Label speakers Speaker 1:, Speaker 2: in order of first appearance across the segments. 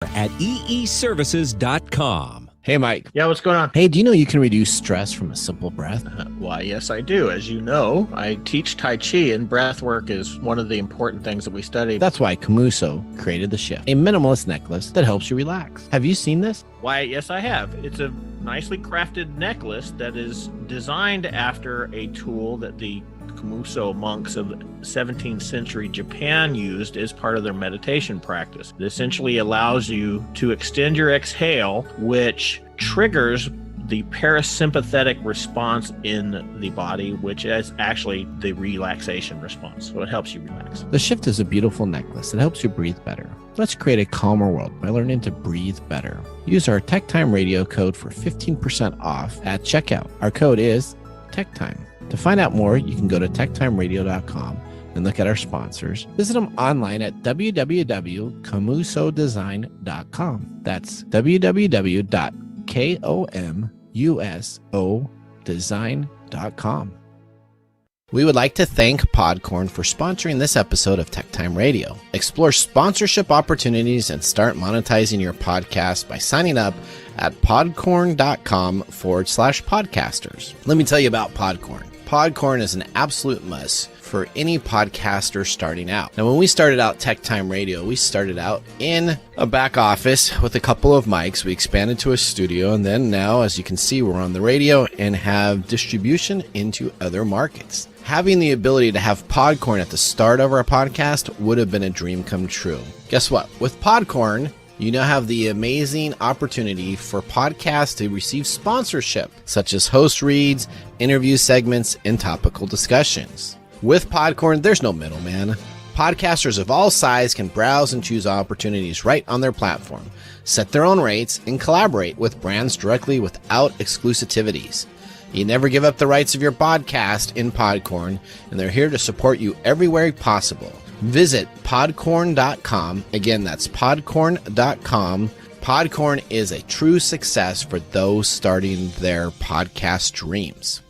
Speaker 1: at eeservices.com.
Speaker 2: Hey, Mike.
Speaker 3: Yeah, what's going on?
Speaker 2: Hey, do you know you can reduce stress from a simple breath?
Speaker 3: Why, yes, I do. As you know, I teach Tai Chi, and breath work is one of the important things that we study.
Speaker 2: That's why Camuso created the Shift, a minimalist necklace that helps you relax. Have you seen this?
Speaker 3: Why, yes, I have. It's a nicely crafted necklace that is designed after a tool that the Camuso monks of 17th century Japan used as part of their meditation practice. It essentially allows you to extend your exhale, which triggers the parasympathetic response in the body, which is actually the relaxation response. So it helps you relax.
Speaker 2: The Shift is a beautiful necklace that helps you breathe better. Let's create a calmer world by learning to breathe better. Use our TechTime Radio code for 15% off at checkout. Our code is TechTime. To find out more, you can go to techtimeradio.com and look at our sponsors. Visit them online at www.camusodesign.com. That's www.camusodesign.com. We would like to thank Podcorn for sponsoring this episode of TechTime Radio. Explore sponsorship opportunities and start monetizing your podcast by signing up at podcorn.com/podcasters. Let me tell you about Podcorn. Podcorn is an absolute must for any podcaster starting out. Now, when we started out TechTime Radio, we started out in a back office with a couple of mics. We expanded to a studio, and then now, as you can see, we're on the radio and have distribution into other markets. Having the ability to have Podcorn at the start of our podcast would have been a dream come true. Guess what? With Podcorn, you now have the amazing opportunity for podcasts to receive sponsorship, such as host reads, interview segments, and topical discussions. With Podcorn, there's no middleman. Podcasters of all sizes can browse and choose opportunities right on their platform, set their own rates, and collaborate with brands directly without exclusivities. You never give up the rights of your podcast in Podcorn, and they're here to support you everywhere possible. Visit podcorn.com. Again, that's podcorn.com. Podcorn is a true success for those starting their podcast dreams.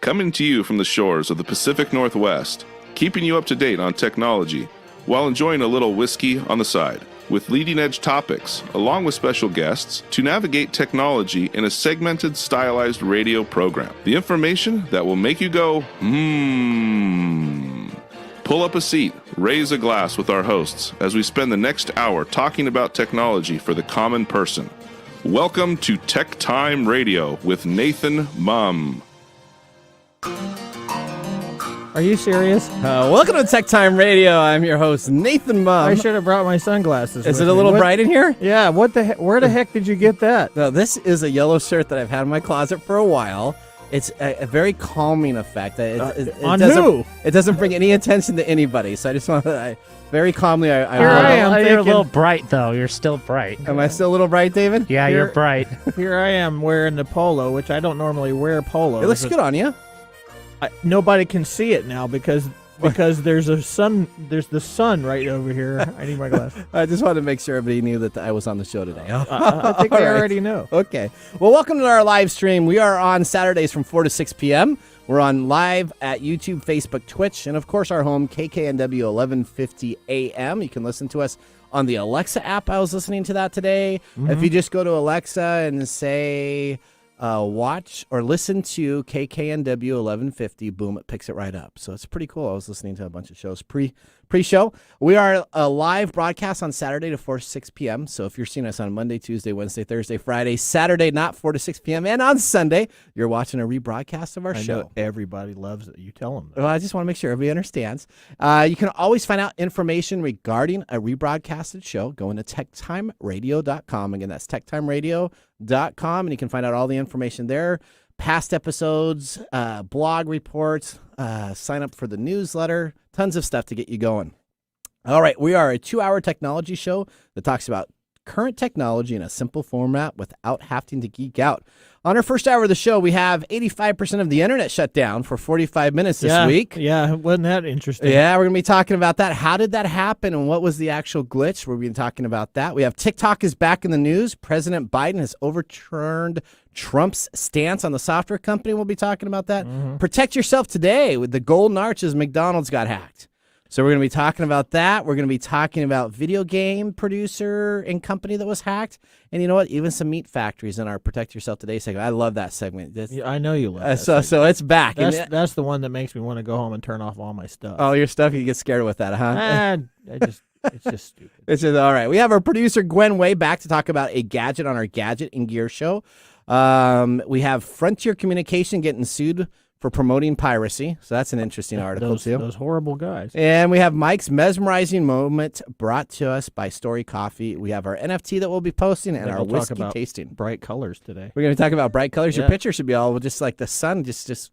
Speaker 4: Coming to you from the shores of the Pacific Northwest, keeping you up to date on technology while enjoying a little whiskey on the side, with leading-edge topics, along with special guests, to navigate technology in a segmented, stylized radio program. The information that will make you go, Pull up a seat, raise a glass with our hosts as we spend the next hour talking about technology for the common person. Welcome to Tech Time Radio with Nathan Mum.
Speaker 5: Are you serious?
Speaker 2: Welcome to Tech Time Radio. I'm your host, Nathan Mum.
Speaker 5: I should have brought my sunglasses.
Speaker 2: Is
Speaker 5: with
Speaker 2: it a little
Speaker 5: me.
Speaker 2: bright in here?
Speaker 5: Yeah. What the heck? Where the heck did you get that?
Speaker 2: No, this is a yellow shirt that I've had in my closet for a while. It's a very calming effect.
Speaker 5: On who?
Speaker 2: It doesn't bring any attention to anybody. So I just want to, very calmly,
Speaker 5: Here I am.
Speaker 6: You're a
Speaker 5: thinking-
Speaker 6: little bright, though. You're still bright.
Speaker 2: Am I still a little bright, David?
Speaker 6: Yeah, you're bright.
Speaker 5: Here I am wearing the polo, which I don't normally wear polos.
Speaker 2: It looks good on you.
Speaker 5: Nobody can see it now because there's the sun right over here. I need my glasses.
Speaker 2: I just wanted to make sure everybody knew that I was on the show today.
Speaker 5: I think
Speaker 2: All
Speaker 5: they
Speaker 2: right.
Speaker 5: already know.
Speaker 2: Okay. Well, welcome to our live stream. We are on Saturdays from 4 to 6 p.m. We're on live at YouTube, Facebook, Twitch, and of course our home, KKNW 1150 AM. You can listen to us on the Alexa app. I was listening to that today.
Speaker 5: Mm-hmm.
Speaker 2: If you just go to Alexa and say watch or listen to KKNW 1150, boom, it picks it right up. So it's pretty cool. I was listening to a bunch of shows pre-show. We are a live broadcast on Saturday to 4 to 6 p.m. So if you're seeing us on Monday, Tuesday, Wednesday, Thursday, Friday, Saturday, not 4 to 6 p.m., and on Sunday, you're watching a rebroadcast of our
Speaker 5: I
Speaker 2: show.
Speaker 5: know everybody loves it. You tell them.
Speaker 2: Well, I just want to make sure everybody understands. You can always find out information regarding a rebroadcasted show going to techtimeradio.com. Again, that's techtimeradio.com, and you can find out all the information there. Past episodes, blog reports, sign up for the newsletter, tons of stuff to get you going. All right, we are a 2-hour technology show that talks about current technology in a simple format without having to geek out. On our first hour of the show, we have 85% of the internet shut down for 45 minutes this week.
Speaker 5: Yeah, wasn't that interesting?
Speaker 2: Yeah, we're going to be talking about that. How did that happen and what was the actual glitch? We're going to be talking about that. We have TikTok is back in the news. President Biden has overturned Trump's stance on the software company. We'll be talking about that.
Speaker 5: Mm-hmm.
Speaker 2: Protect yourself today with the golden arches. McDonald's got hacked. So we're going to be talking about that. We're going to be talking about video game producer and company that was hacked. And you know what? Even some meat factories in our Protect Yourself Today segment. I love that segment.
Speaker 5: Yeah, I know you love that.
Speaker 2: So it's back.
Speaker 5: That's the one that makes me want to go home and turn off all my stuff.
Speaker 2: Oh, your stuff? You get scared with that, huh?
Speaker 5: It's just stupid.
Speaker 2: It's just, all right. We have our producer, Gwen Way, back to talk about a gadget on our Gadget and Gear show. We have Frontier Communication getting sued for promoting piracy. So that's an interesting article, too.
Speaker 5: Those horrible guys.
Speaker 2: And we have Mike's mesmerizing moment brought to us by Story Coffee. We have our NFT that we'll be posting and our whiskey tasting.
Speaker 5: Bright colors today.
Speaker 2: We're going to talk about bright colors.
Speaker 5: Yeah.
Speaker 2: Your picture should be all just like the sun, just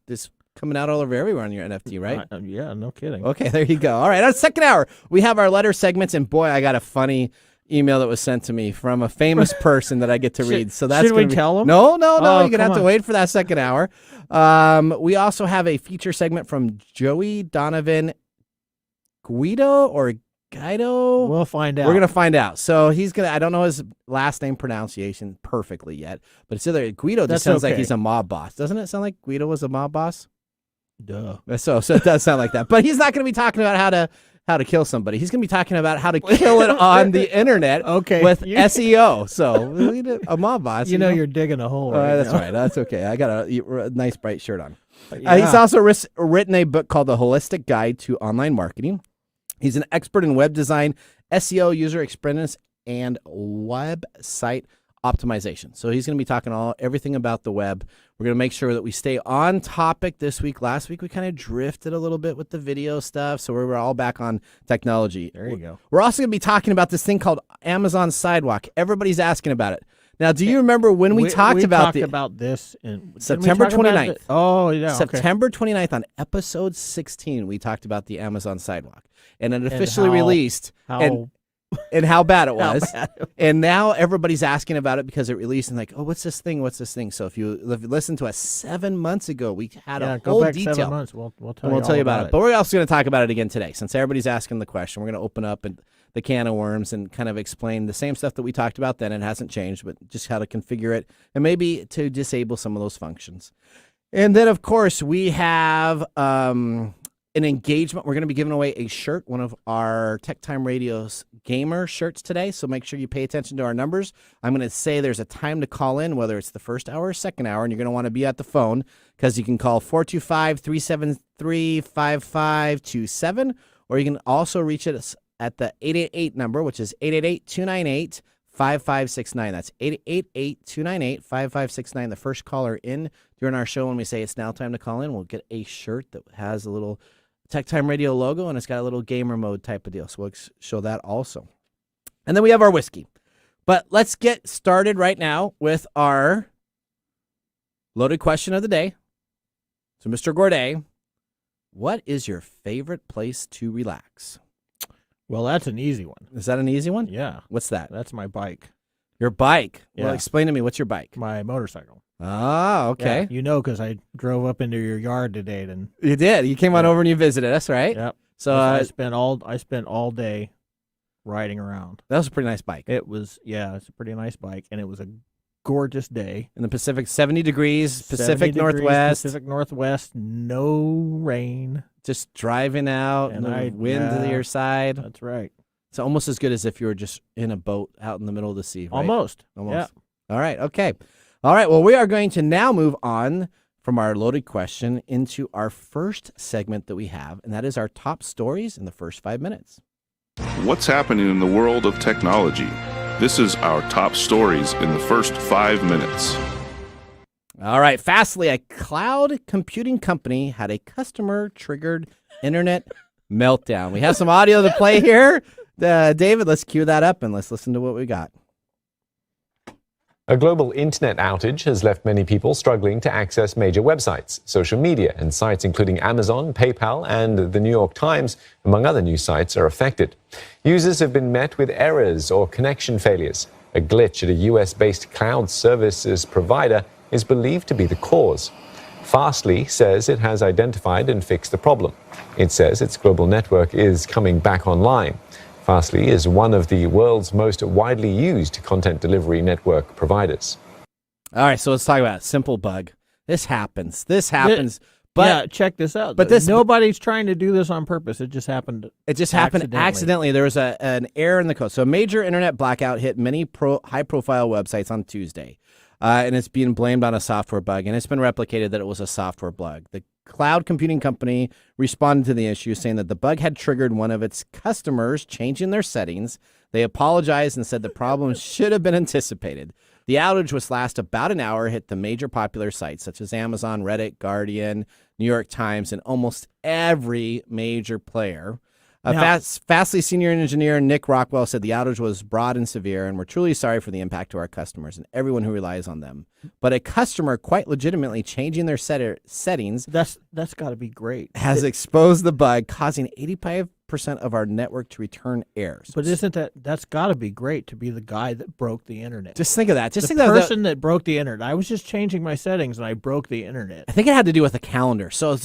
Speaker 2: coming out all over everywhere on your NFT, right?
Speaker 5: Yeah, no kidding.
Speaker 2: Okay, there you go. All right, on second hour, we have our letter segments. And boy, I got a funny email that was sent to me from a famous person that I get to read. So that's
Speaker 5: should we tell them?
Speaker 2: No. You're
Speaker 5: Oh,
Speaker 2: gonna have to wait for that second hour. We also have a feature segment from Joey Donovan Guido or Guido.
Speaker 5: We'll find out.
Speaker 2: We're gonna find out. So he's gonna. I don't know his last name pronunciation perfectly yet, but it's either Guido. Just sounds like he's a mob boss, doesn't it? Sound like Guido was a mob boss?
Speaker 5: Duh.
Speaker 2: So it does sound like that. But he's not gonna be talking about how to kill somebody. He's going to be talking about how to kill it on the internet with SEO. So a mob boss.
Speaker 5: You're digging a hole.
Speaker 2: That's right. That's okay. I got a nice bright shirt on. He's also written a book called The Holistic Guide to Online Marketing. He's an expert in web design, SEO, user experience, and website optimization. So he's going to be talking everything about the web. We're going to make sure that we stay on topic this week. Last week, we kind of drifted a little bit with the video stuff, so we're all back on technology.
Speaker 5: There you go.
Speaker 2: We're also going to be talking about this thing called Amazon Sidewalk. Everybody's asking about it. Now, do you remember when we talked about
Speaker 5: this in
Speaker 2: September 29th?
Speaker 5: Oh, yeah.
Speaker 2: September 29th on episode 16, we talked about the Amazon Sidewalk. And it officially released. And how bad it was. And now everybody's asking about it because it released and like, oh, what's this thing? What's this thing? So if you listen to us 7 months ago, we had a whole detail.
Speaker 5: 7 months. We'll
Speaker 2: tell you about it. But we're also going to talk about it again today. Since everybody's asking the question, we're going to open up the can of worms and kind of explain the same stuff that we talked about then. It hasn't changed, but just how to configure it and maybe to disable some of those functions. And then, of course, we have an engagement. We're going to be giving away a shirt, one of our TechTime Radio's gamer shirts today. So make sure you pay attention to our numbers. I'm going to say there's a time to call in, whether it's the first hour or second hour, and you're going to want to be at the phone because you can call 425-373-5527, or you can also reach us at the 888 number, which is 888-298-5569. That's 888-298-5569. The first caller in during our show, when we say it's now time to call in, we'll get a shirt that has a little TechTime Radio logo, and it's got a little gamer mode type of deal. So we'll show that also. And then we have our whiskey. But let's get started right now with our loaded question of the day. So, Mr. Gourdet, what is your favorite place to relax?
Speaker 5: Well, that's an easy one.
Speaker 2: Is that an easy one?
Speaker 5: Yeah.
Speaker 2: What's that?
Speaker 5: That's my bike.
Speaker 2: Your bike?
Speaker 5: Yeah.
Speaker 2: Well, explain to me, what's your bike?
Speaker 5: My motorcycle.
Speaker 2: Ah, okay.
Speaker 5: Yeah, because I drove up into your yard today. And
Speaker 2: you did. You came on over and you visited us, right?
Speaker 5: Yep.
Speaker 2: So
Speaker 5: I spent all day riding around.
Speaker 2: That was a pretty nice bike.
Speaker 5: It's a pretty nice bike, and it was a gorgeous day.
Speaker 2: In the Pacific, 70 degrees, Pacific
Speaker 5: 70
Speaker 2: Northwest.
Speaker 5: Pacific Northwest, no rain.
Speaker 2: Just driving out and the wind to your side.
Speaker 5: That's right.
Speaker 2: It's almost as good as if you were just in a boat out in the middle of the sea, right?
Speaker 5: Almost.
Speaker 2: Yeah. All right, okay. All right, well, we are going to now move on from our loaded question into our first segment that we have, and that is our top stories in the first 5 minutes.
Speaker 4: What's happening in the world of technology? This is our top stories in the first 5 minutes.
Speaker 2: All right, Fastly, a cloud computing company, had a customer-triggered internet meltdown. We have some audio to play here. David, let's cue that up and let's listen to what we got.
Speaker 1: A global internet outage has left many people struggling to access major websites, social media, and sites including Amazon, PayPal, and the New York Times, among other news sites, are affected. Users have been met with errors or connection failures. A glitch at a US-based cloud services provider is believed to be the cause. Fastly says it has identified and fixed the problem. It says its global network is coming back online. Fastly is one of the world's most widely used content delivery network providers.
Speaker 2: All right, so let's talk about it. Simple bug. This happens But
Speaker 5: yeah, check this out.
Speaker 2: but
Speaker 5: though.
Speaker 2: this-
Speaker 5: nobody's trying to do this on purpose. It just happened.
Speaker 2: It just happened accidentally. There was an error in the code. So a major internet blackout hit many high-profile websites on Tuesday, and it's being blamed on a software bug, and it's been replicated that it was a software bug. The cloud computing company responded to the issue, saying that the bug had triggered one of its customers changing their settings. They apologized and said the problem should have been anticipated. The outage, which lasted about an hour, hit the major popular sites such as Amazon, Reddit, Guardian, New York Times, and almost every major player. Fastly senior engineer Nick Rockwell said the outage was broad and severe, and we're truly sorry for the impact to our customers and everyone who relies on them. But a customer quite legitimately changing their settings
Speaker 5: That's got to be great.
Speaker 2: has exposed the bug, causing 85% of our network to return errors.
Speaker 5: But that's got to be great to be the guy that broke the internet?
Speaker 2: Just think of that. Just
Speaker 5: the
Speaker 2: think of
Speaker 5: person that broke the internet. I was just changing my settings and I broke the internet.
Speaker 2: I think it had to do with the calendar. So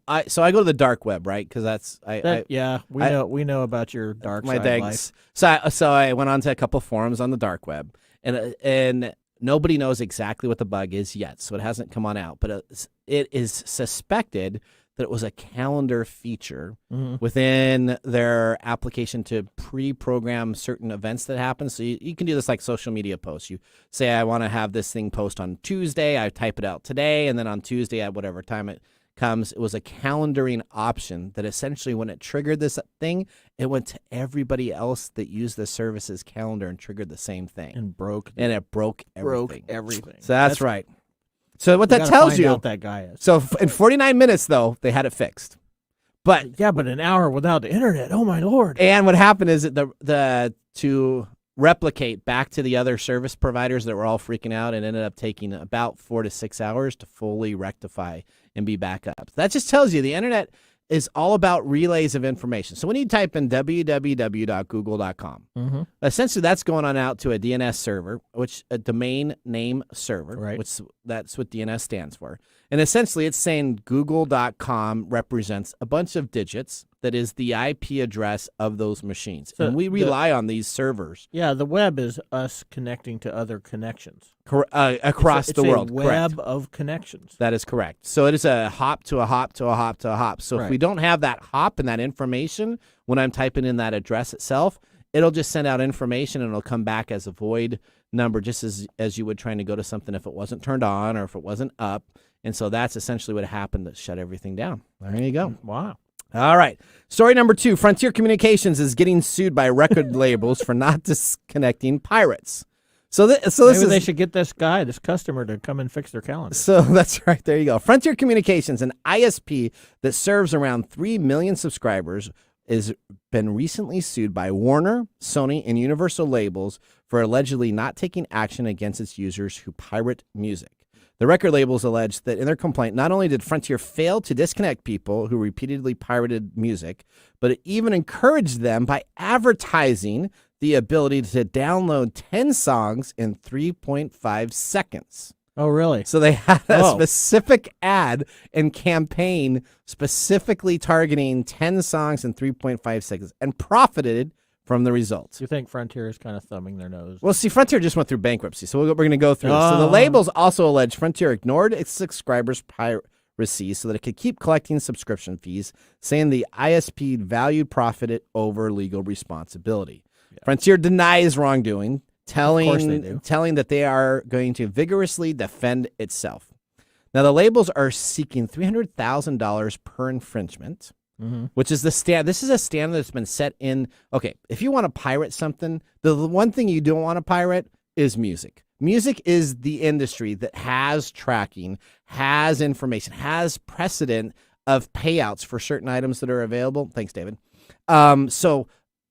Speaker 2: I go to the dark web, right? Because
Speaker 5: We know about your dark
Speaker 2: my
Speaker 5: side
Speaker 2: things.
Speaker 5: life.
Speaker 2: So I went on to a couple forums on the dark web, and nobody knows exactly what the bug is yet, so it hasn't come on out. But it is suspected that it was a calendar feature within their application to pre-program certain events that happen. So you can do this like social media posts. You say, I want to have this thing post on Tuesday. I type it out today, and then on Tuesday at whatever time it comes, it was a calendaring option that essentially when it triggered this thing, it went to everybody else that used the service's calendar and triggered the same thing.
Speaker 5: And broke
Speaker 2: everything. So that's right. So what that
Speaker 5: gotta
Speaker 2: tells
Speaker 5: find
Speaker 2: you,
Speaker 5: out that guy is.
Speaker 2: so in 49 minutes, though, they had it fixed. But
Speaker 5: But an hour without the internet, oh my lord.
Speaker 2: and what happened is that to replicate back to the other service providers that were all freaking out, it ended up taking about 4 to 6 hours to fully rectify and be back up. That just tells you the internet is all about relays of information. So when you type in www.google.com, essentially that's going on out to a DNS server, which a domain name server,
Speaker 5: Right.
Speaker 2: which that's what DNS stands for. And essentially it's saying google.com represents a bunch of digits that is the IP address of those machines.
Speaker 5: So
Speaker 2: and we rely on these servers
Speaker 5: Yeah, the web is us connecting to other connections.
Speaker 2: across the world.
Speaker 5: It's a web of connections.
Speaker 2: That is correct. So it is a hop to a hop to a hop to a hop. So if
Speaker 5: Right.
Speaker 2: we don't have that hop and that information when I'm typing in that address itself, it'll just send out information and it'll come back as a void number, just as you would trying to go to something if it wasn't turned on or if it wasn't up. And so that's essentially what happened to shut everything down. There you go.
Speaker 5: Wow.
Speaker 2: All right. Story number 2. Frontier Communications is getting sued by record labels for not disconnecting pirates. So this
Speaker 5: Maybe they
Speaker 2: is
Speaker 5: should get this customer to come and fix their calendar.
Speaker 2: so that's right. There you go. Frontier Communications, an ISP that serves around 3 million subscribers, has been recently sued by Warner, Sony, and Universal labels for allegedly not taking action against its users who pirate music. The record labels allege that in their complaint, not only did Frontier fail to disconnect people who repeatedly pirated music, but it even encouraged them by advertising the ability to download 10 songs in 3.5 seconds.
Speaker 5: Oh, really?
Speaker 2: So they had a
Speaker 5: Oh.
Speaker 2: specific ad and campaign specifically targeting 10 songs in 3.5 seconds and profited from the results.
Speaker 5: You think Frontier is kind of thumbing their nose?
Speaker 2: Well, see, Frontier just went through bankruptcy, so we're going to go through this. So the labels also allege Frontier ignored its subscribers' piracy so that it could keep collecting subscription fees, saying the ISP valued profit over legal responsibility. Yeah. Frontier denies wrongdoing, telling that they are going to vigorously defend itself. Now, the labels are seeking $300,000 per infringement. Which is the stand. This is a standard that's been set in. Okay, if you want to pirate something, the one thing you don't want to pirate is music. Music is the industry that has tracking, has information, has precedent of payouts for certain items that are available. Thanks, David. So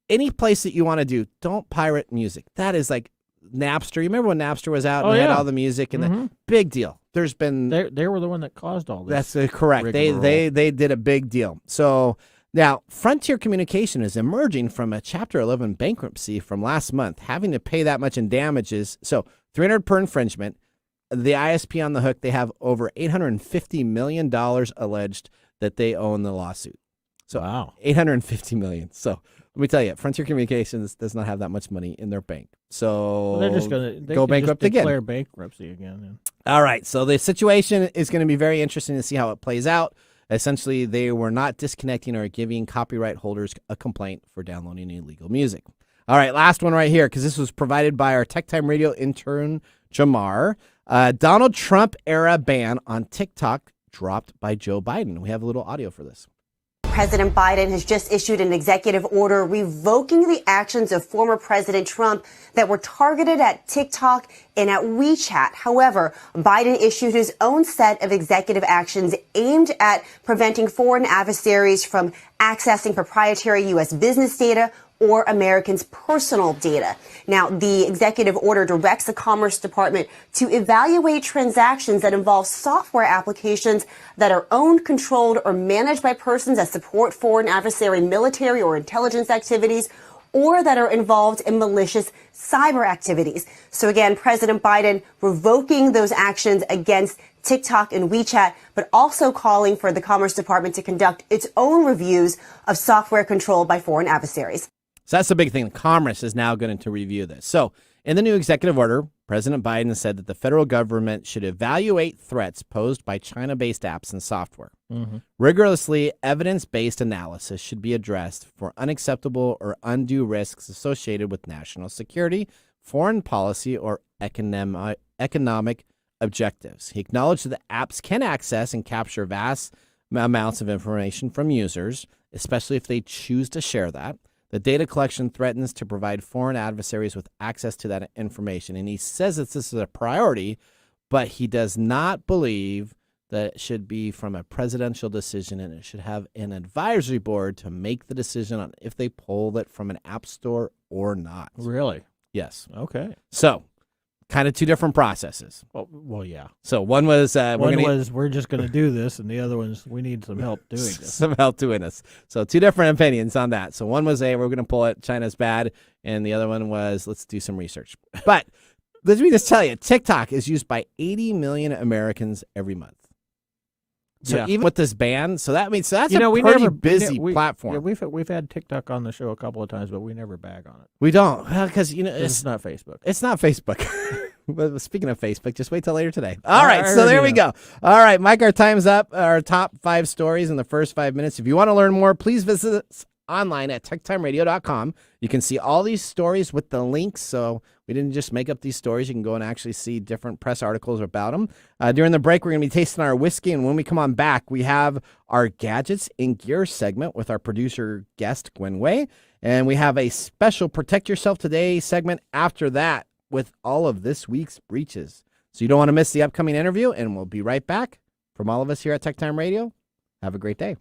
Speaker 2: any place that you want to do, don't pirate music. That is like Napster. You remember when Napster was out and had all the music and the big deal. There's been
Speaker 5: they were the one that caused all this.
Speaker 2: That's correct. They did a big deal. So now Frontier Communication is emerging from a Chapter 11 bankruptcy from last month, having to pay that much in damages. So $300 per infringement. The ISP on the hook. They have over $850 million alleged that they own the lawsuit. So
Speaker 5: wow,
Speaker 2: $850 million. So let me tell you, Frontier Communications does not have that much money in their bank. So
Speaker 5: they're just going to
Speaker 2: go bankrupt again.
Speaker 5: Declare bankruptcy again.
Speaker 2: All right. So the situation is going to be very interesting to see how it plays out. Essentially, they were not disconnecting or giving copyright holders a complaint for downloading illegal music. All right, last one right here, because this was provided by our TechTime Radio intern, Jamar. Donald Trump era ban on TikTok dropped by Joe Biden. We have a little audio for this.
Speaker 7: President Biden has just issued an executive order revoking the actions of former President Trump that were targeted at TikTok and at WeChat. However, Biden issued his own set of executive actions aimed at preventing foreign adversaries from accessing proprietary U.S. business data or Americans' personal data. Now, the executive order directs the Commerce Department to evaluate transactions that involve software applications that are owned, controlled, or managed by persons that support foreign adversary military or intelligence activities, or that are involved in malicious cyber activities. So again, President Biden revoking those actions against TikTok and WeChat, but also calling for the Commerce Department to conduct its own reviews of software controlled by foreign adversaries.
Speaker 2: So that's the big thing. Commerce is now going to review this. So in the new executive order, President Biden said that the federal government should evaluate threats posed by China-based apps and software. Rigorously, evidence-based analysis should be addressed for unacceptable or undue risks associated with national security, foreign policy, or economic objectives. He acknowledged that apps can access and capture vast amounts of information from users, especially if they choose to share that. The data collection threatens to provide foreign adversaries with access to that information. And he says that this is a priority, but he does not believe that it should be from a presidential decision, and it should have an advisory board to make the decision on if they pull it from an app store or not.
Speaker 5: Really?
Speaker 2: Yes.
Speaker 5: Okay.
Speaker 2: So, kind of two different processes.
Speaker 5: Well, yeah.
Speaker 2: So one was
Speaker 5: we're just going to do this, and the other one's we need some help doing this.
Speaker 2: Some help doing this. So two different opinions on that. So one was, hey, we're going to pull it, China's bad, and the other one was, let's do some research. But let me just tell you, TikTok is used by 80 million Americans every month. So even with this ban, so that means that's a pretty busy platform.
Speaker 5: Yeah, we've had TikTok on the show a couple of times, but we never bag on it.
Speaker 2: We don't, because
Speaker 5: it's not Facebook.
Speaker 2: It's not Facebook. But speaking of Facebook, just wait till later today. All right, so there we go. All right, Mike, our time's up. Our top 5 stories in the first 5 minutes. If you want to learn more, please visit us online at techtimeradio.com. You can see all these stories with the links, so we didn't just make up these stories. You can go and actually see different press articles about them. During the break, we're going to be tasting our whiskey, and when we come on back, we have our Gadgets in Gear segment with our producer guest, Gwen Way, and we have a special Protect Yourself Today segment after that with all of this week's breaches. So you don't want to miss the upcoming interview, and we'll be right back. From all of us here at TechTime Radio, have a great day.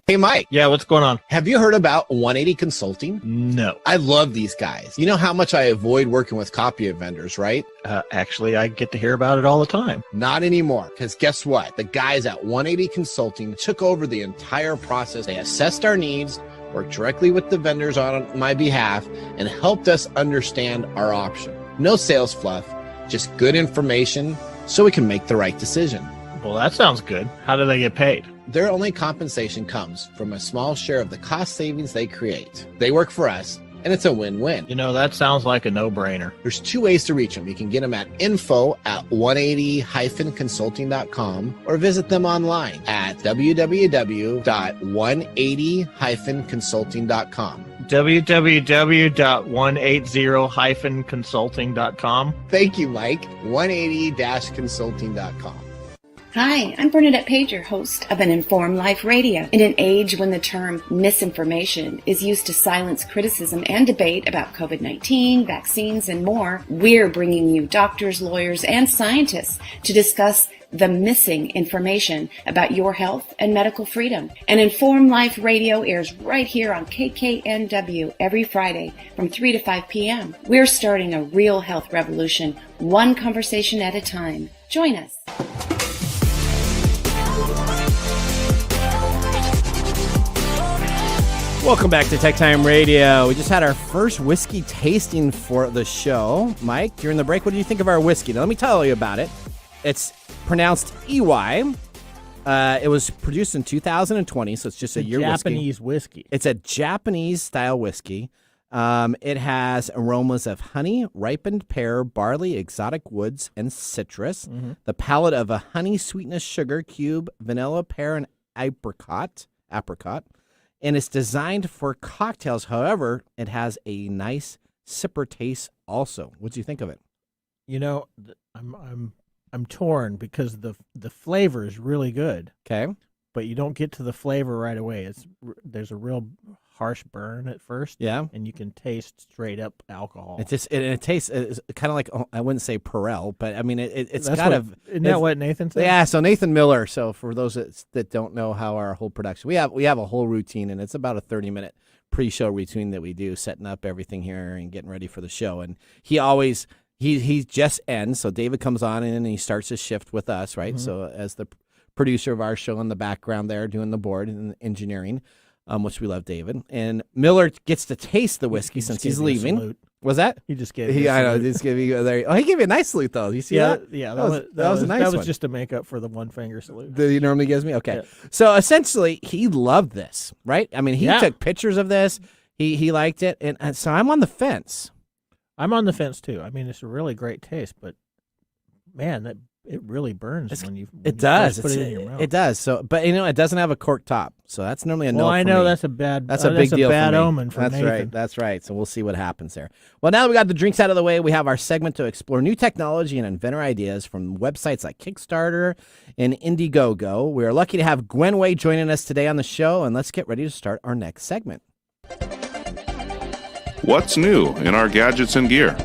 Speaker 8: Hey, Mike.
Speaker 3: Yeah, what's going on?
Speaker 8: Have you heard about 180 Consulting?
Speaker 3: No.
Speaker 8: I love these guys. You know how much I avoid working with copy vendors, right?
Speaker 3: Actually, I get to hear about it all the time.
Speaker 8: Not anymore, because guess what? The guys at 180 Consulting took over the entire process. They assessed our needs, worked directly with the vendors on my behalf, and helped us understand our option. No sales fluff, just good information so we can make the right decision.
Speaker 3: Well, that sounds good. How do they get paid?
Speaker 8: Their only compensation comes from a small share of the cost savings they create. They work for us, and it's a win-win.
Speaker 3: You know, that sounds like a no-brainer.
Speaker 8: There's 2 ways to reach them. You can get them at info@180-consulting.com or visit them online at www.180-consulting.com.
Speaker 3: www.180-consulting.com.
Speaker 8: Thank you, Mike. 180-consulting.com.
Speaker 9: Hi, I'm Bernadette Pager, host of An Informed Life Radio. In an age when the term misinformation is used to silence criticism and debate about COVID-19, vaccines, and more, we're bringing you doctors, lawyers, and scientists to discuss the missing information about your health and medical freedom. An Informed Life Radio airs right here on KKNW every Friday from 3 to 5 p.m. We're starting a real health revolution, one conversation at a time. Join us.
Speaker 2: Welcome back to Tech Time Radio. We just had our first whiskey tasting for the show. Mike, during the break, what do you think of our whiskey? Now, let me tell you about it. It's pronounced Day-IWAI. It was produced in 2020, so it's just a year
Speaker 5: Japanese whiskey.
Speaker 2: It's a Japanese-style whiskey. It has aromas of honey, ripened pear, barley, exotic woods, and citrus. The palate of a honey, sweetness, sugar, cube, vanilla, pear, and apricot, and it's designed for cocktails. However, it has a nice sipper taste also. What do you think of it?
Speaker 5: You know, I'm torn because the flavor is really good.
Speaker 2: Okay.
Speaker 5: But you don't get to the flavor right away. There's a real harsh burn at first.
Speaker 2: Yeah.
Speaker 5: And you can taste straight up alcohol.
Speaker 2: It tastes kind of like, I wouldn't say Perel, but I mean it's
Speaker 5: That's
Speaker 2: kind
Speaker 5: what,
Speaker 2: of.
Speaker 5: Isn't that what Nathan said?
Speaker 2: Yeah. So Nathan Miller. So for those that don't know how our whole production, we have a whole routine, and it's about a 30-minute pre-show routine that we do, setting up everything here and getting ready for the show. And he always he just ends. So David comes on in and he starts his shift with us, right? Mm-hmm. So as the producer of our show in the background there, doing the board and the engineering, which we love David. And Miller gets to taste the whiskey since he's leaving. Was that?
Speaker 5: He just gave me
Speaker 2: I know. Just give you there. Oh, he gave you a nice salute though. You see that?
Speaker 5: Yeah,
Speaker 2: that was a nice one.
Speaker 5: That was just to make up for the one finger salute
Speaker 2: that he normally gives me. Okay,
Speaker 5: yeah.
Speaker 2: So essentially, he loved this, right? I mean, he took pictures of this. He liked it, and so I'm on the fence.
Speaker 5: I'm on the fence too. I mean, it's a really great taste, but man, it really burns when you put it in your mouth.
Speaker 2: It does. So, but it doesn't have a cork top, so that's normally a no.
Speaker 5: Well, I know that's a big deal. Bad omen for
Speaker 2: That's
Speaker 5: Nathan.
Speaker 2: right. That's right. So we'll see what happens there. Well, now that we got the drinks out of the way, we have our segment to explore new technology and inventor ideas from websites like Kickstarter and Indiegogo. We are lucky to have Gwen Way joining us today on the show, and let's get ready to start our next segment.
Speaker 4: What's new in our gadgets and gear?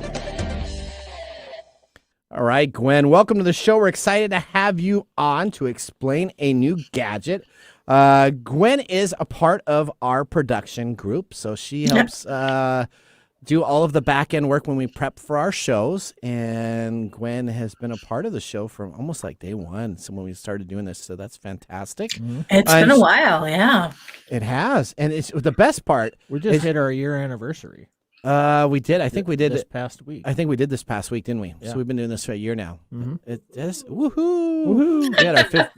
Speaker 2: All right, Gwen, welcome to the show. We're excited to have you on to explain a new gadget. Gwen is a part of our production group, so she helps do all of the back-end work when we prep for our shows, and Gwen has been a part of the show from almost like day one, so when we started doing this, so that's fantastic.
Speaker 10: Mm-hmm. It's been a while, yeah.
Speaker 2: It has, and it's the best part.
Speaker 5: We just hit our year anniversary.
Speaker 2: We did. I think we did
Speaker 5: this past week.
Speaker 2: I think we did this past week, didn't we?
Speaker 5: Yeah.
Speaker 2: So we've been doing this for a year now.
Speaker 5: Mm-hmm.
Speaker 2: It is woohoo!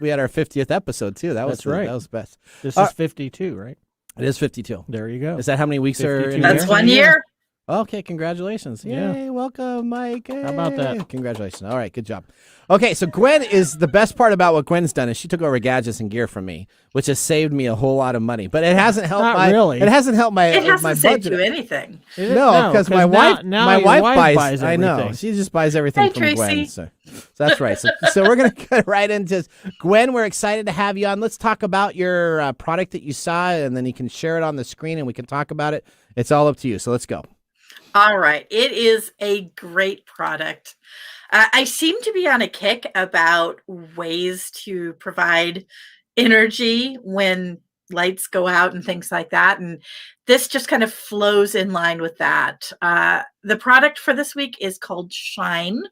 Speaker 2: We had our 50th episode too. That's right. That was best.
Speaker 5: This is 52, right?
Speaker 2: It is 52.
Speaker 5: There you go.
Speaker 2: Is that how many weeks are in
Speaker 10: That's 1 year.
Speaker 2: Okay, congratulations.
Speaker 5: Yeah.
Speaker 2: Yay, welcome, Mike. Yay.
Speaker 5: How about that?
Speaker 2: Congratulations. All right, good job. Okay, so Gwen is the best part about what Gwen's done is she took over gadgets and gear from me, which has saved me a whole lot of money. But it hasn't helped
Speaker 5: It
Speaker 2: hasn't helped my
Speaker 10: It hasn't
Speaker 2: my
Speaker 10: saved
Speaker 2: budget.
Speaker 10: you anything.
Speaker 2: No, because my wife buys I know.
Speaker 5: everything.
Speaker 2: She just buys everything from
Speaker 10: Tracy.
Speaker 2: Gwen. So that's right. So we're going to get right into this. Gwen, we're excited to have you on. Let's talk about your product that you saw, and then you can share it on the screen and we can talk about it. It's all up to you. So let's go.
Speaker 10: All right. It is a great product. I seem to be on a kick about ways to provide energy when lights go out and things like that. And this just kind of flows in line with that. The product for this week is called Shine.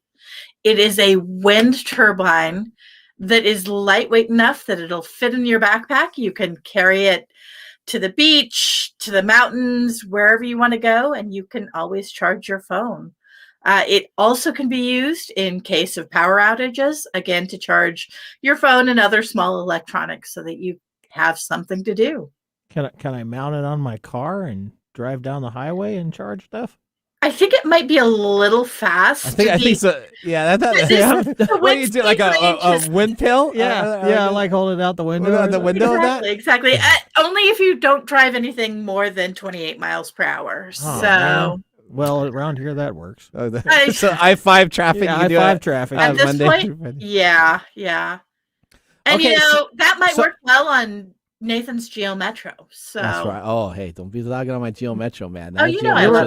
Speaker 10: It is a wind turbine that is lightweight enough that it'll fit in your backpack. You can carry it to the beach, to the mountains, wherever you want to go, and you can always charge your phone. It also can be used in case of power outages, again, to charge your phone and other small electronics so that you have something to do.
Speaker 5: Can I mount it on my car and drive down the highway and charge stuff?
Speaker 10: I think it might be a little fast.
Speaker 2: I think so. Yeah, what do you do? Like a wind pill?
Speaker 5: Yeah, like hold it out the window.
Speaker 2: Out the window.
Speaker 10: Exactly. Only if you don't drive anything more than 28 miles per hour.
Speaker 5: Well, around here that works.
Speaker 2: So I-5 traffic.
Speaker 5: Yeah, I-5 traffic.
Speaker 10: At this point, yeah. And that might work well on Nathan's Geo Metro. So
Speaker 2: that's right. Oh, hey, don't be dogging on my Geo Metro, man.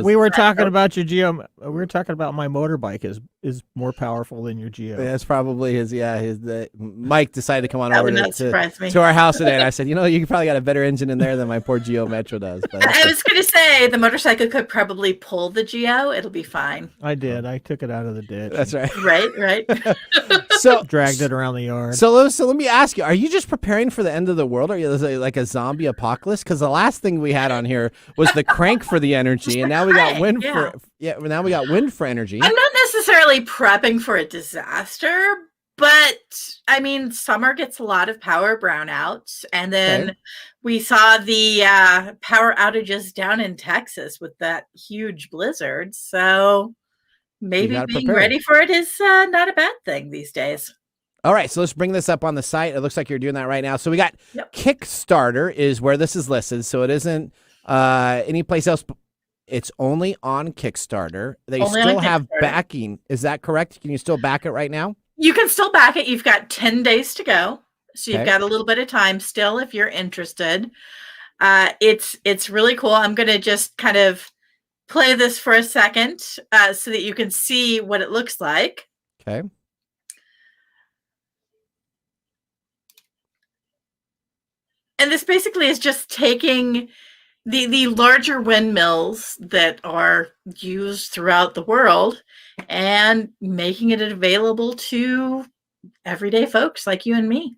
Speaker 5: We were talking about your Geo. We were talking about my motorbike is more powerful than your Geo.
Speaker 2: That's probably his. Mike decided to come on over
Speaker 10: to
Speaker 2: our house today, and I said, you probably got a better engine in there than my poor Geo Metro does. But
Speaker 10: I was going to say the motorcycle could probably pull the Geo. It'll be fine.
Speaker 5: I did. I took it out of the ditch.
Speaker 2: That's right.
Speaker 10: Right.
Speaker 5: So dragged it around the yard.
Speaker 2: So let me ask you: are you just preparing for the end of the world? Or are you like a zombie apocalypse? Because the last thing we had on here was the crank for the energy, and now we got wind now we got wind for energy.
Speaker 10: I'm not necessarily prepping for a disaster, but I mean, summer gets a lot of power brownouts, and then we saw the power outages down in Texas with that huge blizzard. So maybe being ready for it is not a bad thing these days.
Speaker 2: All right, so let's bring this up on the site. It looks like you're doing that right now. So we got Kickstarter is where this is listed. So it isn't any place else. It's only on Kickstarter. They only still have backing. Is that correct? Can you still back it right now?
Speaker 10: You can still back it. You've got 10 days to go. So you've got a little bit of time still if you're interested. It's really cool. I'm going to just kind of play this for a second so that you can see what it looks like.
Speaker 2: Okay.
Speaker 10: And this basically is just taking the larger windmills that are used throughout the world and making it available to everyday folks like you and me.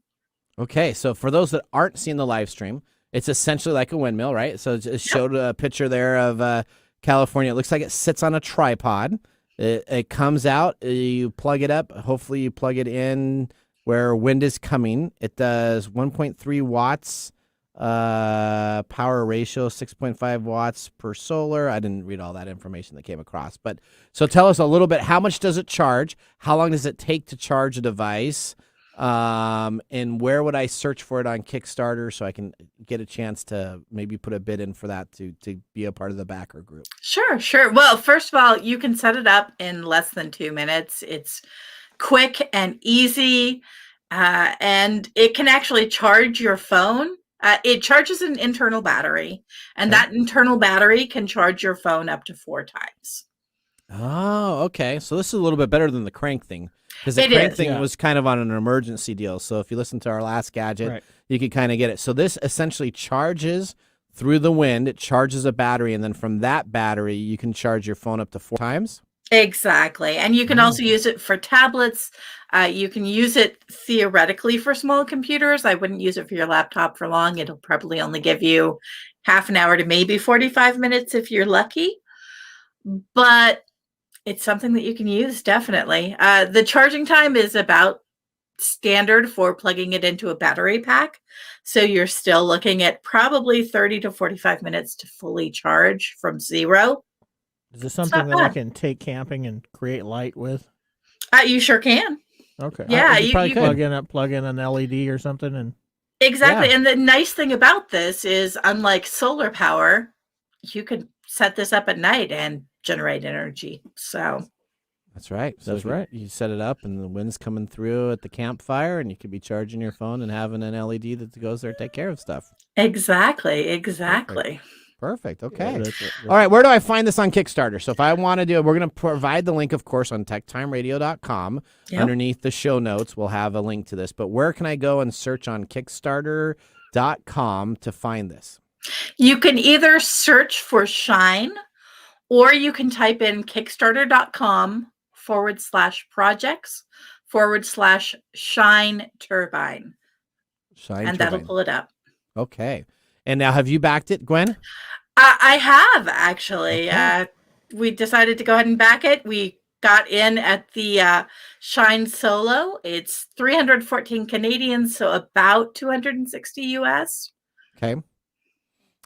Speaker 2: Okay, so for those that aren't seeing the live stream, it's essentially like a windmill, right? So it showed a picture there of California. It looks like it sits on a tripod. It comes out, you plug it up. Hopefully you plug it in where wind is coming. It does 1.3 watts power ratio, 6.5 watts per solar. I didn't read all that information that came across. But so tell us a little bit, how much does it charge? How long does it take to charge a device? And where would I search for it on Kickstarter so I can get a chance to maybe put a bid in for that to be a part of the backer group?
Speaker 10: Sure. Well, first of all, you can set it up in less than 2 minutes. It's quick and easy, and it can actually charge your phone. It charges an internal battery, and that internal battery can charge your phone up to 4 times.
Speaker 2: Oh, okay. So this is a little bit better than the crank thing. Because the crank thing was kind of on an emergency deal. So if you listen to our last gadget, you could kind of get it. So this essentially charges through the wind. It charges a battery. And then from that battery, you can charge your phone up to 4 times.
Speaker 10: Exactly. And you can also use it for tablets. You can use it theoretically for small computers. I wouldn't use it for your laptop for long. It'll probably only give you half an hour to maybe 45 minutes if you're lucky. But it's something that you can use, definitely. The charging time is about standard for plugging it into a battery pack. So you're still looking at probably 30 to 45 minutes to fully charge from zero.
Speaker 5: Is this something that I can take camping and create light with?
Speaker 10: You sure can.
Speaker 5: Okay.
Speaker 10: Yeah,
Speaker 5: you probably plug in an LED or something, and
Speaker 10: exactly. Yeah. And the nice thing about this is, unlike solar power, you could set this up at night and generate energy. So
Speaker 2: that's right. So that's right. You set it up, and the wind's coming through at the campfire, and you could be charging your phone and having an LED that goes there to take care of stuff.
Speaker 10: Exactly.
Speaker 2: Perfect. Okay. All right. Where do I find this on Kickstarter? So if I want to do it, we're going to provide the link, of course, on techtimeradio.com. Yep. Underneath the show notes, we'll have a link to this. But where can I go and search on Kickstarter.com to find this?
Speaker 10: You can either search for Shine, or you can type in Kickstarter.com/projects/Shine Turbine. And that'll pull it up.
Speaker 2: Okay. And now, have you backed it, Gwen?
Speaker 10: I have, actually. Okay. We decided to go ahead and back it. We got in at the Shine Solo. It's 314 Canadian, so about 260 US.
Speaker 2: Okay.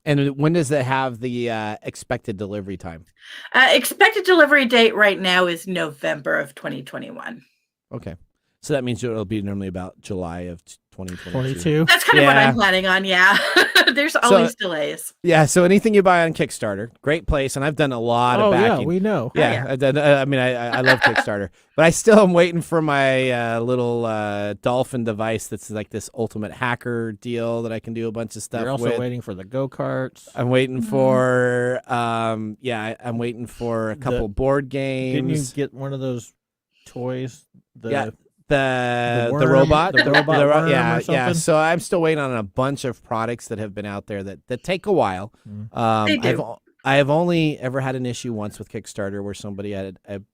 Speaker 2: And when does it have the expected delivery time?
Speaker 10: Expected delivery date right now is November of 2021.
Speaker 2: Okay. So that means it'll be normally about July of 2022.
Speaker 10: That's kind of what I'm planning on, yeah. There's always delays.
Speaker 2: Yeah, so anything you buy on Kickstarter, great place, and I've done a lot of backing.
Speaker 5: Yeah, we know.
Speaker 2: Yeah, I love Kickstarter. But I still am waiting for my little Dolphin device that's like this ultimate hacker deal that I can do a bunch of stuff with.
Speaker 5: You're also waiting for the go-karts.
Speaker 2: I'm waiting for, I'm waiting for a couple board games.
Speaker 5: Didn't you get one of those toys?
Speaker 2: The robot, yeah. So I'm still waiting on a bunch of products that have been out there that take a while.
Speaker 10: They do.
Speaker 2: I have only ever had an issue once with Kickstarter where somebody I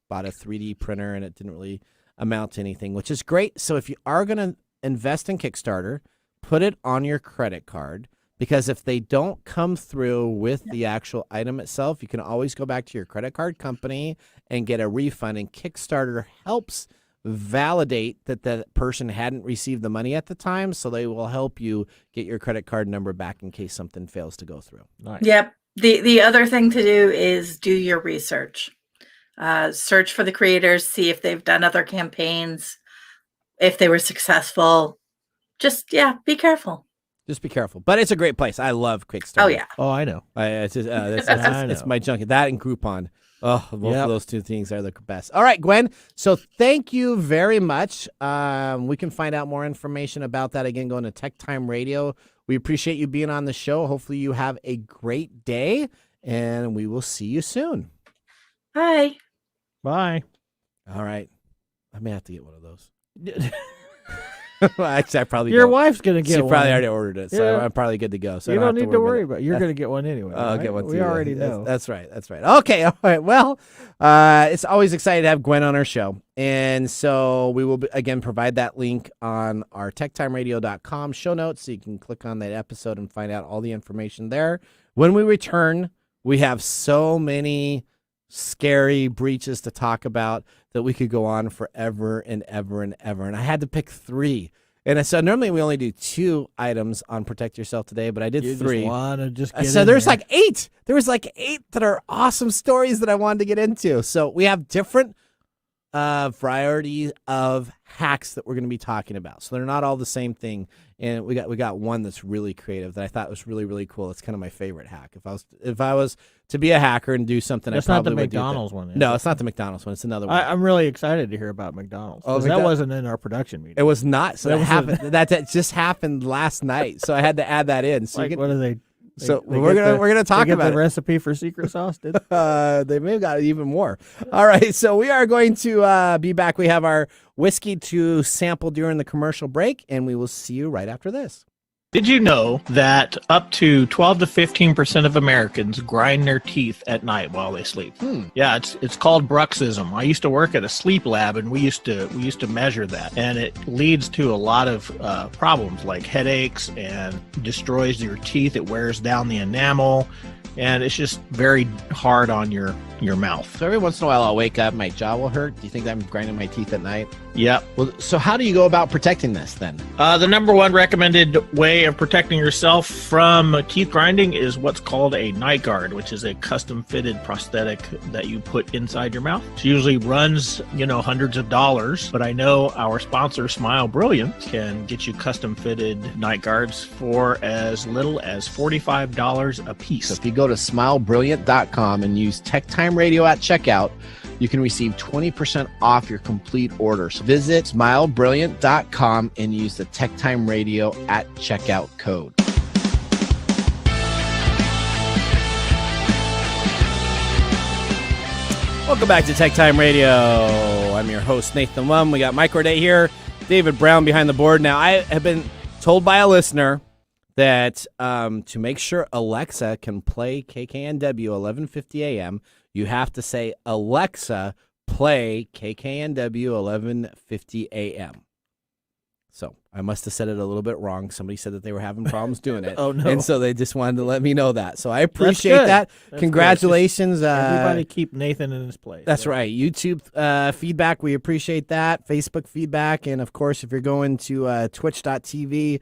Speaker 2: bought a 3D printer and it didn't really amount to anything, which is great. So if you are going to invest in Kickstarter, put it on your credit card, because if they don't come through with the actual item itself, you can always go back to your credit card company and get a refund. And Kickstarter helps validate that the person hadn't received the money at the time, so they will help you get your credit card number back in case something fails to go through.
Speaker 5: Nice.
Speaker 10: Yep. The other thing to do is do your research. Search for the creators, see if they've done other campaigns. if they were successful. Just, be careful.
Speaker 2: Just be careful. But it's a great place. I love Kickstarter.
Speaker 10: Oh, yeah.
Speaker 5: Oh, I know.
Speaker 2: It's my junkie. That and Groupon. Oh, both of those two things are the best. All right, Gwen. So thank you very much. We can find out more information about that, again, going to TechTime Radio. We appreciate you being on the show. Hopefully you have a great day, and we will see you soon.
Speaker 10: Bye.
Speaker 5: Bye.
Speaker 2: All right. I may have to get one of those. Actually, I probably
Speaker 5: Your
Speaker 2: don't.
Speaker 5: wife's going to get
Speaker 2: She
Speaker 5: one.
Speaker 2: probably already ordered it, so I'm probably good to go. So
Speaker 5: you
Speaker 2: I
Speaker 5: don't
Speaker 2: have
Speaker 5: need to worry
Speaker 2: about
Speaker 5: about it. You're going to get one anyway.
Speaker 2: I'll
Speaker 5: right?
Speaker 2: get one too.
Speaker 5: We already know.
Speaker 2: That's right. Okay, all right. Well, it's always exciting to have Gwen on our show. And so we will, again, provide that link on our techtimeradio.com show notes, so you can click on that episode and find out all the information there. When we return, we have so many scary breaches to talk about that we could go on forever and ever and ever. And I had to pick 3. And so normally we only do 2 items on Protect Yourself Today, but I did 3. So there's like 8. There was like 8 that are awesome stories that I wanted to get into. So we have different varieties of hacks that we're going to be talking about. So they're not all the same thing. And we got one that's really creative that I thought was really, really cool. It's kind of my favorite hack. If I was to be a hacker and do something,
Speaker 5: that's
Speaker 2: I probably
Speaker 5: not the
Speaker 2: would do
Speaker 5: McDonald's one.
Speaker 2: No, it's not the McDonald's one. It's another one.
Speaker 5: I'm really excited to hear about McDonald's.
Speaker 2: Oh,
Speaker 5: That wasn't in our production meeting.
Speaker 2: It was not. So that happened. That just happened last night. So I had to add that in. So
Speaker 5: what are they?
Speaker 2: We're gonna talk about
Speaker 5: the recipe for secret sauce. Did
Speaker 2: they may have got even more. All right, so we are going to be back. We have our whiskey to sample during the commercial break, and we will see you right after this.
Speaker 3: Did you know that up to 12 to 15% of Americans grind their teeth at night while they sleep? Yeah, it's called bruxism. I used to work at a sleep lab, and we used to measure that, and it leads to a lot of problems like headaches and destroys your teeth. It wears down the enamel, and it's just very hard on your mouth.
Speaker 8: So every once in a while I'll wake up, my jaw will hurt. Do you think I'm grinding my teeth at night?
Speaker 3: Yep.
Speaker 8: Well, so how do you go about protecting this then?
Speaker 3: The number one recommended way of protecting yourself from teeth grinding is what's called a night guard, which is a custom fitted prosthetic that you put inside your mouth. It usually runs, hundreds of dollars, but I know our sponsor, Smile Brilliant, can get you custom fitted night guards for as little as $45 a piece.
Speaker 8: So if you go to smilebrilliant.com and use TechTime Radio at checkout, you can receive 20% off your complete order. So visit smilebrilliant.com and use the TechTime Radio at checkout code.
Speaker 2: Welcome back to Tech Time Radio. I'm your host, Nathan Lum. We got Mike Day here, David Brown behind the board. Now, I have been told by a listener that to make sure Alexa can play KKNW 11:50 a.m., you have to say, Alexa, play KKNW 11:50 a.m. So I must have said it a little bit wrong. Somebody said that they were having problems doing it.
Speaker 5: Oh, no.
Speaker 2: And so they just wanted to let me know that. So I appreciate that.
Speaker 5: That's
Speaker 2: Congratulations.
Speaker 5: Everybody keep Nathan in his place.
Speaker 2: That's right. YouTube feedback, we appreciate that. Facebook feedback. And, of course, if you're going to twitch.tv,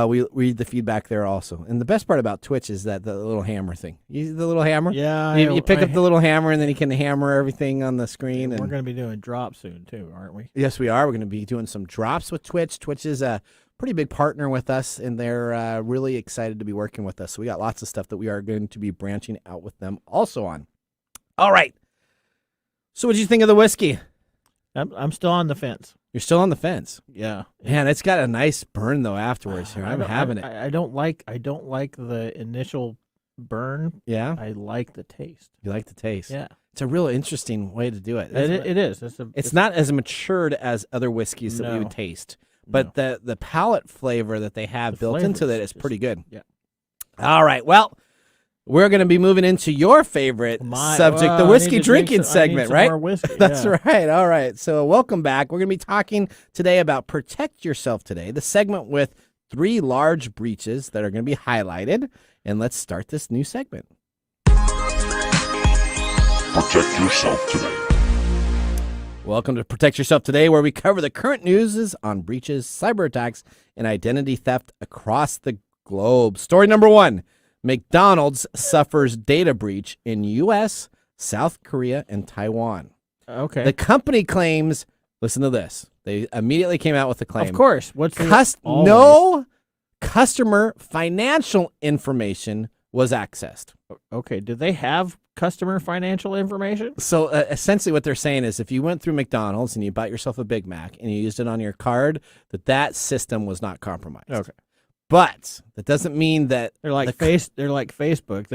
Speaker 2: we read the feedback there also. And the best part about Twitch is that the little hammer thing. You see the little hammer?
Speaker 5: Yeah.
Speaker 2: You pick up the little hammer, and then you can hammer everything on the screen.
Speaker 5: We're
Speaker 2: And
Speaker 5: going to be doing drops soon, too, aren't we?
Speaker 2: yes, we are. We're going to be doing some drops with Twitch. Twitch is a pretty big partner with us, and they're really excited to be working with us. So we got lots of stuff that we are going to be branching out with them also on. All right. So what did you think of the whiskey?
Speaker 5: I'm still on the fence.
Speaker 2: You're still on the fence.
Speaker 5: Yeah.
Speaker 2: Man, it's got a nice burn though afterwards here. I'm having it.
Speaker 5: I don't like the initial burn.
Speaker 2: Yeah.
Speaker 5: I like the taste.
Speaker 2: You like the taste?
Speaker 5: Yeah.
Speaker 2: It's a real interesting way to do it.
Speaker 5: It is.
Speaker 2: It's not as matured as other whiskeys that we would taste, but the palate flavor that they have built into that is pretty good.
Speaker 5: Yeah.
Speaker 2: All right. Well, we're going to be moving into your favorite subject, the whiskey drinking segment, right?
Speaker 5: More whiskey,
Speaker 2: That's right. All right. So welcome back. We're going to be talking today about Protect Yourself Today, the segment with 3 large breaches that are going to be highlighted. And let's start this new segment.
Speaker 11: Protect Yourself Today.
Speaker 2: Welcome to Protect Yourself Today, where we cover the current news on breaches, cyber attacks, and identity theft across the globe. Story number 1. McDonald's suffers data breach in U.S., South Korea, and Taiwan.
Speaker 5: Okay.
Speaker 2: The company claims Listen to this. They immediately came out with a claim.
Speaker 5: Of course. What's
Speaker 2: no customer financial information was accessed.
Speaker 5: Okay. Do they have customer financial information?
Speaker 2: So essentially what they're saying is if you went through McDonald's and you bought yourself a Big Mac and you used it on your card, that system was not compromised.
Speaker 5: Okay.
Speaker 2: But that doesn't mean that
Speaker 5: they're like Facebook.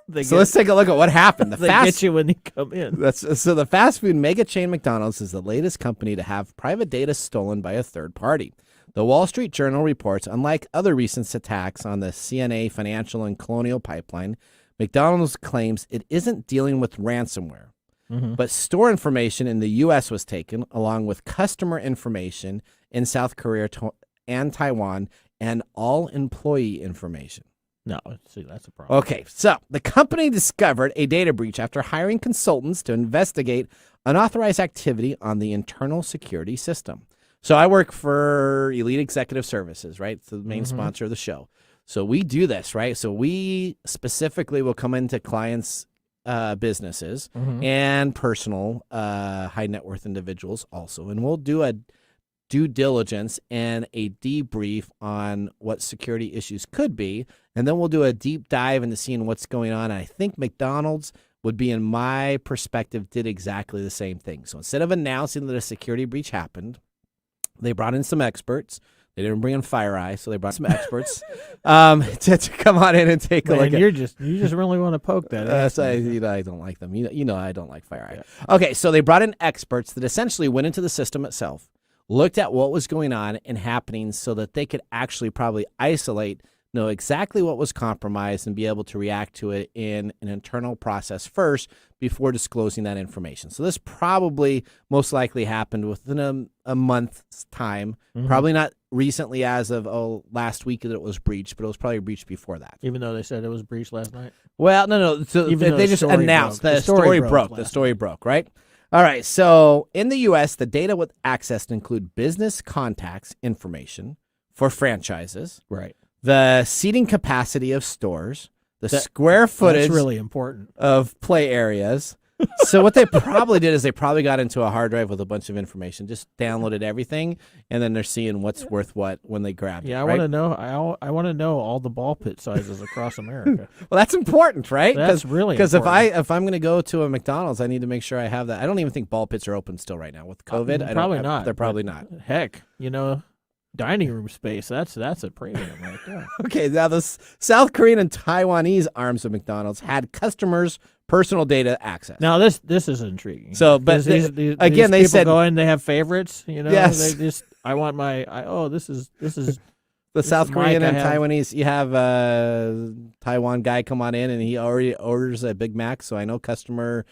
Speaker 2: Let's take a look at what happened.
Speaker 5: They get you when you come in.
Speaker 2: So the fast food mega chain McDonald's is the latest company to have private data stolen by a third party. The Wall Street Journal reports, unlike other recent attacks on the CNA Financial and Colonial Pipeline, McDonald's claims it isn't dealing with ransomware. But store information in the U.S. was taken, along with customer information in South Korea and Taiwan, and all employee information.
Speaker 5: No, see, that's a problem.
Speaker 2: Okay, so the company discovered a data breach after hiring consultants to investigate unauthorized activity on the internal security system. So I work for Elite Executive Services, right? It's the main sponsor of the show. So we do this, right? So we specifically will come into clients' businesses and personal high net worth individuals also, and we'll do a due diligence and a debrief on what security issues could be, and then we'll do a deep dive into seeing what's going on. And I think McDonald's would be, in my perspective, did exactly the same thing. So instead of announcing that a security breach happened, they brought in some experts. They didn't bring in FireEye, so they brought some experts to come on in and take a look.
Speaker 5: You just really want to poke that.
Speaker 2: So I don't like them. I don't like FireEye. Yeah. Okay, so they brought in experts that essentially went into the system itself, looked at what was going on and happening so that they could actually probably isolate, know exactly what was compromised, and be able to react to it in an internal process first before disclosing that information. So this probably most likely happened within a month's time, probably not recently as of last week that it was breached, but it was probably breached before that.
Speaker 5: Even though they said it was breached last night?
Speaker 2: Well, no. So they just announced the story broke. The story broke, right? All right, so in the U.S., the data with access include business contacts information for franchises,
Speaker 5: right?
Speaker 2: The seating capacity of stores, the square footage
Speaker 5: that's really important
Speaker 2: of play areas. So what they probably did is they probably got into a hard drive with a bunch of information, just downloaded everything, and then they're seeing what's worth what when they grab it.
Speaker 5: Yeah, I
Speaker 2: right?
Speaker 5: want to know. I want to know all the ball pit sizes across America.
Speaker 2: Well, that's important, right?
Speaker 5: That's really
Speaker 2: because
Speaker 5: important.
Speaker 2: if I'm going to go to a McDonald's, I need to make sure I have that. I don't even think ball pits are open still right now with COVID.
Speaker 5: Probably not.
Speaker 2: They're probably not.
Speaker 5: Heck, dining room space. That's a premium right there.
Speaker 2: Okay, now the South Korean and Taiwanese arms of McDonald's had customers' personal data access.
Speaker 5: Now this is intriguing.
Speaker 2: So, but
Speaker 5: these
Speaker 2: they said
Speaker 5: go in, they have favorites.
Speaker 2: Yes.
Speaker 5: They just this is
Speaker 2: the South Korean and Taiwanese. You have a Taiwan guy come on in and he already orders a Big Mac. So I know customer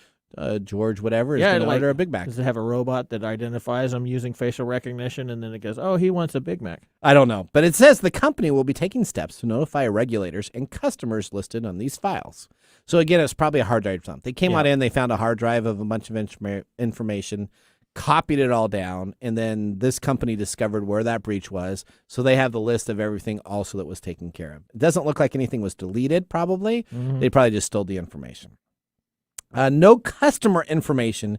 Speaker 2: George whatever is going to order a Big Mac.
Speaker 5: Does it have a robot that identifies them using facial recognition, and then it goes, he wants a Big Mac?
Speaker 2: I don't know, but it says the company will be taking steps to notify regulators and customers listed on these files. So again, it's probably a hard drive or something. They came on in, they found a hard drive of a bunch of information, copied it all down, and then this company discovered where that breach was. So they have the list of everything also that was taken care of. It doesn't look like anything was deleted, probably. They probably just stole the information. No customer information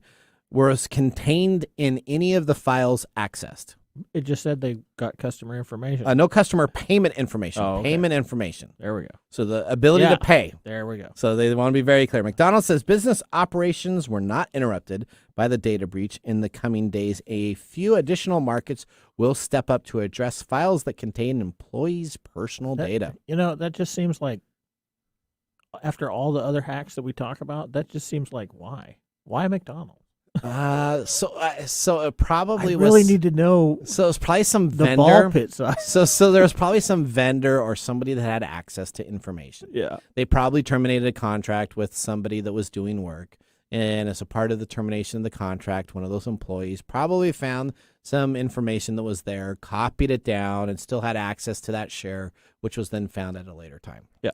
Speaker 2: was contained in any of the files accessed.
Speaker 5: It just said they got customer information.
Speaker 2: No customer payment information.
Speaker 5: Oh, okay.
Speaker 2: Payment information.
Speaker 5: There we go.
Speaker 2: So the ability to pay.
Speaker 5: There we go.
Speaker 2: So they want to be very clear. McDonald's says business operations were not interrupted by the data breach. In the coming days, a few additional markets will step up to address files that contain employees' personal data.
Speaker 5: That just seems like, after all the other hacks that we talk about, that just seems like why McDonald's?
Speaker 2: So it probably
Speaker 5: I really need to know.
Speaker 2: So it's probably some
Speaker 5: the
Speaker 2: vendor.
Speaker 5: Ball pit size.
Speaker 2: So there was probably some vendor or somebody that had access to information.
Speaker 5: Yeah.
Speaker 2: They probably terminated a contract with somebody that was doing work, and as a part of the termination of the contract, one of those employees probably found some information that was there, copied it down, and still had access to that share, which was then found at a later time.
Speaker 5: Yeah.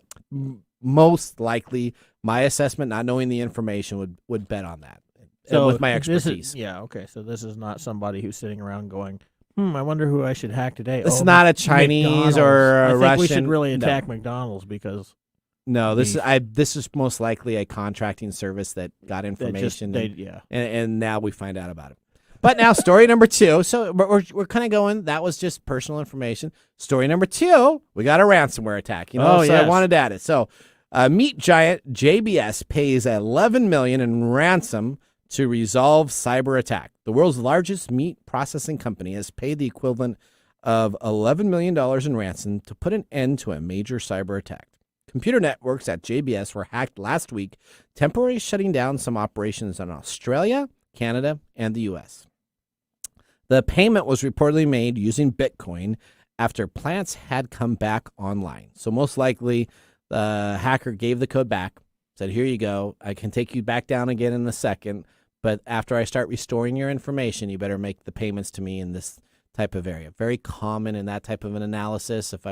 Speaker 2: Most likely, my assessment, not knowing the information, would bet on that. So with my expertise.
Speaker 5: Okay. So this is not somebody who's sitting around going, I wonder who I should hack today.
Speaker 2: This is not a Chinese
Speaker 5: McDonald's.
Speaker 2: or a Russian.
Speaker 5: I think we should really attack McDonald's because...
Speaker 2: No, this is most likely a contracting service that got information, and now we find out about it. But now story number 2. So we're kind of going, that was just personal information. Story number 2, we got a ransomware attack. I wanted to add it. So meat giant JBS pays $11 million in ransom to resolve cyber attack. The world's largest meat processing company has paid the equivalent of $11 million in ransom to put an end to a major cyber attack. Computer networks at JBS were hacked last week, temporarily shutting down some operations in Australia, Canada, and the U.S. The payment was reportedly made using Bitcoin after plants had come back online. So most likely, the hacker gave the code back, said, here you go. I can take you back down again in a second, but after I start restoring your information, you better make the payments to me in this type of area. Very common in that type of an analysis. If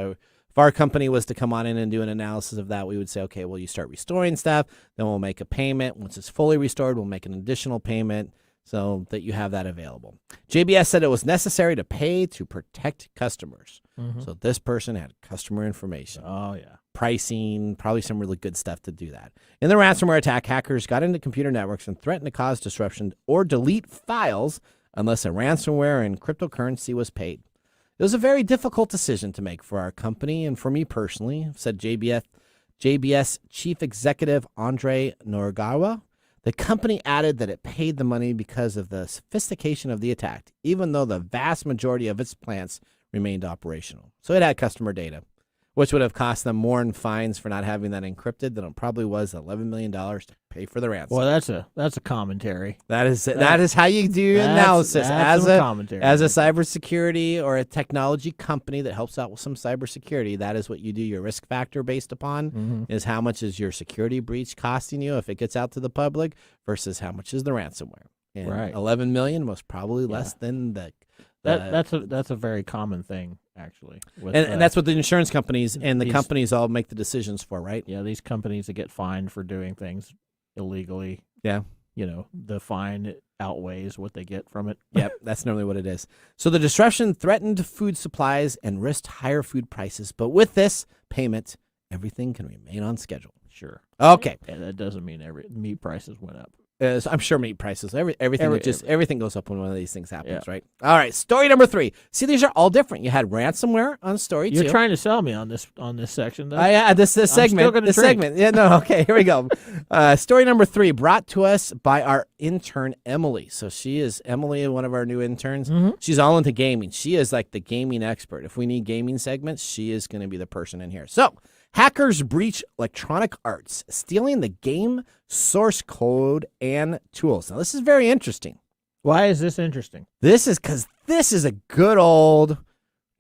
Speaker 2: our company was to come on in and do an analysis of that, we would say, okay, well, you start restoring stuff, then we'll make a payment. Once it's fully restored, we'll make an additional payment so that you have that available. JBS said it was necessary to pay to protect customers. Mm-hmm. So this person had customer information.
Speaker 5: Oh, yeah.
Speaker 2: Pricing, probably some really good stuff to do that. In the ransomware attack, hackers got into computer networks and threatened to cause disruption or delete files unless a ransomware and cryptocurrency was paid. It was a very difficult decision to make for our company and for me personally, said JBS Chief Executive Andre Norgawa. The company added that it paid the money because of the sophistication of the attack, even though the vast majority of its plants remained operational. So it had customer data, which would have cost them more in fines for not having that encrypted than it probably was $11 million to pay for the ransom.
Speaker 5: Well, that's a commentary.
Speaker 2: That is how you do your analysis as a cybersecurity or a technology company that helps out with some cybersecurity. That is what you do your risk factor based upon, is how much is your security breach costing you if it gets out to the public versus how much is the ransomware. And
Speaker 5: right.
Speaker 2: $11 million was probably less than the.
Speaker 5: That's a very common thing, actually.
Speaker 2: And that's what the insurance companies and the companies all make the decisions for, right?
Speaker 5: Yeah, these companies that get fined for doing things illegally.
Speaker 2: Yeah.
Speaker 5: The fine outweighs what they get from it.
Speaker 2: Yep, that's normally what it is. So the disruption threatened food supplies and risked higher food prices. But with this payment, everything can remain on schedule.
Speaker 5: Sure.
Speaker 2: Okay.
Speaker 5: And that doesn't mean meat prices went up.
Speaker 2: I'm sure meat prices, everything goes up when one of these things happens, right? All right, story number 3. See, these are all different. You had ransomware on story 2.
Speaker 5: You're trying to sell me on this section, though.
Speaker 2: Yeah, this segment. This segment. Yeah, no, okay, here we go. Story number 3 brought to us by our intern Emily. So she is Emily, one of our new interns. Mm-hmm. She's all into gaming. She is like the gaming expert. If we need gaming segments, she is going to be the person in here. So. Hackers breach Electronic Arts, stealing the game source code and tools. Now, this is very interesting.
Speaker 5: Why is this interesting?
Speaker 2: This is because this is a good old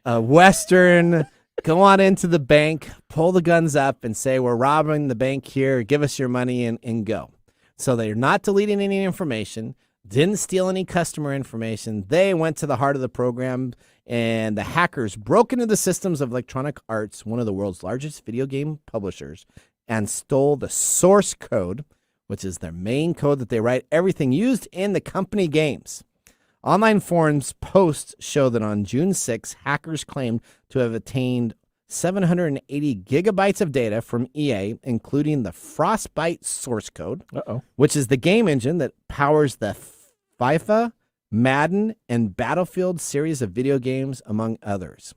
Speaker 2: Western, go on into the bank, pull the guns up, and say, we're robbing the bank here, give us your money, and go. So they're not deleting any information, didn't steal any customer information. They went to the heart of the program, and the hackers broke into the systems of Electronic Arts, one of the world's largest video game publishers, and stole the source code, which is their main code that they write everything used in the company games. Online forums posts show that on June 6, hackers claimed to have obtained 780 gigabytes of data from EA, including the Frostbite source code, which is the game engine that powers the FIFA, Madden, and Battlefield series of video games, among others.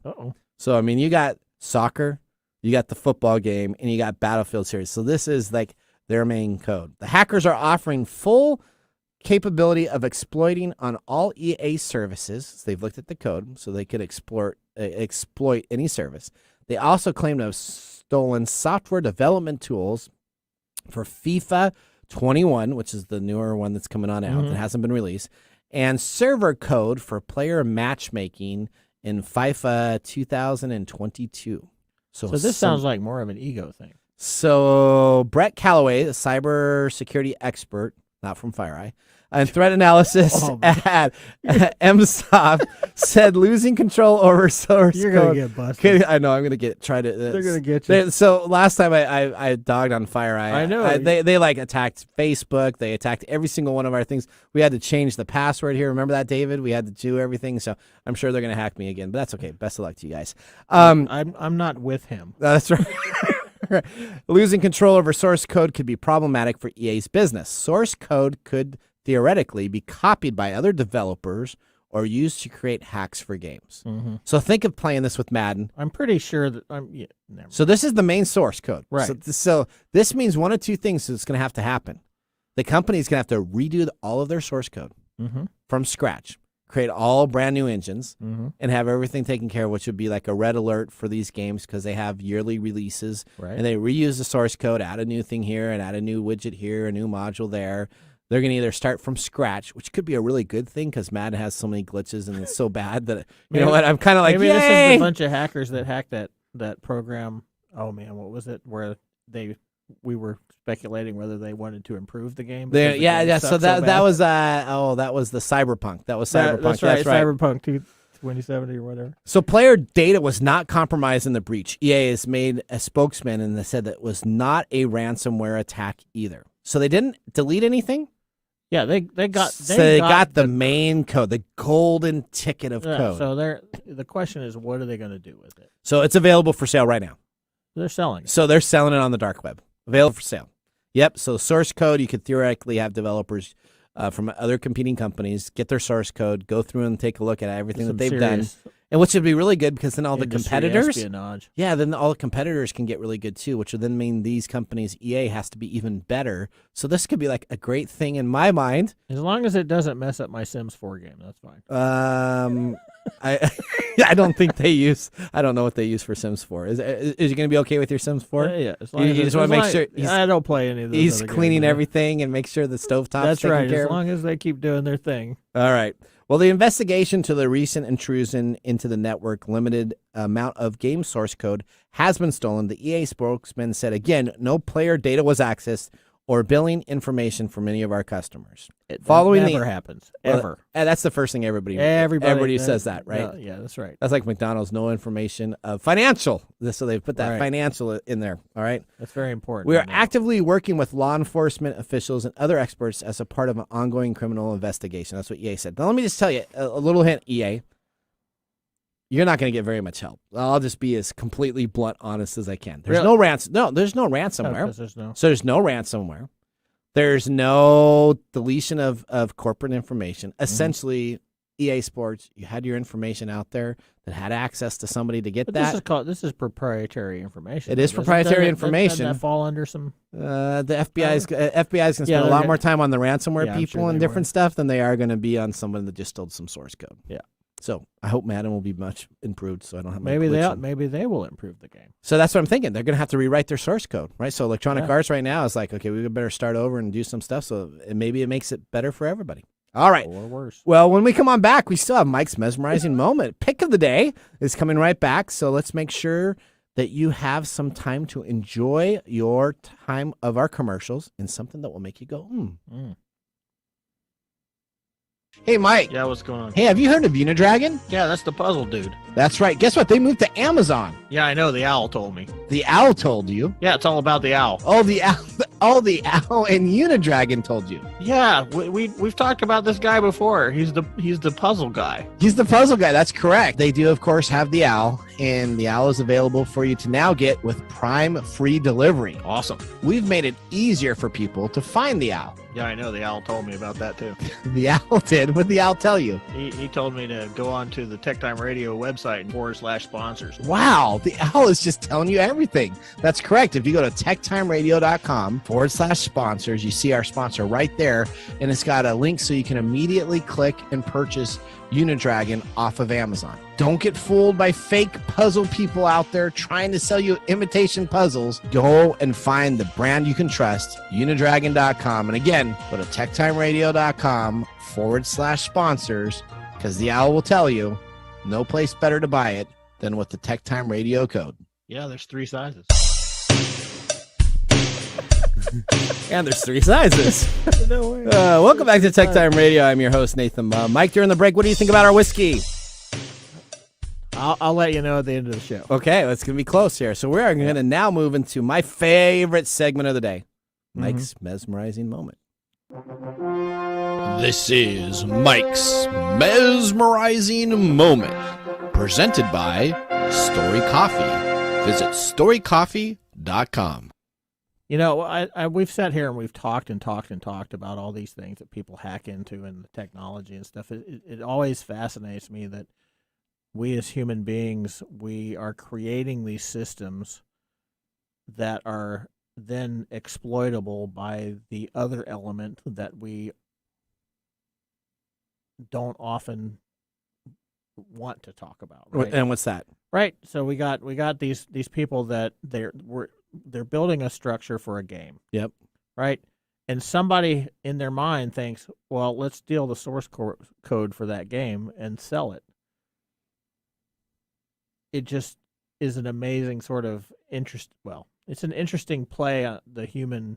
Speaker 2: So, I mean, you got soccer, you got the football game, and you got Battlefield series. So this is like their main code. The hackers are offering full capability of exploiting on all EA services. So they've looked at the code, so they could exploit any service. They also claim to have stolen software development tools for FIFA 21, which is the newer one that's coming on out that hasn't been released, and server code for player matchmaking in FIFA 2022.
Speaker 5: So this sounds like more of an ego thing.
Speaker 2: So Brett Calloway, a cybersecurity expert, not from FireEye, and threat analysis at MSoft, said losing control over source
Speaker 5: You're
Speaker 2: code.
Speaker 5: You're going to get busted.
Speaker 2: I know, I'm going to try to.
Speaker 5: They're going to get you.
Speaker 2: So last time I dogged on FireEye.
Speaker 5: I know.
Speaker 2: They like attacked Facebook. They attacked every single one of our things. We had to change the password here. Remember that, David? We had to do everything. So I'm sure they're going to hack me again, but that's okay. Best of luck to you guys.
Speaker 5: I'm not with him.
Speaker 2: That's right. Losing control over source code could be problematic for EA's business. Source code could theoretically be copied by other developers or used to create hacks for games.
Speaker 5: Mm-hmm.
Speaker 2: So think of playing this with Madden.
Speaker 5: I'm pretty sure that
Speaker 2: So this is the main source code.
Speaker 5: Right.
Speaker 2: So this means one of two things is going to have to happen. The company's going to have to redo all of their source code from scratch, create all brand new engines, and have everything taken care of, which would be like a red alert for these games because they have yearly releases.
Speaker 5: Right.
Speaker 2: And they reuse the source code, add a new thing here and add a new widget here, a new module there. They're going to either start from scratch, which could be a really good thing because Madden has so many glitches and it's so bad that, you know what, I'm kind of like,
Speaker 5: maybe
Speaker 2: yay!
Speaker 5: This is a bunch of hackers that hacked that program. Oh, man, what was it? Where we were speculating whether they wanted to improve the game.
Speaker 2: So that was the Cyberpunk. That was Cyberpunk.
Speaker 5: That's right. Cyberpunk 2070 or whatever.
Speaker 2: So player data was not compromised in the breach. EA has made a spokesman and they said that it was not a ransomware attack either. So they didn't delete anything.
Speaker 5: Yeah, they got
Speaker 2: the main code, the golden ticket of code.
Speaker 5: So the question is, what are they going to do with it?
Speaker 2: So it's available for sale right now.
Speaker 5: They're selling it.
Speaker 2: So they're selling it on the dark web. Available for sale. Yep. So source code, you could theoretically have developers from other competing companies get their source code, go through and take a look at everything that they've done. And which would be really good because then all the competitors,
Speaker 5: espionage.
Speaker 2: Yeah, then all the competitors can get really good too, which would then mean these companies, EA, has to be even better. So this could be like a great thing in my mind.
Speaker 5: As long as it doesn't mess up my Sims 4 game, that's fine.
Speaker 2: I don't think they use. I don't know what they use for Sims 4. Is it going to be okay with your Sims 4?
Speaker 5: Yeah. As long
Speaker 2: you
Speaker 5: as
Speaker 2: just want to make sure.
Speaker 5: I don't play any of those.
Speaker 2: He's
Speaker 5: other
Speaker 2: cleaning
Speaker 5: games,
Speaker 2: everything and make sure the stovetop's
Speaker 5: That's
Speaker 2: taken
Speaker 5: right.
Speaker 2: care
Speaker 5: As
Speaker 2: of.
Speaker 5: long as they keep doing their thing.
Speaker 2: All right. Well, the investigation to the recent intrusion into the network limited amount of game source code has been stolen. The EA spokesman said, again, no player data was accessed or billing information from any of our customers.
Speaker 5: It never happens, ever.
Speaker 2: And that's the first thing everybody says that, right?
Speaker 5: Yeah, that's right.
Speaker 2: That's like McDonald's, no information of financial. So they've put that financial in there, all right?
Speaker 5: That's very important.
Speaker 2: We are actively working with law enforcement officials and other experts as a part of an ongoing criminal investigation. That's what EA said. Now, let me just tell you, a little hint, EA. You're not going to get very much help. I'll just be as completely blunt, honest as I can. There's no ransomware. There's no ransomware. So there's no ransomware. There's no deletion of corporate information. Essentially, EA Sports, you had your information out there that had access to somebody to get that.
Speaker 5: This is proprietary information.
Speaker 2: It is proprietary information.
Speaker 5: Doesn't that fall under some?
Speaker 2: The FBI's going to spend a lot more time on the ransomware people and different stuff than they are going to be on someone that just stole some source code.
Speaker 5: Yeah.
Speaker 2: So I hope Madden will be much improved, so I don't have
Speaker 5: maybe they will improve the game.
Speaker 2: So that's what I'm thinking. They're going to have to rewrite their source code, right? So Electronic Arts right now is like, okay, we better start over and do some stuff. So maybe it makes it better for everybody. All right.
Speaker 5: Or worse.
Speaker 2: Well, when we come on back, we still have Mike's mesmerizing moment. Pick of the day is coming right back. So let's make sure that you have some time to enjoy your time of our commercials in something that will make you go, Hey, Mike.
Speaker 3: Yeah, what's going on?
Speaker 2: Hey, have you heard of Unidragon?
Speaker 3: Yeah, that's the puzzle dude.
Speaker 2: That's right. Guess what? They moved to Amazon.
Speaker 3: Yeah, I know. The owl told me.
Speaker 2: The owl told you?
Speaker 3: Yeah, it's all about the owl.
Speaker 2: Oh, the owl. Oh, the owl and Unidragon told you.
Speaker 3: Yeah, we've talked about this guy before. He's the puzzle guy.
Speaker 2: He's the puzzle guy. That's correct. They do, of course, have the owl, and the owl is available for you to now get with Prime free delivery.
Speaker 3: Awesome.
Speaker 2: We've made it easier for people to find the owl.
Speaker 3: Yeah, I know. The owl told me about that, too.
Speaker 2: The owl did? What did the owl tell you?
Speaker 3: He told me to go on to the TechTime Radio website /sponsors.
Speaker 2: Wow. The owl is just telling you everything. That's correct. If you go to techtimeradio.com /sponsors, you see our sponsor right there, and it's got a link so you can immediately click and purchase Unidragon off of Amazon. Don't get fooled by fake puzzle people out there trying to sell you imitation puzzles. Go and find the brand you can trust, Unidragon.com. And again, go to techtimeradio.com /sponsors, because the owl will tell you no place better to buy it than with the TechTime Radio code.
Speaker 3: Yeah, there's 3 sizes.
Speaker 2: And there's 3 sizes.
Speaker 5: No way.
Speaker 2: Welcome back to TechTime Radio. I'm your host, Nathan. Mike, during the break, what do you think about our whiskey?
Speaker 5: I'll let you know at the end of the show.
Speaker 2: Okay, it's going to be close here. So we're going to now move into my favorite segment of the day, Mike's mesmerizing moment. This is Mike's mesmerizing moment, presented by Story Coffee. Visit storycoffee.com.
Speaker 5: We've sat here and we've talked about all these things that people hack into and the technology and stuff. It always fascinates me that we as human beings, we are creating these systems that are then exploitable by the other element that we don't often want to talk about. Right?
Speaker 2: And what's that?
Speaker 5: Right. So we got these people that they're building a structure for a game.
Speaker 2: Yep.
Speaker 5: Right. And somebody in their mind thinks, well, let's steal the source code for that game and sell it. It just is an amazing sort of interest. Well, it's an interesting play on the human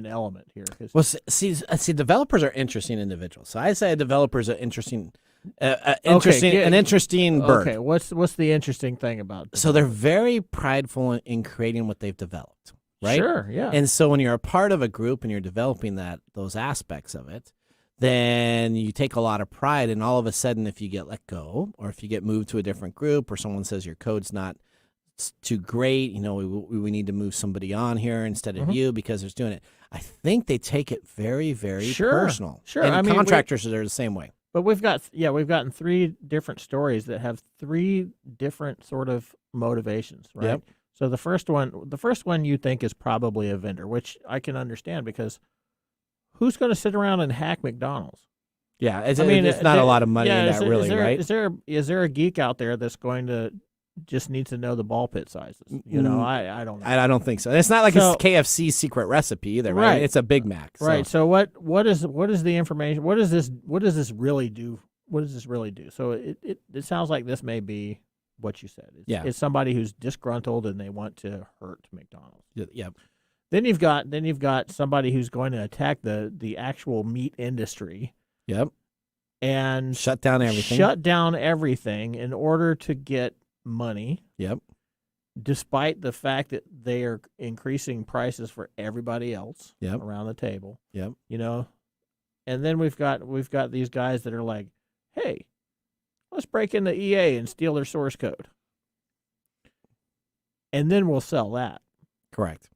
Speaker 5: element here.
Speaker 2: Well, see, developers are interesting individuals. So I say a developer is an interesting bird.
Speaker 5: Okay, what's the interesting thing about developers?
Speaker 2: So they're very prideful in creating what they've developed, right?
Speaker 5: Sure, yeah.
Speaker 2: And so when you're a part of a group and you're developing those aspects of it, then you take a lot of pride. And all of a sudden, if you get let go, or if you get moved to a different group, or someone says your code's not too great, we need to move somebody on here instead of you because they're doing it. I think they take it very, very personal.
Speaker 5: Sure,
Speaker 2: and contractors are the same way.
Speaker 5: But we've gotten 3 different stories that have 3 different sort of motivations, right?
Speaker 2: Yep.
Speaker 5: So the first one you think is probably a vendor, which I can understand because who's going to sit around and hack McDonald's?
Speaker 2: Yeah, it's not a lot of money in that, really, right?
Speaker 5: Is there a geek out there that's going to just needs to know the ball pit sizes? I don't know.
Speaker 2: I don't think so. It's not like it's KFC's secret recipe either, right? It's a Big Mac. So.
Speaker 5: Right. So what is the information? What does this really do? What does this really do? So it sounds like this may be what you said. It's somebody who's disgruntled and they want to hurt McDonald's.
Speaker 2: Yep.
Speaker 5: Then you've got somebody who's going to attack the actual meat industry.
Speaker 2: Yep.
Speaker 5: And
Speaker 2: shut down everything
Speaker 5: in order to get money.
Speaker 2: Yep.
Speaker 5: Despite the fact that they are increasing prices for everybody else around the table.
Speaker 2: Yep.
Speaker 5: And then we've got these guys that are like, hey, let's break into EA and steal their source code. And then we'll sell that.
Speaker 2: Correct.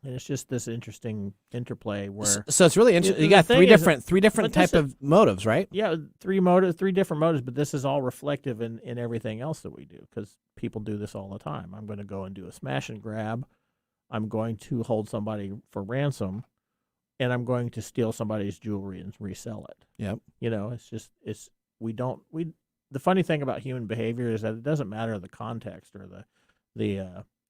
Speaker 5: And it's just this interesting interplay where.
Speaker 2: So it's really interesting. You got three different type of motives, right?
Speaker 5: Yeah, three different motives, but this is all reflective in everything else that we do because people do this all the time. I'm going to go and do a smash and grab. I'm going to hold somebody for ransom, and I'm going to steal somebody's jewelry and resell it.
Speaker 2: Yep.
Speaker 5: The funny thing about human behavior is that it doesn't matter the context or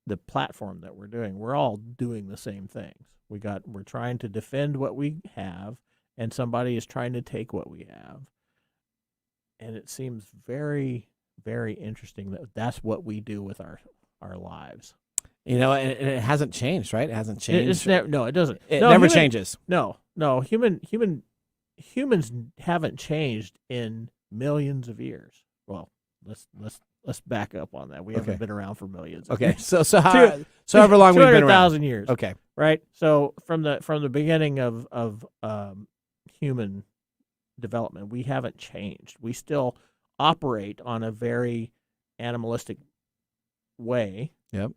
Speaker 5: the platform that we're doing. We're all doing the same things. We're trying to defend what we have, and somebody is trying to take what we have. And it seems very, very interesting that that's what we do with our lives.
Speaker 2: And it hasn't changed, right? It hasn't changed.
Speaker 5: No, it doesn't.
Speaker 2: It never changes.
Speaker 5: No. Humans haven't changed in millions of years. Well, let's back up on that. We haven't been around for millions.
Speaker 2: Okay, so however long we've been around.
Speaker 5: 200,000 years.
Speaker 2: Okay,
Speaker 5: right. So from the beginning of human development, we haven't changed. We still operate on a very animalistic way.
Speaker 2: Yep.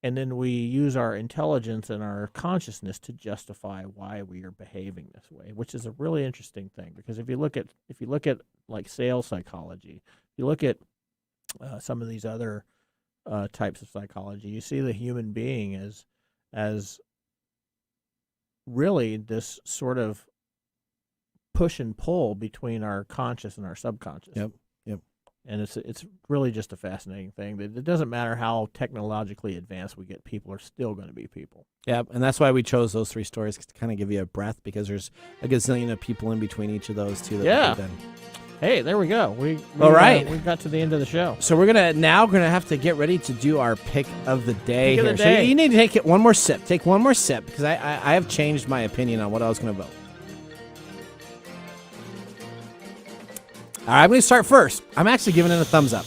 Speaker 5: And then we use our intelligence and our consciousness to justify why we are behaving this way, which is a really interesting thing. Because if you look at like sales psychology, if you look at some of these other types of psychology, you see the human being as really this sort of push and pull between our conscious and our subconscious.
Speaker 2: Yep.
Speaker 5: And it's really just a fascinating thing. It doesn't matter how technologically advanced we get, people are still going to be people.
Speaker 2: Yeah, and that's why we chose those 3 stories to kind of give you a breath, because there's a gazillion of people in between each of those two.
Speaker 5: Hey, there we go.
Speaker 2: All right.
Speaker 5: We got to the end of the show.
Speaker 2: So we're gonna have to get ready to do our pick of the day.
Speaker 5: So
Speaker 2: you need to take one more sip. Take one more sip, because I have changed my opinion on what I was going to vote. All right, I'm going to start first. I'm actually giving it a thumbs up.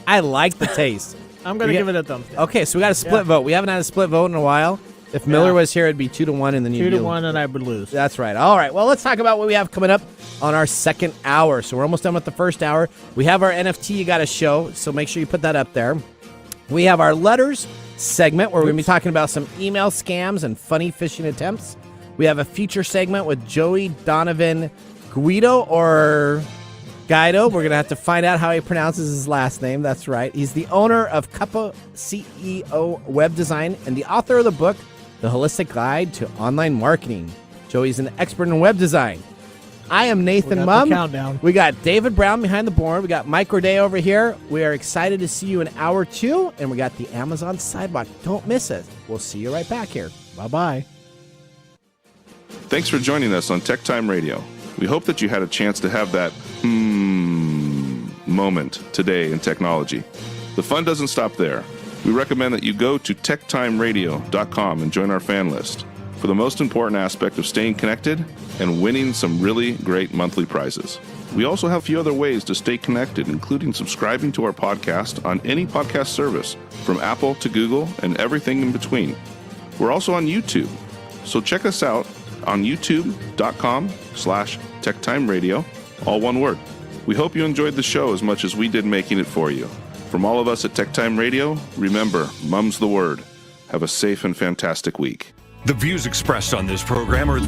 Speaker 2: I like the taste.
Speaker 5: I'm going to give it a thumbs down.
Speaker 2: Okay, so we got a split vote. We haven't had a split vote in a while. If Miller was here, it'd be 2-1, and then
Speaker 5: 2-1, and I would lose.
Speaker 2: That's right. All right. Well, let's talk about what we have coming up on our second hour. So we're almost done with the first hour. We have our NFT you got to show, so make sure you put that up there. We have our letters segment where we're going to be talking about some email scams and funny phishing attempts. We have a feature segment with Joey Donovan Guido or Guido. We're going to have to find out how he pronounces his last name. That's right. He's the owner of Cuppa CEO Web Design and the author of the book, The Holistic Guide to Online Marketing. Joey's an expert in web design. I am Nathan Mum.
Speaker 5: Countdown.
Speaker 2: We got David Brown behind the board. We got Mike Roday over here. We are excited to see you in hour 2. And we got the Amazon Sidewalk. Don't miss it. We'll see you right back here.
Speaker 5: Bye-bye.
Speaker 4: Thanks for joining us on TechTime Radio. We hope that you had a chance to have that moment today in technology. The fun doesn't stop there. We recommend that you go to techtimeradio.com and join our fan list for the most important aspect of staying connected and winning some really great monthly prizes. We also have a few other ways to stay connected, including subscribing to our podcast on any podcast service, from Apple to Google and everything in between. We're also on YouTube, so check us out on youtube.com/techtimeradio, all one word. We hope you enjoyed the show as much as we did making it for you. From all of us at TechTime Radio, remember, mum's the word. Have a safe and fantastic week.
Speaker 12: The views expressed on this program are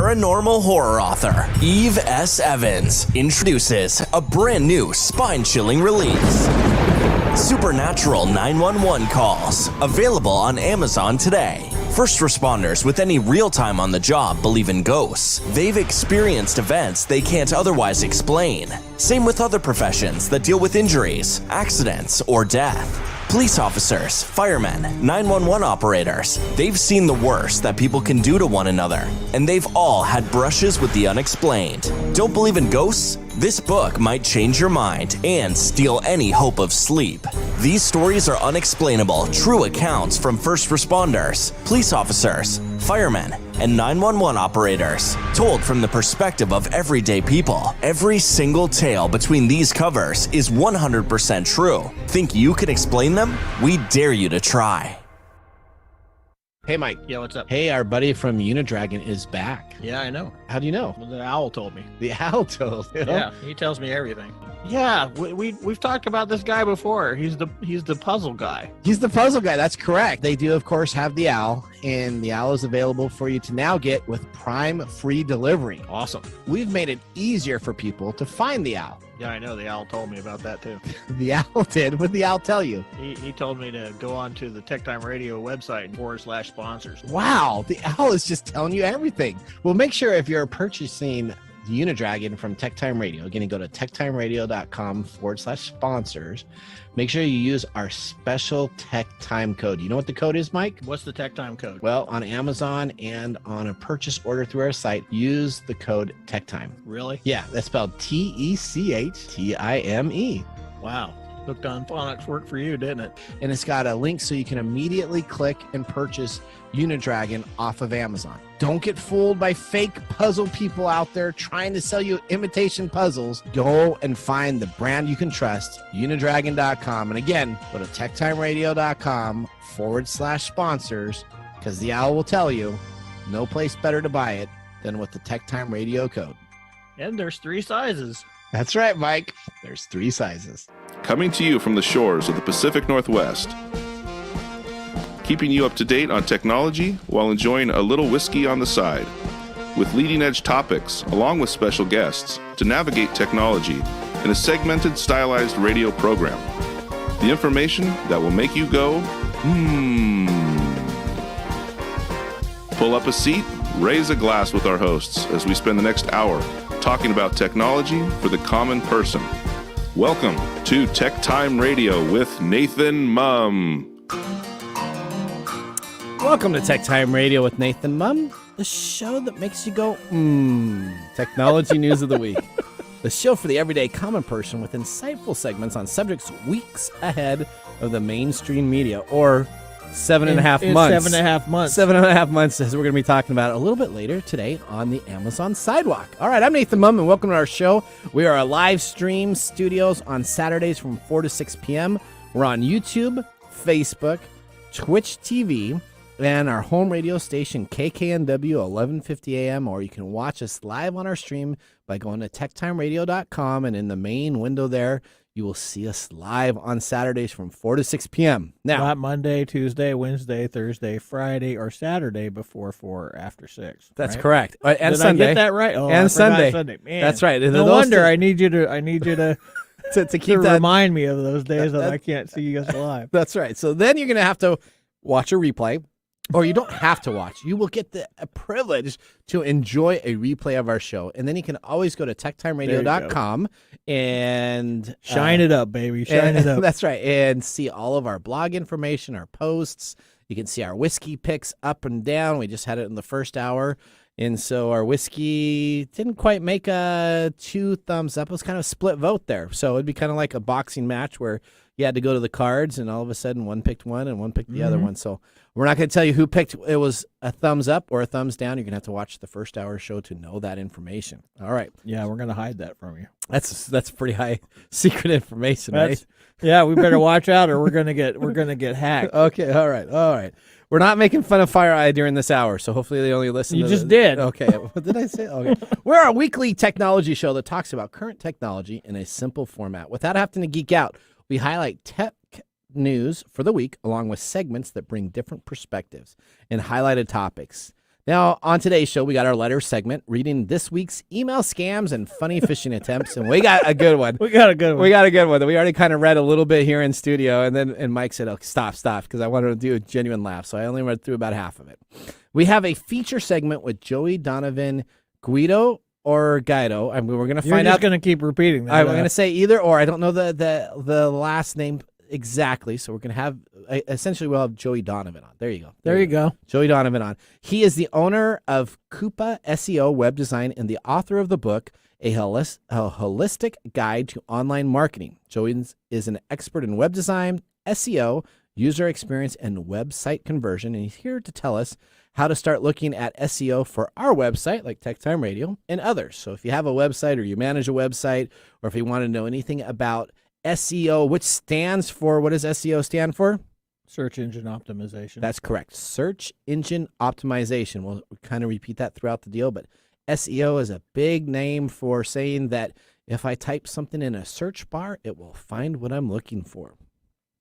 Speaker 13: paranormal horror author Eve S. Evans introduces a brand new spine-chilling release. Supernatural 911 Calls, available on Amazon today. First responders with any real time on the job believe in ghosts. They've experienced events they can't otherwise explain. Same with other professions that deal with injuries, accidents, or death. Police officers, firemen, 911 operators, they've seen the worst that people can do to one another, and they've all had brushes with the unexplained. Don't believe in ghosts? This book might change your mind and steal any hope of sleep. These stories are unexplainable, true accounts from first responders, police officers, firemen, and 911 operators, told from the perspective of everyday people. Every single tale between these covers is 100% true. Think you can explain them? We dare you to try.
Speaker 2: Hey, Mike.
Speaker 3: Yeah, what's up?
Speaker 2: Hey, our buddy from Unidragon is back.
Speaker 3: Yeah, I know.
Speaker 2: How do you know?
Speaker 3: The owl told me.
Speaker 2: The owl told you?
Speaker 3: Yeah, he tells me everything. Yeah, we've talked about this guy before. He's the puzzle guy.
Speaker 2: He's the puzzle guy. That's correct. They do, of course, have the owl, and the owl is available for you to now get with Prime free delivery.
Speaker 3: Awesome.
Speaker 2: We've made it easier for people to find the owl.
Speaker 3: Yeah, I know. The owl told me about that too.
Speaker 2: The owl did. What did the owl tell you?
Speaker 3: He told me to go on to the TechTime Radio website /sponsors.
Speaker 2: Wow, the owl is just telling you everything. Well, make sure if you're purchasing the Unidragon from TechTime Radio, again, you go to techtimeradio.com/sponsors. Make sure you use our special TechTime code. You know what the code is, Mike?
Speaker 3: What's the TechTime code?
Speaker 2: Well, on Amazon and on a purchase order through our site, use the code TechTime.
Speaker 3: Really?
Speaker 2: Yeah, that's spelled TECHTIME.
Speaker 3: Wow. Hooked on phonics worked for you, didn't it?
Speaker 2: And it's got a link so you can immediately click and purchase Unidragon off of Amazon. Don't get fooled by fake puzzle people out there trying to sell you imitation puzzles. Go and find the brand you can trust, unidragon.com. And again, go to techtimeradio.com/sponsors, because the owl will tell you no place better to buy it than with the TechTime Radio code.
Speaker 3: And there's 3 sizes.
Speaker 2: That's right, Mike. There's 3 sizes.
Speaker 4: Coming to you from the shores of the Pacific Northwest. Keeping you up to date on technology while enjoying a little whiskey on the side. With leading edge topics, along with special guests, to navigate technology in a segmented, stylized radio program. The information that will make you go, Pull up a seat, raise a glass with our hosts as we spend the next hour talking about technology for the common person. Welcome to TechTime Radio with Nathan Mumm.
Speaker 2: Welcome to TechTime Radio with Nathan Mumm, the show that makes you go, Technology news of the week. The show for the everyday common person with insightful segments on subjects weeks ahead of the mainstream media, or 7.5 months.
Speaker 5: 7.5 months.
Speaker 2: 7.5 months, as we're going to be talking about a little bit later today on the Amazon Sidewalk. All right, I'm Nathan Mumm, and welcome to our show. We are a live stream studios on Saturdays from 4 to 6 p.m. We're on YouTube, Facebook, Twitch TV, and our home radio station, KKNW, 1150 a.m., or you can watch us live on our stream by going to techtimeradio.com, and in the main window there, you will see us live on Saturdays from 4 to 6 p.m. Now,
Speaker 5: not Monday, Tuesday, Wednesday, Thursday, Friday, or Saturday before 4 or after 6.
Speaker 2: That's
Speaker 5: right?
Speaker 2: correct. And
Speaker 5: Did
Speaker 2: Sunday.
Speaker 5: I get that right? Oh,
Speaker 2: and Sunday.
Speaker 5: Man.
Speaker 2: That's right.
Speaker 5: No wonder I need you to
Speaker 2: to keep that,
Speaker 5: remind me of those days that I can't see you guys live.
Speaker 2: That's right. So then you're going to have to watch a replay. Or you don't have to watch. You will get the privilege to enjoy a replay of our show. And then you can always go to techtimeradio.com and
Speaker 5: shine it up, baby. Shine it up.
Speaker 2: That's right. And see all of our blog information, our posts. You can see our whiskey picks up and down. We just had it in the first hour. And so our whiskey didn't quite make a 2 thumbs up. It was kind of a split vote there. So it'd be kind of like a boxing match where you had to go to the cards, and all of a sudden one picked one and one picked the other one. So we're not going to tell you who picked. It was a thumbs up or a thumbs down. You're going to have to watch the first hour show to know that information. All right.
Speaker 5: Yeah, we're going to hide that from you.
Speaker 2: That's pretty high secret information, right?
Speaker 5: Yeah, we better watch out, or we're going to get hacked.
Speaker 2: Okay. All right. We're not making fun of FireEye during this hour, so hopefully they only listen.
Speaker 5: You just did.
Speaker 2: Okay. What did I say? Okay. We're a weekly technology show that talks about current technology in a simple format without having to geek out. We highlight tech news for the week, along with segments that bring different perspectives and highlighted topics. Now, on today's show, we got our letter segment, reading this week's email scams and funny phishing attempts, and we got a good one. We got a good one. We already kind of read a little bit here in studio, and Mike said, "Oh, stop," because I wanted to do a genuine laugh, so I only read through about half of it. We have a feature segment with Joey Donovan Guido or Guido. I mean, we're going to find out.
Speaker 5: You're going to keep repeating that.
Speaker 2: I'm going to say either or. I don't know the last name exactly, so we're going to have, essentially we'll have Joey Donovan on. There you go.
Speaker 5: There you go.
Speaker 2: Joey Donovan on. He is the owner of Coupa SEO Web Design and the author of the book, A Holistic Guide to Online Marketing. Joey is an expert in web design, SEO, user experience, and website conversion, and he's here to tell us how to start looking at SEO for our website, like TechTime Radio, and others. So if you have a website or you manage a website, or if you want to know anything about SEO, which stands for, what does SEO stand for?
Speaker 5: Search engine optimization.
Speaker 2: That's correct. Search engine optimization. We'll kind of repeat that throughout the deal, but SEO is a big name for saying that if I type something in a search bar, it will find what I'm looking for.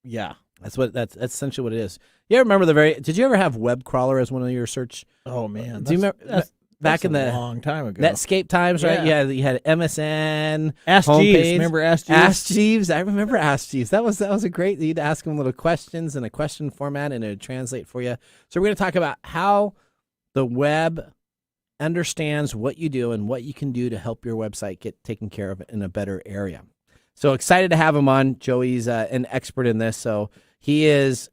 Speaker 5: Yeah.
Speaker 2: That's essentially what it is. You ever remember did you ever have web crawler as one of your search?
Speaker 5: Oh man.
Speaker 2: Do you remember back in the
Speaker 5: long time ago.
Speaker 2: Netscape times, right? Yeah, you had MSN,
Speaker 5: Ask Jeeves. Remember Ask Jeeves?
Speaker 2: Ask Jeeves. I remember Ask Jeeves. That was a great. You'd ask him little questions in a question format, and it would translate for you. So we're going to talk about how the web understands what you do and what you can do to help your website get taken care of in a better area. So excited to have him on. Joey's an expert in this. So he is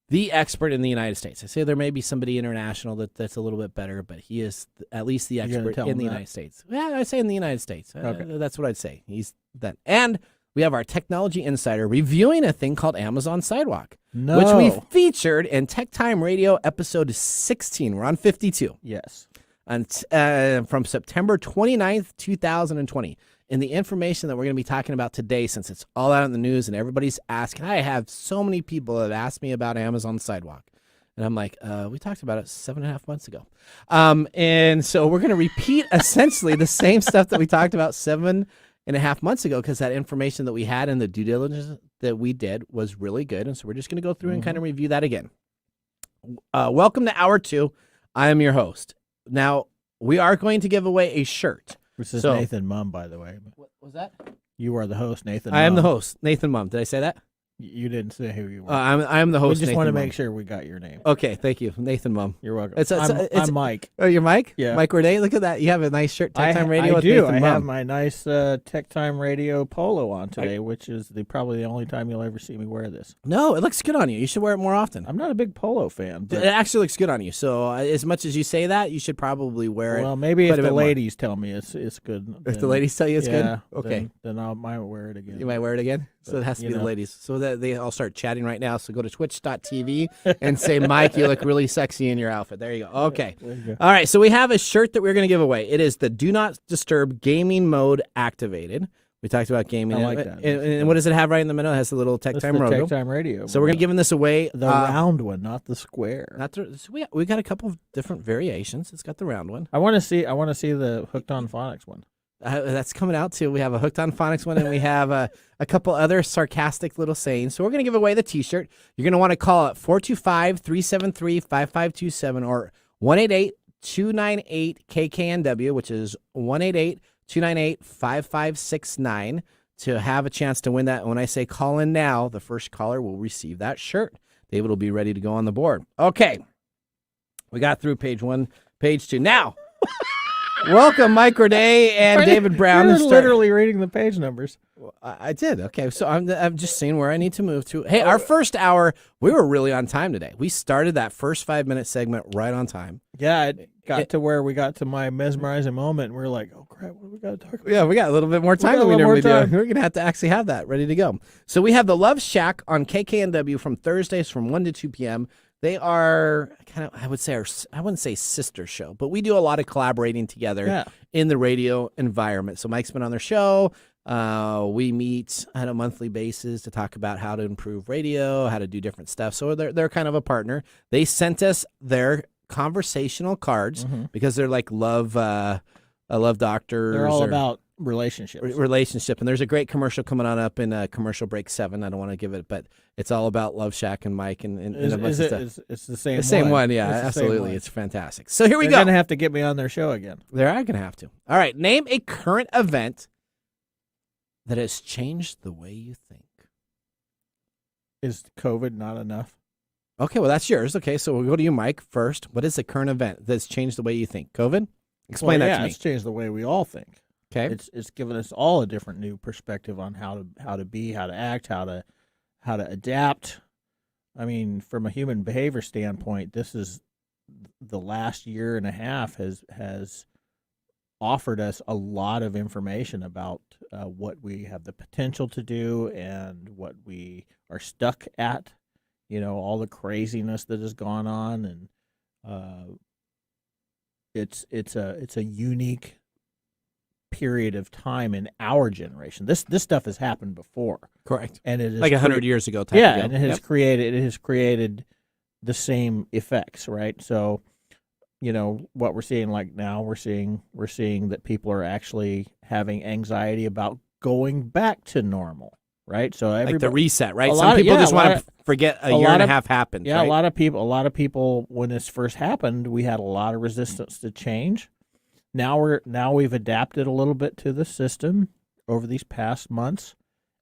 Speaker 2: the expert in the United States. I say there may be somebody international that's a little bit better, but he is at least the expert in the United States. Yeah, I say in the United States. Okay. That's what I'd say. He's that. And we have our technology insider reviewing a thing called Amazon Sidewalk, which we featured in Tech Time Radio episode 16. We're on 52.
Speaker 5: Yes.
Speaker 2: And from September 29th, 2020. And the information that we're going to be talking about today, since it's all out in the news and everybody's asking, I have so many people that asked me about Amazon Sidewalk. And I'm like, we talked about it 7.5 months ago. And so we're going to repeat essentially the same stuff that we talked about 7.5 months ago, because that information that we had and the due diligence that we did was really good. And so we're just going to go through and kind of review that again. Welcome to Hour 2. I am your host. Now, we are going to give away a shirt.
Speaker 5: This is Nathan Mum, by the way.
Speaker 2: What was that?
Speaker 5: You are the host, Nathan
Speaker 2: I am the host, Nathan Mum. Did I say that?
Speaker 5: You didn't say who you were.
Speaker 2: I'm the host.
Speaker 5: We just
Speaker 2: Nathan
Speaker 5: want to
Speaker 2: Mum.
Speaker 5: make sure we got your name.
Speaker 2: Okay, thank you, Nathan Mum.
Speaker 5: You're welcome.
Speaker 2: I'm
Speaker 5: Mike.
Speaker 2: Oh, you're Mike?
Speaker 5: Yeah.
Speaker 2: Mike Renee, look at that. You have a nice shirt, Tech Time Radio.
Speaker 5: I
Speaker 2: with
Speaker 5: do.
Speaker 2: Nathan
Speaker 5: I
Speaker 2: Mum.
Speaker 5: have my nice Tech Time Radio polo on today, which is probably the only time you'll ever see me wear this.
Speaker 2: No, it looks good on you. You should wear it more often.
Speaker 5: I'm not a big polo fan. But
Speaker 2: it actually looks good on you. So as much as you say that, you should probably wear it.
Speaker 5: Well, maybe if the ladies tell me it's good.
Speaker 2: If the ladies tell you it's good?
Speaker 5: Okay. Then I might wear it again.
Speaker 2: You might wear it again? So it has to be the ladies. So that they all start chatting right now. So go to twitch.tv and say, Mike, you look really sexy in your outfit. There you go. Okay.
Speaker 5: There you go.
Speaker 2: All right. So we have a shirt that we're going to give away. It is the Do Not Disturb gaming mode activated. We talked about gaming.
Speaker 5: I like that.
Speaker 2: And what does it have right in the middle? It has the little Tech Time logo.
Speaker 5: Tech Time Radio.
Speaker 2: So we're going to give this away.
Speaker 5: The round one, not the square.
Speaker 2: We got a couple of different variations. It's got the round one.
Speaker 5: I want to see the Hooked on Phonics one.
Speaker 2: That's coming out too. We have a Hooked on Phonics one, and we have a couple other sarcastic little sayings. So we're going to give away the T-shirt. You're going to want to call it 425-373-5527 or 188-298-KKNW, which is 188-298-5569 to have a chance to win that. And when I say call in now, the first caller will receive that shirt. David will be ready to go on the board. Okay. We got through page 1, page 2. Now, welcome, Mike Renee and David Brown.
Speaker 5: You're literally reading the page numbers.
Speaker 2: I did. Okay, so I'm just seeing where I need to move to. Hey, our first hour, we were really on time today. We started that first 5-minute segment right on time.
Speaker 5: Yeah, it got to where we got to my mesmerizing moment, and we were like, oh, crap, what do we got to talk about?
Speaker 2: Yeah, we got a little bit more time than we normally do. We're going to have to actually have that ready to go. So we have the Love Shack on KKNW from Thursdays from 1 to 2 p.m. They are kind of, I wouldn't say sister show, but we do a lot of collaborating together in the radio environment. So Mike's been on their show. We meet on a monthly basis to talk about how to improve radio, how to do different stuff. So they're kind of a partner. They sent us their conversational cards because they're like love doctors.
Speaker 5: They're all about relationship.
Speaker 2: And there's a great commercial coming on up in commercial break 7. I don't want to give it, but it's all about Love Shack and Mike and a bunch of stuff.
Speaker 5: It's the same.
Speaker 2: The same one, yeah, absolutely. It's fantastic. So here we go. They're
Speaker 5: gonna have to get me on their show again.
Speaker 2: They're gonna have to. All right, name a current event that has changed the way you think.
Speaker 5: Is COVID not enough?
Speaker 2: Okay, well that's yours. Okay, so we'll go to you, Mike, first. What is the current event that's changed the way you think? COVID? Explain that to me.
Speaker 5: It's changed the way we all think.
Speaker 2: Okay.
Speaker 5: It's given us all a different new perspective on how to be, how to act, how to adapt. I mean, from a human behavior standpoint, this is the last year and a half has offered us a lot of information about what we have the potential to do and what we are stuck at. You know, all the craziness that has gone on, and it's a unique period of time in our generation. This stuff has happened before,
Speaker 2: correct?
Speaker 5: And it is
Speaker 2: like 100 years ago. Type
Speaker 5: yeah,
Speaker 2: ago.
Speaker 5: And it has created the same effects, right? So, you know what we're seeing like now. We're seeing that people are actually having anxiety about going back to normal. Right, so
Speaker 2: like the reset, right? Some people just want to forget a year and a half happened.
Speaker 5: Yeah,
Speaker 2: right?
Speaker 5: a lot of people. When this first happened, we had a lot of resistance to change. Now we've adapted a little bit to the system over these past months,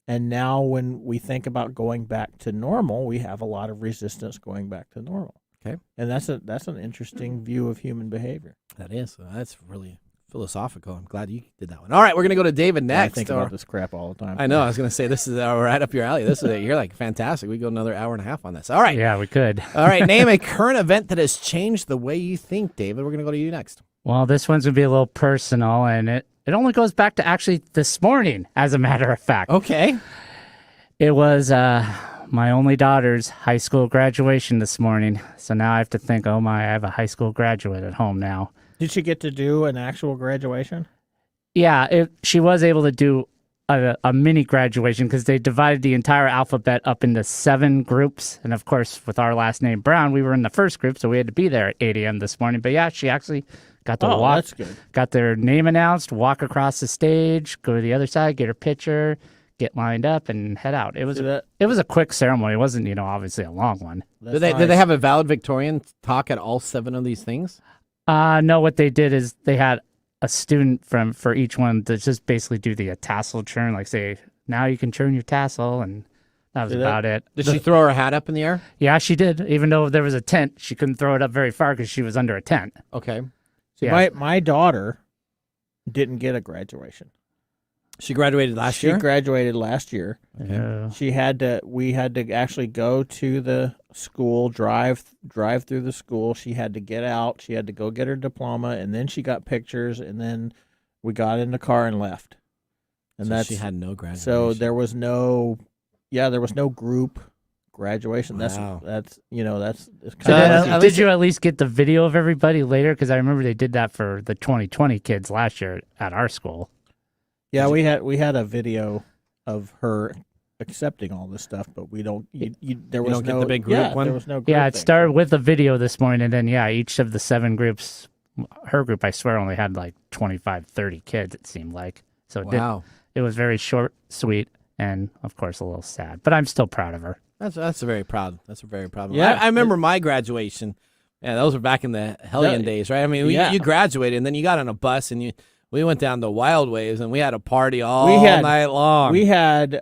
Speaker 5: and now when we think about going back to normal, we have a lot of resistance going back to normal.
Speaker 2: Okay,
Speaker 5: and that's an interesting view of human behavior.
Speaker 2: That is. That's really philosophical. I'm glad you did that one. All right, we're going to go to David next.
Speaker 5: I think about this crap all the time.
Speaker 2: I know. I was going to say, this is right up your alley. You're like fantastic. We go another hour and a half on this. All right.
Speaker 6: Yeah, we could.
Speaker 2: All right. Name a current event that has changed the way you think, David. We're going to go to you next.
Speaker 6: Well, this one's going to be a little personal, and it only goes back to actually this morning, as a matter of fact.
Speaker 2: Okay.
Speaker 6: It was my only daughter's high school graduation this morning. So now I have to think, oh my, I have a high school graduate at home now.
Speaker 5: Did she get to do an actual graduation?
Speaker 6: Yeah, she was able to do a mini graduation because they divided the entire alphabet up into 7 groups. And of course, with our last name, Brown, we were in the first group, so we had to be there at 8 a.m. this morning. But yeah, she actually got to walk.
Speaker 5: That's good.
Speaker 6: Got their name announced, walk across the stage, go to the other side, get her picture, get lined up, and head out. It was a quick ceremony. It wasn't, obviously a long one.
Speaker 2: Did they have a valedictorian talk at all 7 of these things?
Speaker 6: No, what they did is they had a student for each one to just basically do the tassel churn, like say, now you can churn your tassel, and that was about it.
Speaker 2: Did she throw her hat up in the air?
Speaker 6: Yeah, she did. Even though there was a tent, she couldn't throw it up very far because she was under a tent.
Speaker 2: Okay.
Speaker 5: See,
Speaker 6: yeah.
Speaker 5: my daughter didn't get a graduation.
Speaker 2: She graduated last year?
Speaker 5: She graduated last year.
Speaker 2: Okay.
Speaker 5: We had to actually go to the school, drive through the school. She had to get out. She had to go get her diploma, and then she got pictures, and then we got in the car and left. And
Speaker 2: so she had no graduation.
Speaker 5: So there was no group graduation.
Speaker 2: Wow.
Speaker 5: That's it's kind of.
Speaker 6: Did you at least get the video of everybody later? Because I remember they did that for the 2020 kids last year at our school.
Speaker 5: Yeah, we had a video of her accepting all this stuff, but we don't. There was
Speaker 2: don't get the big group one.
Speaker 5: There was no group
Speaker 6: Yeah, it
Speaker 5: thing.
Speaker 6: started with a video this morning, and then each of the 7 groups, her group I swear only had like 25, 30 kids. It seemed like so. It was very short, sweet, and of course a little sad. But I'm still proud of her.
Speaker 2: That's a very proud. That's a very proud.
Speaker 5: Yeah,
Speaker 2: I remember my graduation. Yeah, those were back in the hellion days, right? I mean, you graduated, and then you got on a bus, and we went down to Wild Waves, and we had a party all night long.
Speaker 5: We had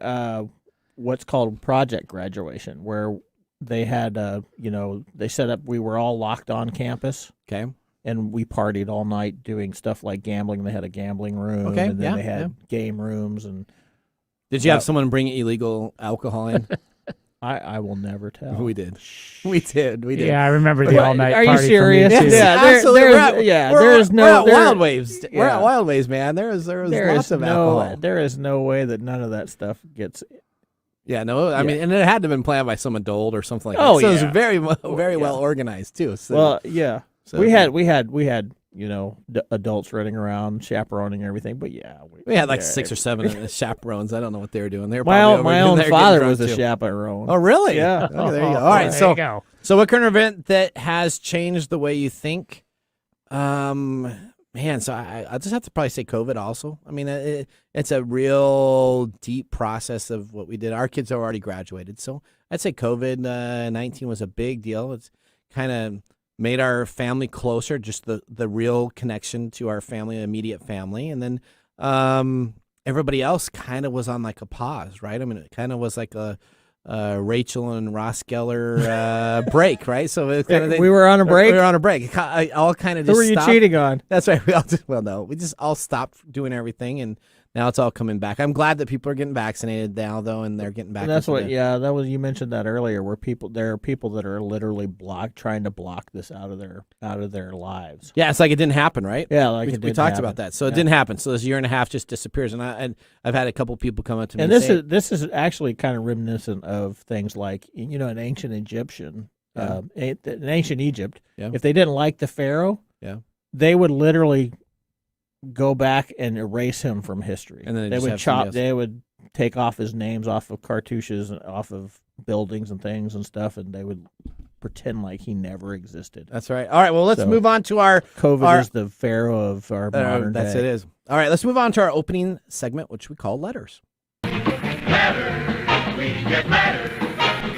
Speaker 5: what's called project graduation, where they had, they set up, we were all locked on campus.
Speaker 2: Okay.
Speaker 5: And we partied all night doing stuff like gambling. They had a gambling room.
Speaker 2: Okay.
Speaker 5: And then they had game rooms. And
Speaker 2: did you have someone bring illegal alcohol in?
Speaker 5: I will never tell.
Speaker 2: We did.
Speaker 6: Yeah, I remember the all night.
Speaker 5: Are
Speaker 6: party
Speaker 5: you serious?
Speaker 6: For me too.
Speaker 2: Absolutely.
Speaker 5: There is no.
Speaker 2: We're at Wild Waves. We're at Wild Waves, man. There was lots of alcohol.
Speaker 5: There is no way that none of that stuff gets.
Speaker 2: Yeah, no. I mean, and it had to have been planned by some adult or something like that.
Speaker 5: Oh,
Speaker 2: so it
Speaker 5: yeah.
Speaker 2: was very well organized too. So,
Speaker 5: well, yeah.
Speaker 2: So,
Speaker 5: we had adults running around chaperoning everything, but
Speaker 2: we had like 6 or 7 chaperones. I don't know what they were doing. They were
Speaker 5: my own father was a
Speaker 2: too.
Speaker 5: chaperone.
Speaker 2: Oh, really?
Speaker 5: Yeah.
Speaker 2: Okay, there you go. All right, so what current event that has changed the way you think? Man, so I just have to probably say COVID also. I mean, it's a real deep process of what we did. Our kids are already graduated, so I'd say COVID-19 was a big deal. It's kind of made our family closer, just the real connection to our family, immediate family. And then everybody else kind of was on like a pause, right? I mean, it kind of was like a Rachel and Ross Geller break, right? So it
Speaker 5: we were on a break.
Speaker 2: We were on a break. All kind of just.
Speaker 5: Who were you
Speaker 2: stopped.
Speaker 5: cheating on?
Speaker 2: That's right. We just all stopped doing everything, and now it's all coming back. I'm glad that people are getting vaccinated now, though, and they're getting back.
Speaker 5: And that's what. That was, you mentioned that earlier. Where there are people that are literally trying to block this out of their lives.
Speaker 2: Yeah, it's like it didn't happen, right?
Speaker 5: Yeah,
Speaker 2: we talked about that. So it didn't happen. So this year and a half just disappears, and I've had a couple people come up to me.
Speaker 5: And this is actually kind of reminiscent of things like, an ancient Egyptian, in ancient Egypt.
Speaker 2: Yeah.
Speaker 5: If they didn't like the pharaoh, they would literally go back and erase him from history.
Speaker 2: And then
Speaker 5: they would take off his names off of cartouches and off of buildings and things and stuff, and they would pretend like he never existed.
Speaker 2: That's right. All right, well, let's move on to our
Speaker 5: COVID is the pharaoh of our modern
Speaker 2: day.
Speaker 5: It
Speaker 2: is. All right, let's move on to our opening segment, which we call Letters.
Speaker 14: Letters, we get letters.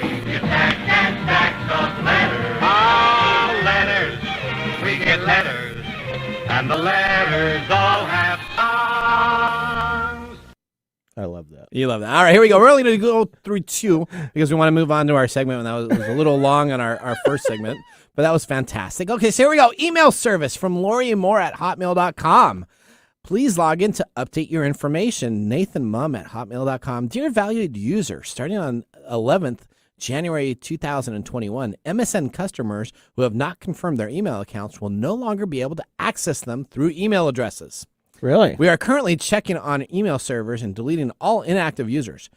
Speaker 14: We get stacks and stacks of letters. Ah, letters, we get letters. And the letters all have songs.
Speaker 5: I love that.
Speaker 2: You love that. All right, here we go. We're only going to go through two because we want to move on to our segment. And that was a little long on our first segment, but that was fantastic. Okay, so here we go. Email service from Lori Moore at hotmail.com. Please log in to update your information. Nathan Mum at hotmail.com. Dear valued user, starting on 11th, January 2021, MSN customers who have not confirmed their email accounts will no longer be able to access them through email addresses.
Speaker 5: Really?
Speaker 2: We are currently checking on email servers and deleting all inactive users.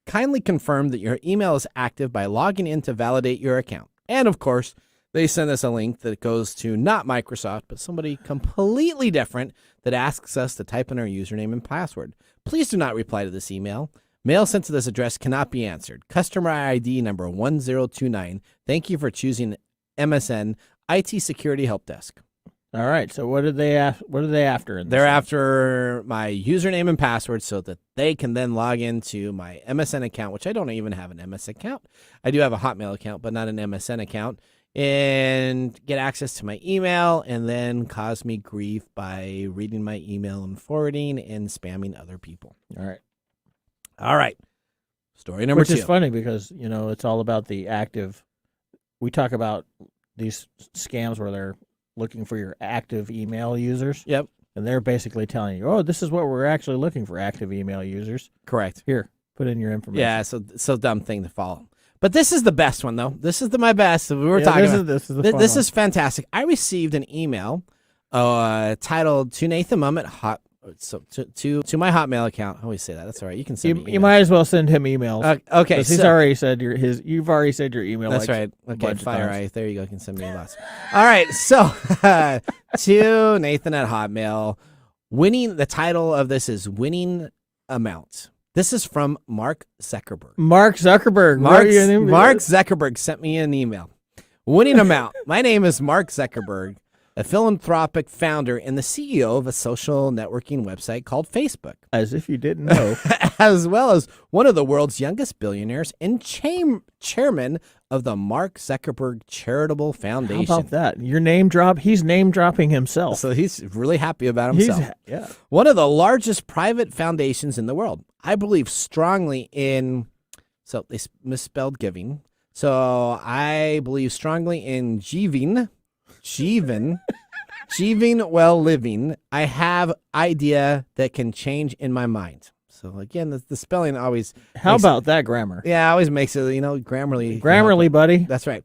Speaker 2: Kindly confirm that your email is active by logging in to validate your account. And of course, they send us a link that goes to not Microsoft, but somebody completely different that asks us to type in our username and password. Please do not reply to this email. Mail sent to this address cannot be answered. Customer ID number 1029. Thank you for choosing MSN IT Security Help Desk.
Speaker 5: All right. So what are they after?
Speaker 2: They're after my username and password so that they can then log into my MSN account, which I don't even have an MS account. I do have a Hotmail account, but not an MSN account, and get access to my email and then cause me grief by reading my email and forwarding and spamming other people.
Speaker 5: All right.
Speaker 2: All right. Story number 2.
Speaker 5: Which is funny because, it's all about the active. We talk about these scams where they're looking for your active email users.
Speaker 2: Yep.
Speaker 5: And they're basically telling you, oh, this is what we're actually looking for, active email users.
Speaker 2: Correct.
Speaker 5: Here, put in your information.
Speaker 2: Yeah, so dumb thing to follow. But this is the best one, though. This is my best. We were talking about. This is fantastic. I received an email titled to Nathan Mum at to my Hotmail account. I always say that. That's all right. You can send me
Speaker 5: you might as well send him emails.
Speaker 2: Okay,
Speaker 5: he's already said you've already said your email.
Speaker 2: That's right. Okay, fire. There you go. You can send me lots. All right. So to Nathan at Hotmail, the title of this is Winning Amount. This is from Mark Zuckerberg.
Speaker 5: Mark Zuckerberg
Speaker 2: sent me an email. Winning amount. My name is Mark Zuckerberg, a philanthropic founder and the CEO of a social networking website called Facebook.
Speaker 5: As if you didn't know.
Speaker 2: As well as one of the world's youngest billionaires and chairman of the Mark Zuckerberg Charitable Foundation.
Speaker 5: How about that? Your name drop? He's name dropping himself.
Speaker 2: So he's really happy about himself.
Speaker 5: Yeah.
Speaker 2: One of the largest private foundations in the world. I believe strongly in, so they misspelled giving. So I believe strongly in Jeeving well living. I have idea that can change in my mind. So again, the spelling always.
Speaker 5: How about that grammar?
Speaker 2: Yeah, always makes it, Grammarly.
Speaker 5: Grammarly, buddy.
Speaker 2: That's right.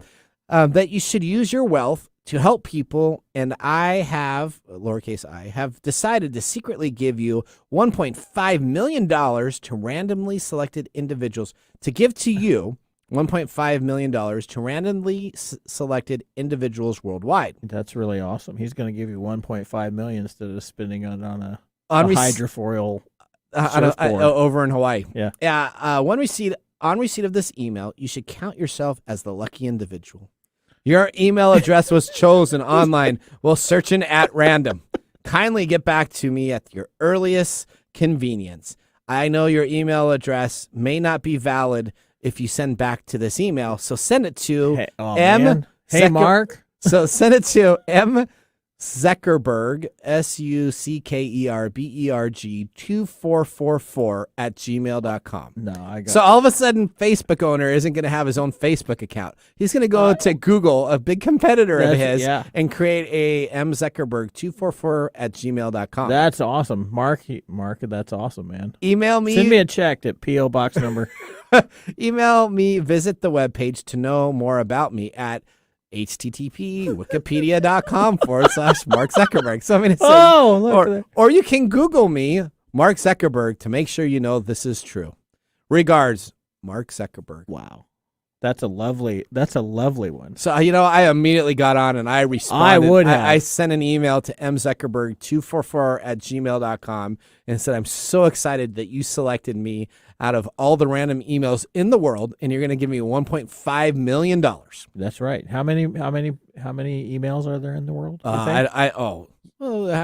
Speaker 2: That you should use your wealth to help people, and I have, lowercase I, have decided to secretly give you $1.5 million to randomly selected individuals to give to you $1.5 million to randomly selected individuals worldwide.
Speaker 5: That's really awesome. He's going to give you $1.5 million instead of spending it on a hydrofoil
Speaker 2: over in Hawaii.
Speaker 5: Yeah.
Speaker 2: Yeah. On receipt of this email, you should count yourself as the lucky individual. Your email address was chosen online while searching at random. Kindly get back to me at your earliest convenience. I know your email address may not be valid if you send back to this email, so send it to
Speaker 5: Mark.
Speaker 2: So send it to M. Zuckerberg, Suckerberg 2444 at gmail.com.
Speaker 5: No, I got
Speaker 2: So all of a sudden, Facebook owner isn't going to have his own Facebook account. He's going to go to Google, a big competitor of his, and create a M. Zuckerberg 244 at gmail.com.
Speaker 5: That's awesome. Mark, that's awesome, man.
Speaker 2: Email me.
Speaker 5: Send me a check at P.O. Box number.
Speaker 2: Email me, visit the webpage to know more about me at http://wikipedia.com/Mark Zuckerberg. So I mean, or you can Google me, Mark Zuckerberg, to make sure you know this is true. Regards, Mark Zuckerberg.
Speaker 5: Wow. That's a lovely one.
Speaker 2: So, I immediately got on and I responded.
Speaker 5: I would have.
Speaker 2: I sent an email to mzuckerberg244 at gmail.com and said, I'm so excited that you selected me out of all the random emails in the world, and you're going to give me $1.5 million.
Speaker 5: That's right. How many emails are there in the world?
Speaker 2: How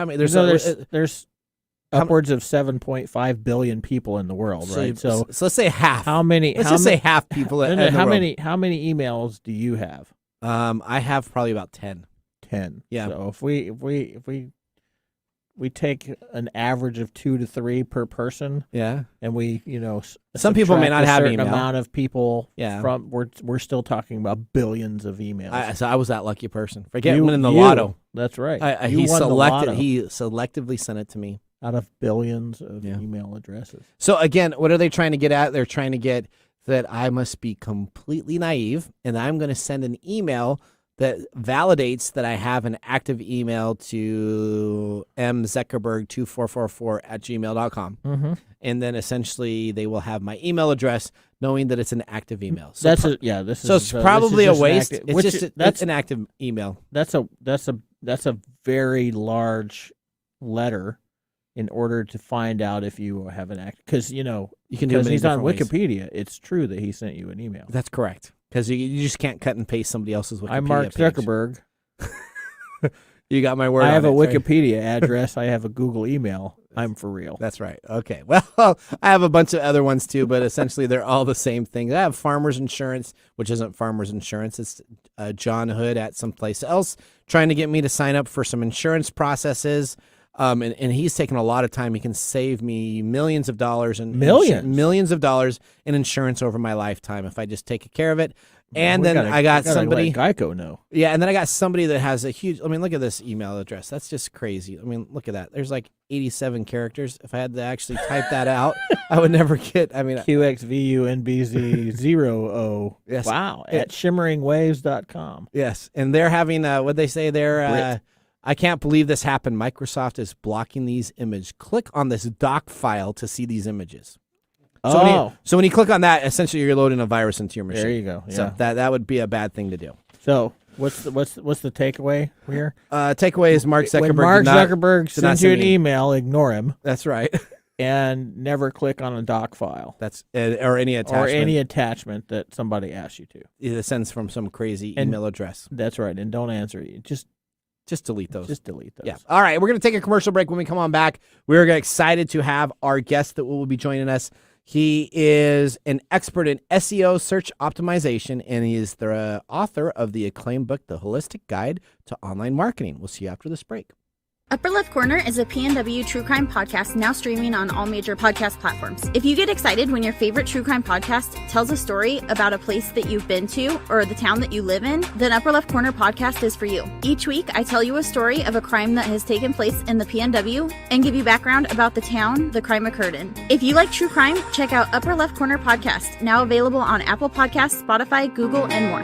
Speaker 2: many?
Speaker 5: There's upwards of 7.5 billion people in the world, right? So
Speaker 2: let's say half.
Speaker 5: How many?
Speaker 2: Let's just say half people.
Speaker 5: How many emails do you have?
Speaker 2: I have probably about 10.
Speaker 5: 10.
Speaker 2: Yeah.
Speaker 5: So if we take an average of 2 to 3 per person.
Speaker 2: Yeah.
Speaker 5: And we,
Speaker 2: some people may not have email.
Speaker 5: Amount of people.
Speaker 2: Yeah.
Speaker 5: We're still talking about billions of emails.
Speaker 2: So I was that lucky person. Forget winning the lotto.
Speaker 5: That's right.
Speaker 2: He selectively sent it to me.
Speaker 5: Out of billions of email addresses.
Speaker 2: So again, what are they trying to get at? They're trying to get that I must be completely naive, and I'm going to send an email that validates that I have an active email to mzuckerberg2444 at gmail.com.
Speaker 5: Mm-hmm.
Speaker 2: And then essentially they will have my email address knowing that it's an active email. So
Speaker 5: it's
Speaker 2: probably a waste. It's an active email.
Speaker 5: That's a very large letter in order to find out if you have an act, because you can do it. He's on Wikipedia. It's true that he sent you an email.
Speaker 2: That's correct, because you just can't cut and paste somebody else's Wikipedia.
Speaker 5: I'm Mark Zuckerberg.
Speaker 2: You got my word.
Speaker 5: I have a
Speaker 2: right?
Speaker 5: Wikipedia address. I have a Google email. I'm for real.
Speaker 2: That's right. Okay. Well, I have a bunch of other ones too, but essentially they're all the same thing. I have Farmers Insurance, which isn't Farmers Insurance. It's John Hood at someplace else trying to get me to sign up for some insurance processes. And he's taken a lot of time. He can save me millions of dollars in millions of dollars in insurance over my lifetime if I just take care of it. And I got somebody
Speaker 5: let Geico know.
Speaker 2: Yeah, and then I got somebody that has a huge. I mean, look at this email address. That's just crazy. I mean, look at that. There's like 87 characters. If I had to actually type that out, I would never get. I mean,
Speaker 5: QXVUNBZ00.
Speaker 2: Yes.
Speaker 5: Wow. At shimmeringwaves.com.
Speaker 2: Yes, and they're having what they say they're. I can't believe this happened. Microsoft is blocking these images. Click on this doc file to see these images. So when you click on that, essentially you're loading a virus into your machine.
Speaker 5: There you go. Yeah.
Speaker 2: So that would be a bad thing to do.
Speaker 5: So what's the takeaway here?
Speaker 2: Takeaway is Mark Zuckerberg.
Speaker 5: When Mark Zuckerberg sends you an email, ignore him.
Speaker 2: That's right.
Speaker 5: And never click on a doc file.
Speaker 2: That's or any attachment.
Speaker 5: Or any attachment that somebody asks you to.
Speaker 2: It sends from some crazy email address.
Speaker 5: That's right. And don't answer it. Just
Speaker 2: delete those.
Speaker 5: Just delete those.
Speaker 2: Yeah. All right. We're going to take a commercial break. When we come on back, we're excited to have our guest that will be joining us. He is an expert in SEO search optimization, and he is the author of the acclaimed book, The Holistic Guide to Online Marketing. We'll see you after this break.
Speaker 15: Upper Left Corner is a PNW true crime podcast now streaming on all major podcast platforms. If you get excited when your favorite true crime podcast tells a story about a place that you've been to or the town that you live in, then Upper Left Corner podcast is for you. Each week, I tell you a story of a crime that has taken place in the PNW and give you background about the town the crime occurred in. If you like true crime, check out Upper Left Corner podcast, now available on Apple Podcasts, Spotify, Google, and more.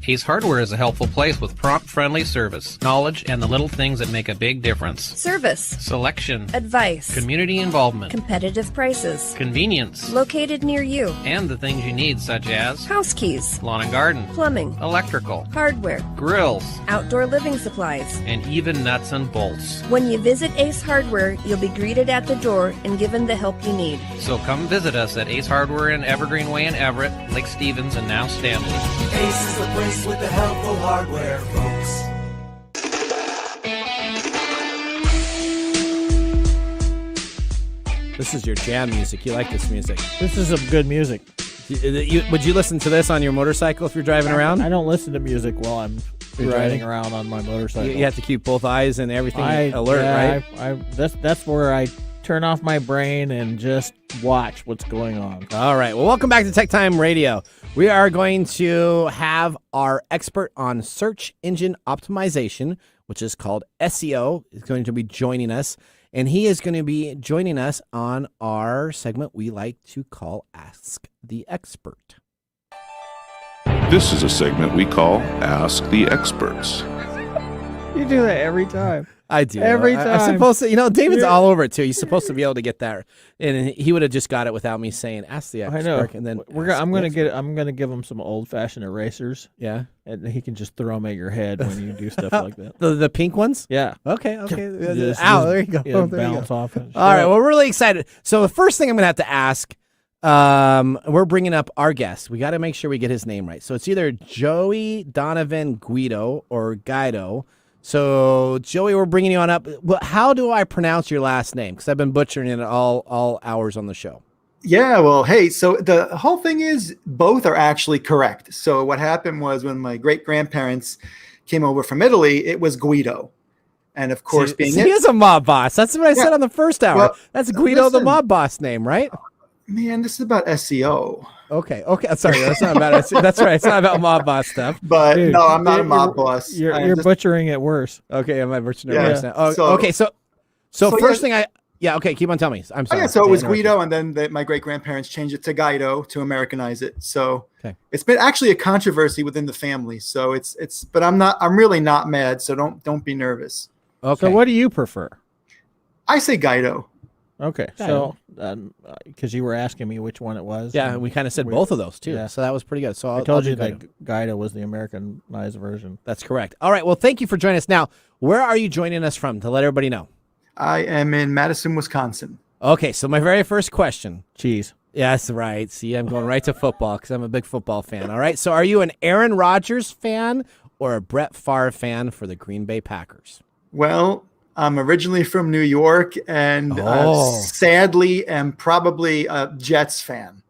Speaker 16: Ace Hardware is a helpful place with prompt, friendly service, knowledge, and the little things that make a big difference.
Speaker 17: Service.
Speaker 16: Selection.
Speaker 17: Advice.
Speaker 16: Community involvement.
Speaker 17: Competitive prices.
Speaker 16: Convenience.
Speaker 17: Located near you.
Speaker 16: And the things you need, such as
Speaker 17: house keys,
Speaker 16: lawn and garden,
Speaker 17: plumbing,
Speaker 16: electrical,
Speaker 17: hardware,
Speaker 16: grills,
Speaker 17: outdoor living supplies,
Speaker 16: and even nuts and bolts.
Speaker 17: When you visit Ace Hardware, you'll be greeted at the door and given the help you need.
Speaker 16: So come visit us at Ace Hardware in Evergreen Way in Everett, Lake Stevens, and now Stanley.
Speaker 18: Ace is the place with the helpful hardware, folks.
Speaker 2: This is your jam music. You like this music.
Speaker 5: This is some good music.
Speaker 2: Would you listen to this on your motorcycle if you're driving around?
Speaker 5: I don't listen to music while I'm riding around on my motorcycle.
Speaker 2: You have to keep both eyes and everything alert, right?
Speaker 5: That's where I turn off my brain and just watch what's going on.
Speaker 2: All right. Well, welcome back to TechTime Radio. We are going to have our expert on search engine optimization, which is called SEO, is going to be joining us. And he is going to be joining us on our segment we like to call Ask the Expert.
Speaker 4: This is a segment we call Ask the Experts.
Speaker 5: You do that every time.
Speaker 2: I do.
Speaker 5: Every time.
Speaker 2: I'm supposed to, David's all over it too. He's supposed to be able to get that. And he would have just got it without me saying, ask the expert.
Speaker 5: I know.
Speaker 2: And then
Speaker 5: I'm going to give him some old fashioned erasers.
Speaker 2: Yeah.
Speaker 5: And he can just throw them at your head when you do stuff like that.
Speaker 2: The pink ones?
Speaker 5: Yeah.
Speaker 2: Okay.
Speaker 5: Just
Speaker 2: there you go.
Speaker 5: Yeah,
Speaker 2: There
Speaker 5: bounce
Speaker 2: you go.
Speaker 5: off.
Speaker 2: All right. Well, we're really excited. So the first thing I'm going to have to ask, we're bringing up our guest. We got to make sure we get his name right. So it's either Joey Donovan Guido or Guido. So, Joey, we're bringing you on up. How do I pronounce your last name? Because I've been butchering it all hours on the show.
Speaker 18: Yeah, well, hey, so the whole thing is both are actually correct. So what happened was when my great-grandparents came over from Italy, it was Guido. And, of course,
Speaker 2: he is a mob boss. That's what I said on the first hour.
Speaker 18: Well,
Speaker 2: that's Guido, the mob boss name, right?
Speaker 18: Man, this is about SEO.
Speaker 2: Okay. Sorry, that's not about SEO. That's right. It's not about mob boss stuff.
Speaker 18: But no, I'm not a mob boss.
Speaker 5: You're butchering it worse.
Speaker 2: Okay, am I butchering it worse now? Oh,
Speaker 18: So-
Speaker 2: okay, so first thing okay, keep on telling me. I'm sorry.
Speaker 18: So it was Guido, and then my great-grandparents changed it to Guido to Americanize it. So it's been actually a controversy within the family. So but I'm really not mad. So don't be nervous.
Speaker 2: Okay.
Speaker 5: So what do you prefer?
Speaker 18: I say Guido.
Speaker 5: Okay. So because you were asking me which one it was.
Speaker 2: Yeah, we kind of said both of those too.
Speaker 5: Yeah.
Speaker 2: So that was pretty good. So
Speaker 5: I told you that Guido was the Americanized version.
Speaker 2: That's correct. All right. Well, thank you for joining us. Now, where are you joining us from to let everybody know?
Speaker 18: I am in Madison, Wisconsin.
Speaker 2: Okay. So my very first question.
Speaker 5: Cheese.
Speaker 2: Yes, right. See, I'm going right to football because I'm a big football fan. All right. So are you an Aaron Rodgers fan or a Brett Favre fan for the Green Bay Packers?
Speaker 18: Well, I'm originally from New York and sadly am probably a Jets fan.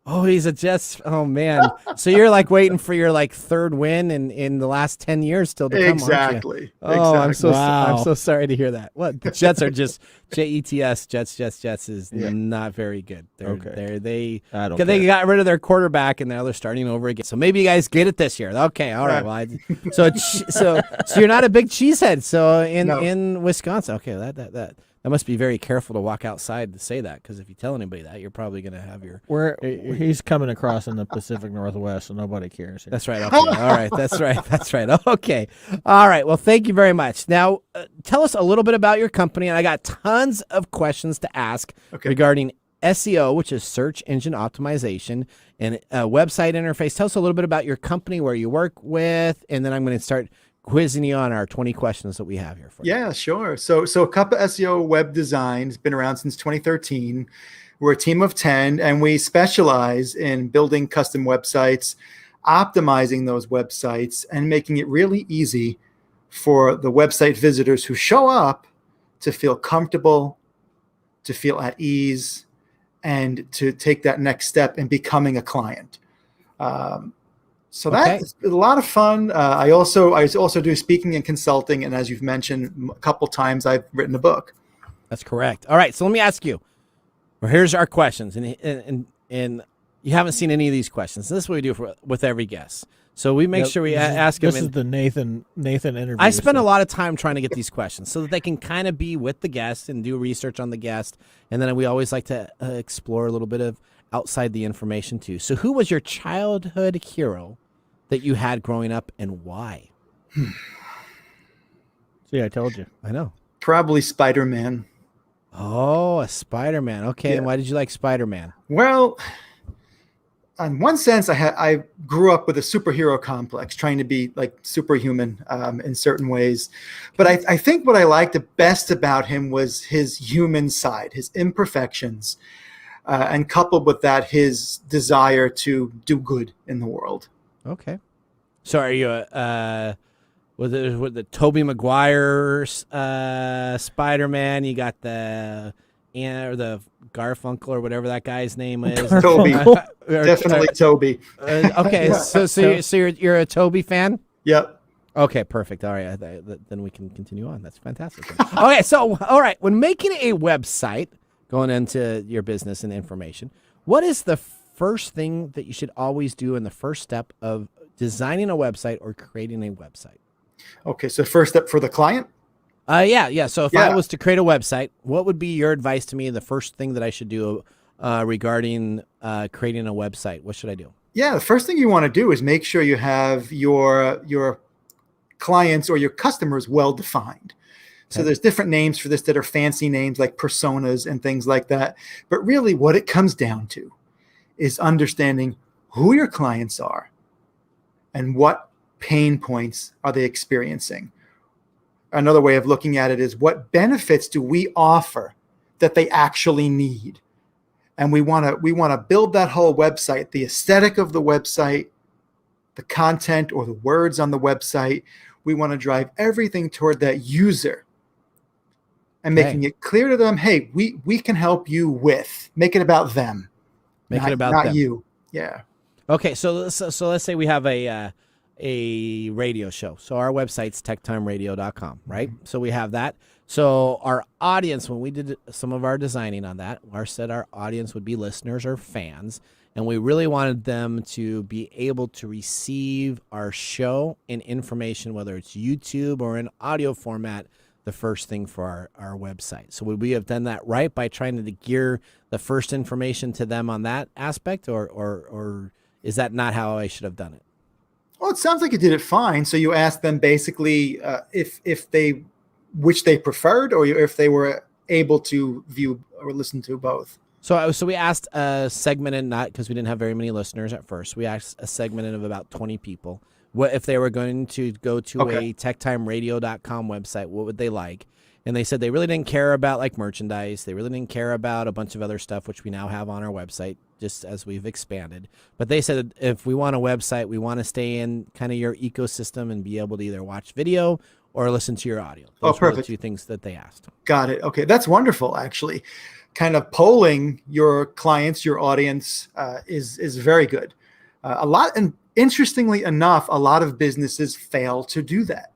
Speaker 2: Oh, he's a Jets. Oh, man. So you're like waiting for your third win in the last 10 years still to come,
Speaker 18: Exactly.
Speaker 2: aren't you? Oh,
Speaker 18: Exactly.
Speaker 2: I'm so sorry to hear that. What? The Jets are just Jets. Jets is not very good. They got rid of their quarterback and now they're starting over again. So maybe you guys get it this year. Okay. All right. Well, so you're not a big cheesehead. So in Wisconsin. Okay. That must be very careful to walk outside to say that, because if you tell anybody that, you're probably going to have your...
Speaker 5: He's coming across in the Pacific Northwest, so nobody cares.
Speaker 2: That's right. Okay. All right. That's right. Okay. All right. Well, thank you very much. Now, tell us a little bit about your company, and I got tons of questions to ask regarding SEO, which is search engine optimization, and website interface. Tell us a little bit about your company, where you work with, and then I'm going to start quizzing you on our 20 questions that we have here for you.
Speaker 18: Yeah, sure. So Kappa SEO Web Design has been around since 2013. We're a team of 10, and we specialize in building custom websites, optimizing those websites, and making it really easy for the website visitors who show up to feel comfortable, to feel at ease, and to take that next step in becoming a client. So that's a lot of fun. I also do speaking and consulting, and as you've mentioned a couple times, I've written a book.
Speaker 2: That's correct. All right, so let me ask you. Well, here's our questions, and you haven't seen any of these questions. This is what we do with every guest. So we make sure we ask them.
Speaker 5: This is the Nathan interview.
Speaker 2: I spend a lot of time trying to get these questions so that they can kind of be with the guest and do research on the guest, and then we always like to explore a little bit of outside the information too. So who was your childhood hero that you had growing up, and why?
Speaker 5: See, I told you.
Speaker 2: I know.
Speaker 18: Probably Spider-Man.
Speaker 2: Oh, a Spider-Man. Okay, and why did you like Spider-Man?
Speaker 18: Well, in one sense, I grew up with a superhero complex, trying to be like superhuman in certain ways. But I think what I liked the best about him was his human side, his imperfections, and coupled with that, his desire to do good in the world.
Speaker 2: Okay. So are you with the Tobey Maguire Spider-Man? You got the or the Garfunkel or whatever that guy's name is.
Speaker 18: Toby. Definitely Toby.
Speaker 2: Okay, so you're a Toby fan?
Speaker 18: Yep.
Speaker 2: Okay, perfect. All right, then we can continue on. That's fantastic. Okay, so all right, when making a website, going into your business and information, what is the first thing that you should always do in the first step of designing a website or creating a website?
Speaker 18: Okay, so first step for the client?
Speaker 2: Yeah. So if I was to create a website, what would be your advice to me? The first thing that I should do regarding creating a website, what should I do?
Speaker 18: Yeah, the first thing you want to do is make sure you have your clients or your customers well defined. So there's different names for this that are fancy names like personas and things like that. But really what it comes down to is understanding who your clients are and what pain points are they experiencing. Another way of looking at it is what benefits do we offer that they actually need? And we want to build that whole website, the aesthetic of the website, the content or the words on the website. We want to drive everything toward that user and making it clear to them, hey, we can help you with. Make it about them.
Speaker 2: Make it about
Speaker 18: not
Speaker 2: them.
Speaker 18: you. Yeah.
Speaker 2: Okay, so let's say we have a radio show. So our website's techtimeradio.com, right? Mm-hmm. So we have that. So our audience, when we did some of our designing on that, our audience would be listeners or fans, and we really wanted them to be able to receive our show and information, whether it's YouTube or in audio format, the first thing for our website. So would we have done that right by trying to gear the first information to them on that aspect, or is that not how I should have done it?
Speaker 18: Well, it sounds like you did it fine. So you asked them basically which they preferred, or if they were able to view or listen to both.
Speaker 2: So we asked a segmented, not because we didn't have very many listeners at first. We asked a segmented of about 20 people. What if they were going to go to a techtimeradio.com website? What would they like? And they said they really didn't care about like merchandise. They really didn't care about a bunch of other stuff, which we now have on our website, just as we've expanded. But they said if we want a website, we want to stay in kind of your ecosystem and be able to either watch video or listen to your audio. Those were the two things that they asked.
Speaker 18: Got it. Okay, that's wonderful, actually. Kind of polling your clients, your audience is very good. And interestingly enough, a lot of businesses fail to do that.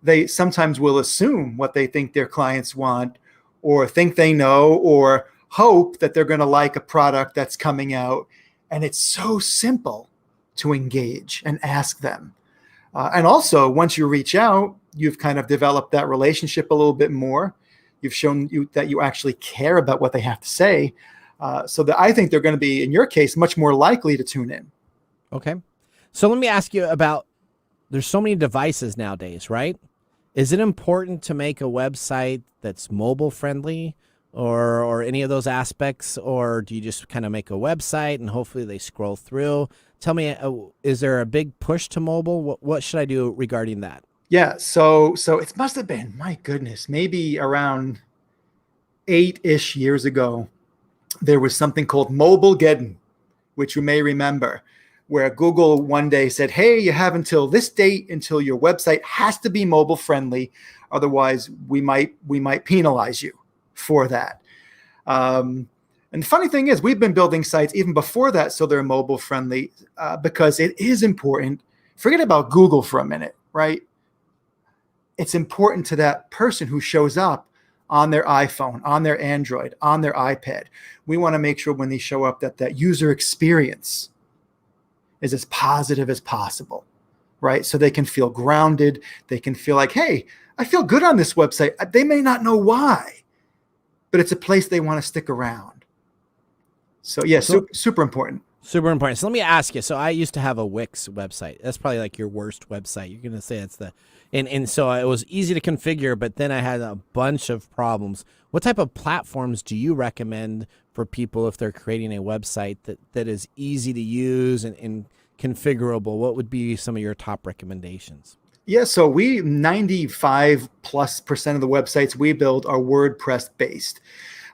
Speaker 18: They sometimes will assume what they think their clients want, or think they know, or hope that they're going to like a product that's coming out. And it's so simple to engage and ask them. And also, once you reach out, you've kind of developed that relationship a little bit more. You've shown that you actually care about what they have to say. So that I think they're going to be, in your case, much more likely to tune in.
Speaker 2: Okay. So let me ask you about, there's so many devices nowadays, right? Is it important to make a website that's mobile friendly or any of those aspects? Or do you just kind of make a website and hopefully they scroll through? Tell me, is there a big push to mobile? What should I do regarding that?
Speaker 18: Yeah. So it must have been, my goodness, maybe around 8-ish years ago, there was something called Mobilegeddon, which you may remember, where Google one day said, hey, you have until this date until your website has to be mobile friendly. Otherwise, we might penalize you for that. And the funny thing is, we've been building sites even before that so they're mobile friendly because it is important. Forget about Google for a minute, right? It's important to that person who shows up on their iPhone, on their Android, on their iPad. We want to make sure when they show up that user experience is as positive as possible, right? So they can feel grounded. They can feel like, hey, I feel good on this website. They may not know why, but it's a place they want to stick around. So yeah, super important.
Speaker 2: Super important. So let me ask you. So I used to have a Wix website. That's probably like your worst website. You're going to say it's and so it was easy to configure, but then I had a bunch of problems. What type of platforms do you recommend for people if they're creating a website that is easy to use and configurable? What would be some of your top recommendations?
Speaker 18: Yeah, so 95%+ of the websites we build are WordPress based.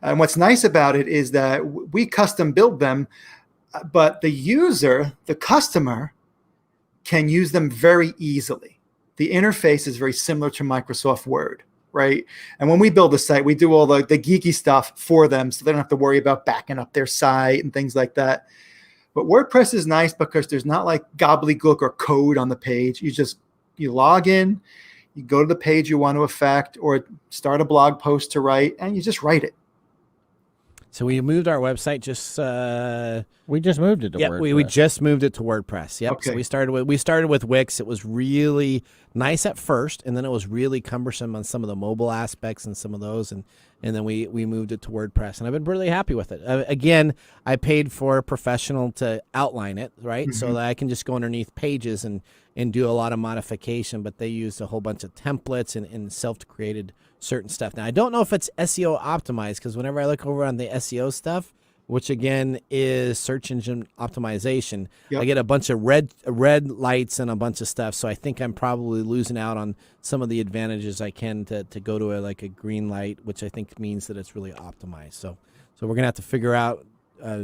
Speaker 18: And what's nice about it is that we custom build them, but the user, the customer, can use them very easily. The interface is very similar to Microsoft Word. right? And when we build a site, we do all the geeky stuff for them, so they don't have to worry about backing up their site and things like that. But WordPress is nice because there's not like gobbledygook or code on the page. You log in, you go to the page you want to affect or start a blog post to write, and you just write it.
Speaker 2: So we moved our website
Speaker 5: we just moved it to WordPress.
Speaker 2: We just moved it to WordPress. Yep.
Speaker 18: Okay.
Speaker 2: So we started with Wix. It was really nice at first, and then it was really cumbersome on some of the mobile aspects and some of those, and then we moved it to WordPress, and I've been really happy with it. Again, I paid for a professional to outline it, right? So that I can just go underneath pages and do a lot of modification, but they used a whole bunch of templates and self-created certain stuff. Now, I don't know if it's SEO optimized, because whenever I look over on the SEO stuff, which again is search engine optimization, I get a bunch of red lights and a bunch of stuff. So I think I'm probably losing out on some of the advantages I can to go to a green light, which I think means that it's really optimized. So we're gonna have to figure out,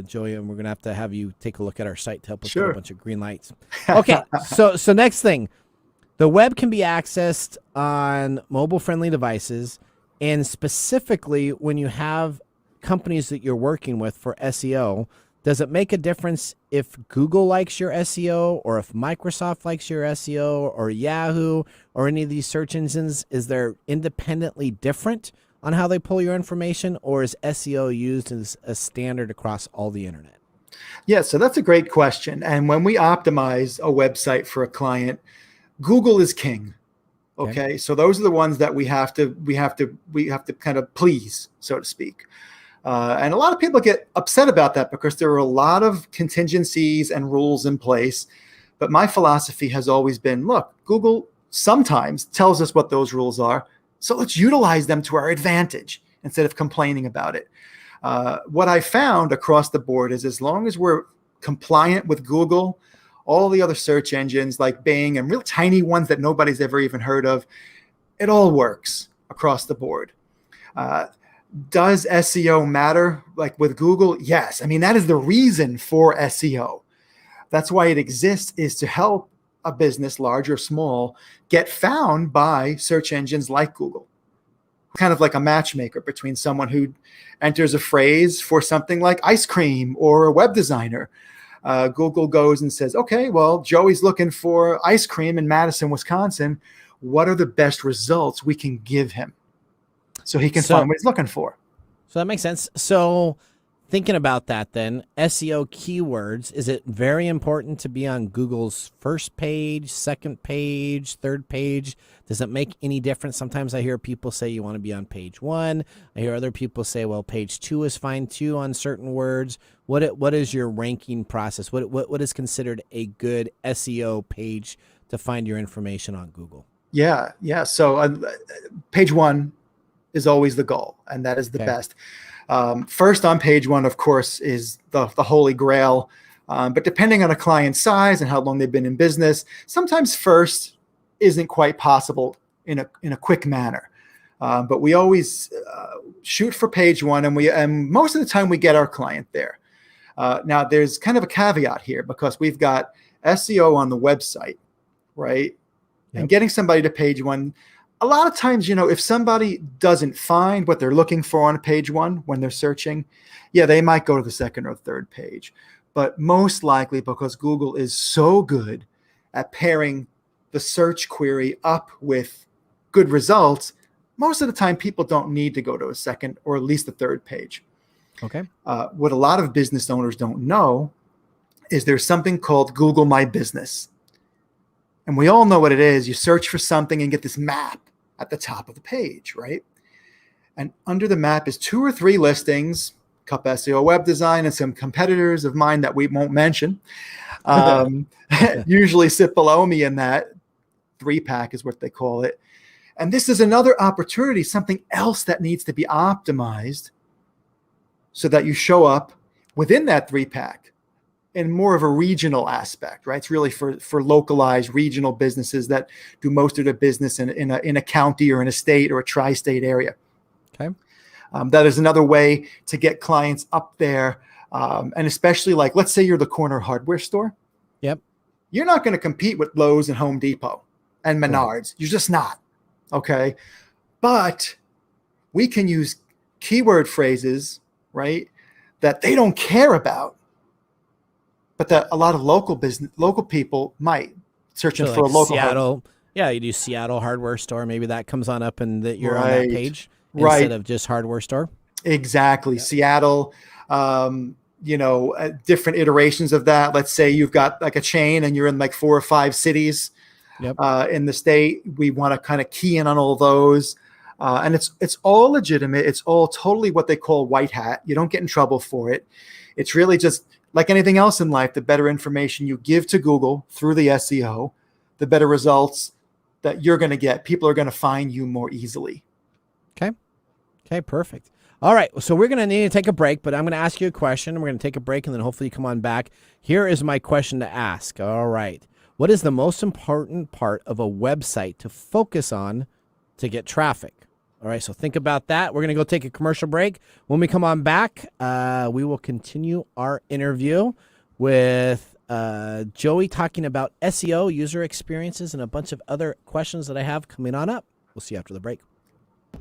Speaker 2: Joey, and we're gonna have you take a look at our site to help us get a bunch of green lights. Okay, so next thing, the web can be accessed on mobile-friendly devices, and specifically when you have companies that you're working with for SEO, does it make a difference if Google likes your SEO or if Microsoft likes your SEO or Yahoo or any of these search engines? Is there independently different on how they pull your information, or is SEO used as a standard across all the internet?
Speaker 18: Yeah, so that's a great question. And when we optimize a website for a client, Google is king. Okay. So those are the ones that we have to kind of please, so to speak. And a lot of people get upset about that because there are a lot of contingencies and rules in place. But my philosophy has always been, look, Google sometimes tells us what those rules are, so let's utilize them to our advantage instead of complaining about it. What I found across the board is as long as we're compliant with Google, all the other search engines like Bing and real tiny ones that nobody's ever even heard of, it all works across the board. Does SEO matter? Like with Google? Yes. I mean, that is the reason for SEO. That's why it exists, is to help a business, large or small, get found by search engines like Google. Kind of like a matchmaker between someone who enters a phrase for something like ice cream or a web designer. Google goes and says, okay, well, Joey's looking for ice cream in Madison, Wisconsin. What are the best results we can give him so he can find what he's looking for?
Speaker 2: So that makes sense. So thinking about that then, SEO keywords, is it very important to be on Google's first page, second page, third page? Does it make any difference? Sometimes I hear people say you want to be on page 1. I hear other people say, well, page 2 is fine too on certain words. What is your ranking process? What is considered a good SEO page to find your information on Google?
Speaker 18: Yeah. So page 1 is always the goal, and that is the best. First on page 1, of course, is the holy grail. But depending on a client's size and how long they've been in business, sometimes first isn't quite possible in a quick manner. But we always shoot for page 1, and most of the time we get our client there. Now, there's kind of a caveat here because we've got SEO on the website, right? Yep. And getting somebody to page 1. A lot of times, if somebody doesn't find what they're looking for on page 1 when they're searching, they might go to the second or third page. But most likely, because Google is so good at pairing the search query up with good results, most of the time people don't need to go to a second or at least a third page.
Speaker 2: Okay.
Speaker 18: What a lot of business owners don't know is there's something called Google My Business. And we all know what it is. You search for something and get this map at the top of the page, right? And under the map is 2 or 3 listings, Cup SEO Web Design, and some competitors of mine that we won't mention. Usually sit below me in that 3-pack is what they call it. And this is another opportunity, something else that needs to be optimized so that you show up within that 3-pack in more of a regional aspect, right? It's really for localized regional businesses that do most of their business in a county or in a state or a tri-state area.
Speaker 2: Okay.
Speaker 18: That is another way to get clients up there. And especially like, let's say you're the corner hardware store.
Speaker 2: Yep.
Speaker 18: You're not going to compete with Lowe's and Home Depot and Menards.
Speaker 2: Right.
Speaker 18: You're just not. Okay. but we can use keyword phrases, right, that they don't care about, but that a lot of local people might searching
Speaker 2: So
Speaker 18: for
Speaker 2: like
Speaker 18: a local
Speaker 2: Seattle. Yeah, you do Seattle hardware store. Maybe that comes on up and that you're on that
Speaker 18: Right.
Speaker 2: page
Speaker 18: Right.
Speaker 2: instead of just hardware store.
Speaker 18: Exactly. Seattle, different iterations of that. Let's say you've got like a chain and you're in like 4 or 5 cities in the state. We want to kind of key in on all those. And it's all legitimate. It's all totally what they call white hat. You don't get in trouble for it. It's really just like anything else in life. The better information you give to Google through the SEO, the better results that you're going to get. People are going to find you more easily.
Speaker 2: Okay, perfect. All right, so we're going to need to take a break, but I'm going to ask you a question. We're going to take a break, and then hopefully you come on back. Here is my question to ask. All right. What is the most important part of a website to focus on to get traffic? All right, so think about that. We're going to go take a commercial break. When we come on back, we will continue our interview with Joey talking about SEO, user experiences, and a bunch of other questions that I have coming on up. We'll see you after the break.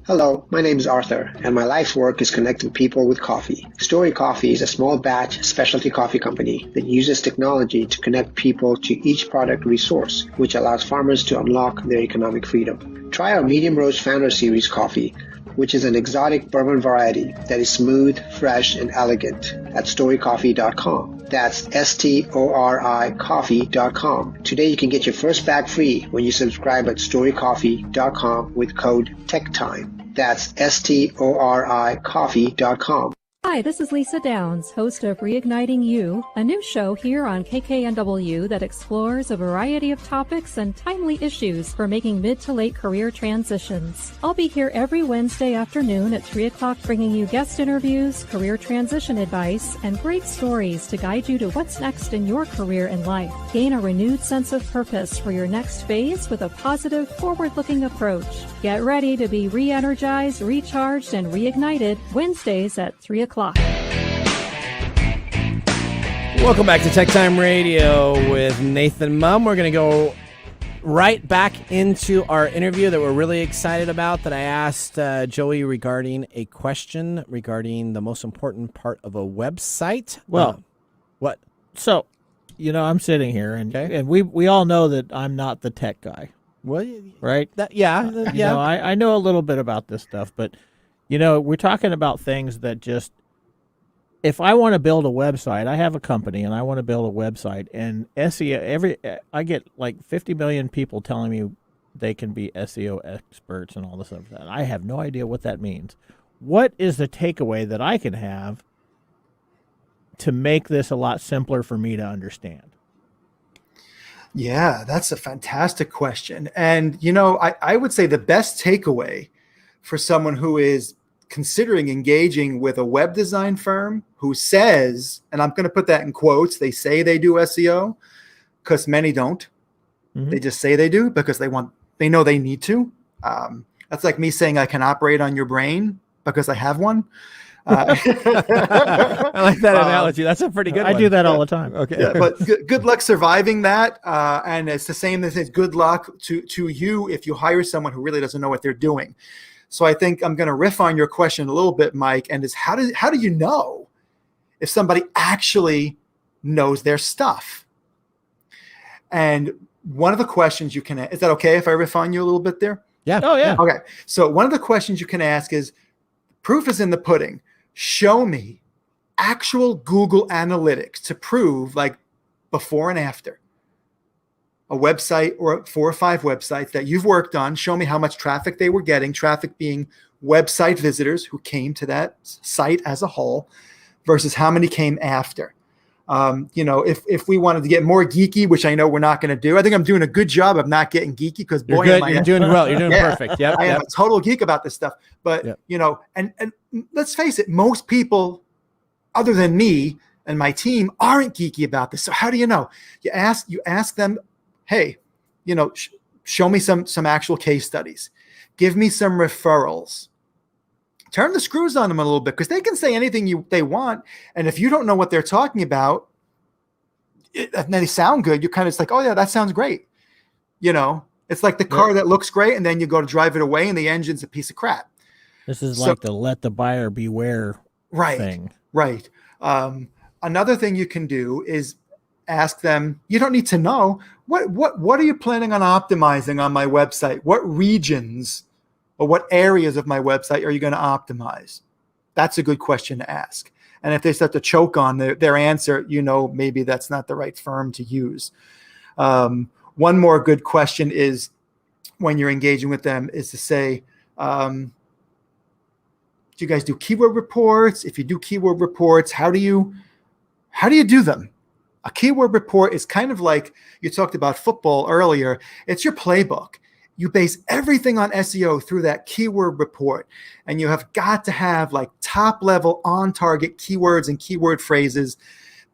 Speaker 19: Hello, my name is Arthur, and my life's work is connecting people with coffee. Story Coffee is a small batch specialty coffee company that uses technology to connect people to each product resource, which allows farmers to unlock their economic freedom. Try our Medium Roast Founder Series coffee, which is an exotic bourbon variety that is smooth, fresh, and elegant at storycoffee.com. That's STORI coffee.com. Today you can get your first bag free when you subscribe at storycoffee.com with code TechTime. That's STORI coffee.com.
Speaker 20: Hi, this is Lisa Downs, host of Reigniting You, a new show here on KKNW that explores a variety of topics and timely issues for making mid to late career transitions. I'll be here every Wednesday afternoon at 3 o'clock bringing you guest interviews, career transition advice, and great stories to guide you to what's next in your career and life. Gain a renewed sense of purpose for your next phase with a positive, forward-looking approach. Get ready to be re-energized, recharged, and reignited Wednesdays at 3 o'clock.
Speaker 2: Welcome back to Tech Time Radio with Nathan Mumm. We're going to go right back into our interview that we're really excited about, that I asked Joey regarding a question regarding the most important part of a website.
Speaker 5: Well,
Speaker 2: what?
Speaker 5: So, I'm sitting here, and we all know that I'm not the tech guy.
Speaker 2: Well,
Speaker 5: right?
Speaker 2: Yeah.
Speaker 5: I know a little bit about this stuff, but we're talking about things that just, if I want to build a website, I have a company and I want to build a website, and SEO, I get like 50 million people telling me they can be SEO experts and all this stuff. I have no idea what that means. What is the takeaway that I can have to make this a lot simpler for me to understand?
Speaker 18: Yeah, that's a fantastic question. And, I would say the best takeaway for someone who is considering engaging with a web design firm who says, and I'm going to put that in quotes, they say they do SEO, because many don't. Mm-hmm. They just say they do because they know they need to. That's like me saying I can operate on your brain because I have one.
Speaker 2: I like that analogy. That's a pretty good one.
Speaker 5: I do that all the time.
Speaker 2: Okay.
Speaker 18: Yeah, but good luck surviving that. And it's the same as good luck to you if you hire someone who really doesn't know what they're doing. So I think I'm going to riff on your question a little bit, Mike, and is how do you know if somebody actually knows their stuff? And one of the questions you can ask, is that okay if I riff on you a little bit there?
Speaker 2: Yeah.
Speaker 5: Oh, yeah.
Speaker 18: Okay. So one of the questions you can ask is, proof is in the pudding. Show me actual Google Analytics to prove, like, before and after. A website or 4 or 5 websites that you've worked on. Show me how much traffic they were getting, traffic being website visitors who came to that site as a whole versus how many came after. If we wanted to get more geeky, which I know we're not going to do, I think I'm doing a good job of not getting geeky, because boy,
Speaker 2: you're doing well. You're doing perfect. Yep.
Speaker 18: I am a total geek about this stuff. But, and let's face it, most people other than me and my team aren't geeky about this. So how do you know? You ask them, hey, show me some actual case studies. Give me some referrals. Turn the screws on them a little bit, because they can say anything they want. And if you don't know what they're talking about, and they sound good, you're kind of like, oh yeah, that sounds great. It's like the car that looks great, and then you go to drive it away, and the engine's a piece of crap.
Speaker 5: This is like the let the buyer beware thing.
Speaker 18: Right. Another thing you can do is ask them, you don't need to know, what are you planning on optimizing on my website? What regions or what areas of my website are you going to optimize? That's a good question to ask. And if they start to choke on their answer, maybe that's not the right firm to use. One more good question is, when you're engaging with them, is to say, do you guys do keyword reports? If you do keyword reports, how do you do them? A keyword report is kind of like, you talked about football earlier. It's your playbook. You base everything on SEO through that keyword report. And you have got to have like top level on target keywords and keyword phrases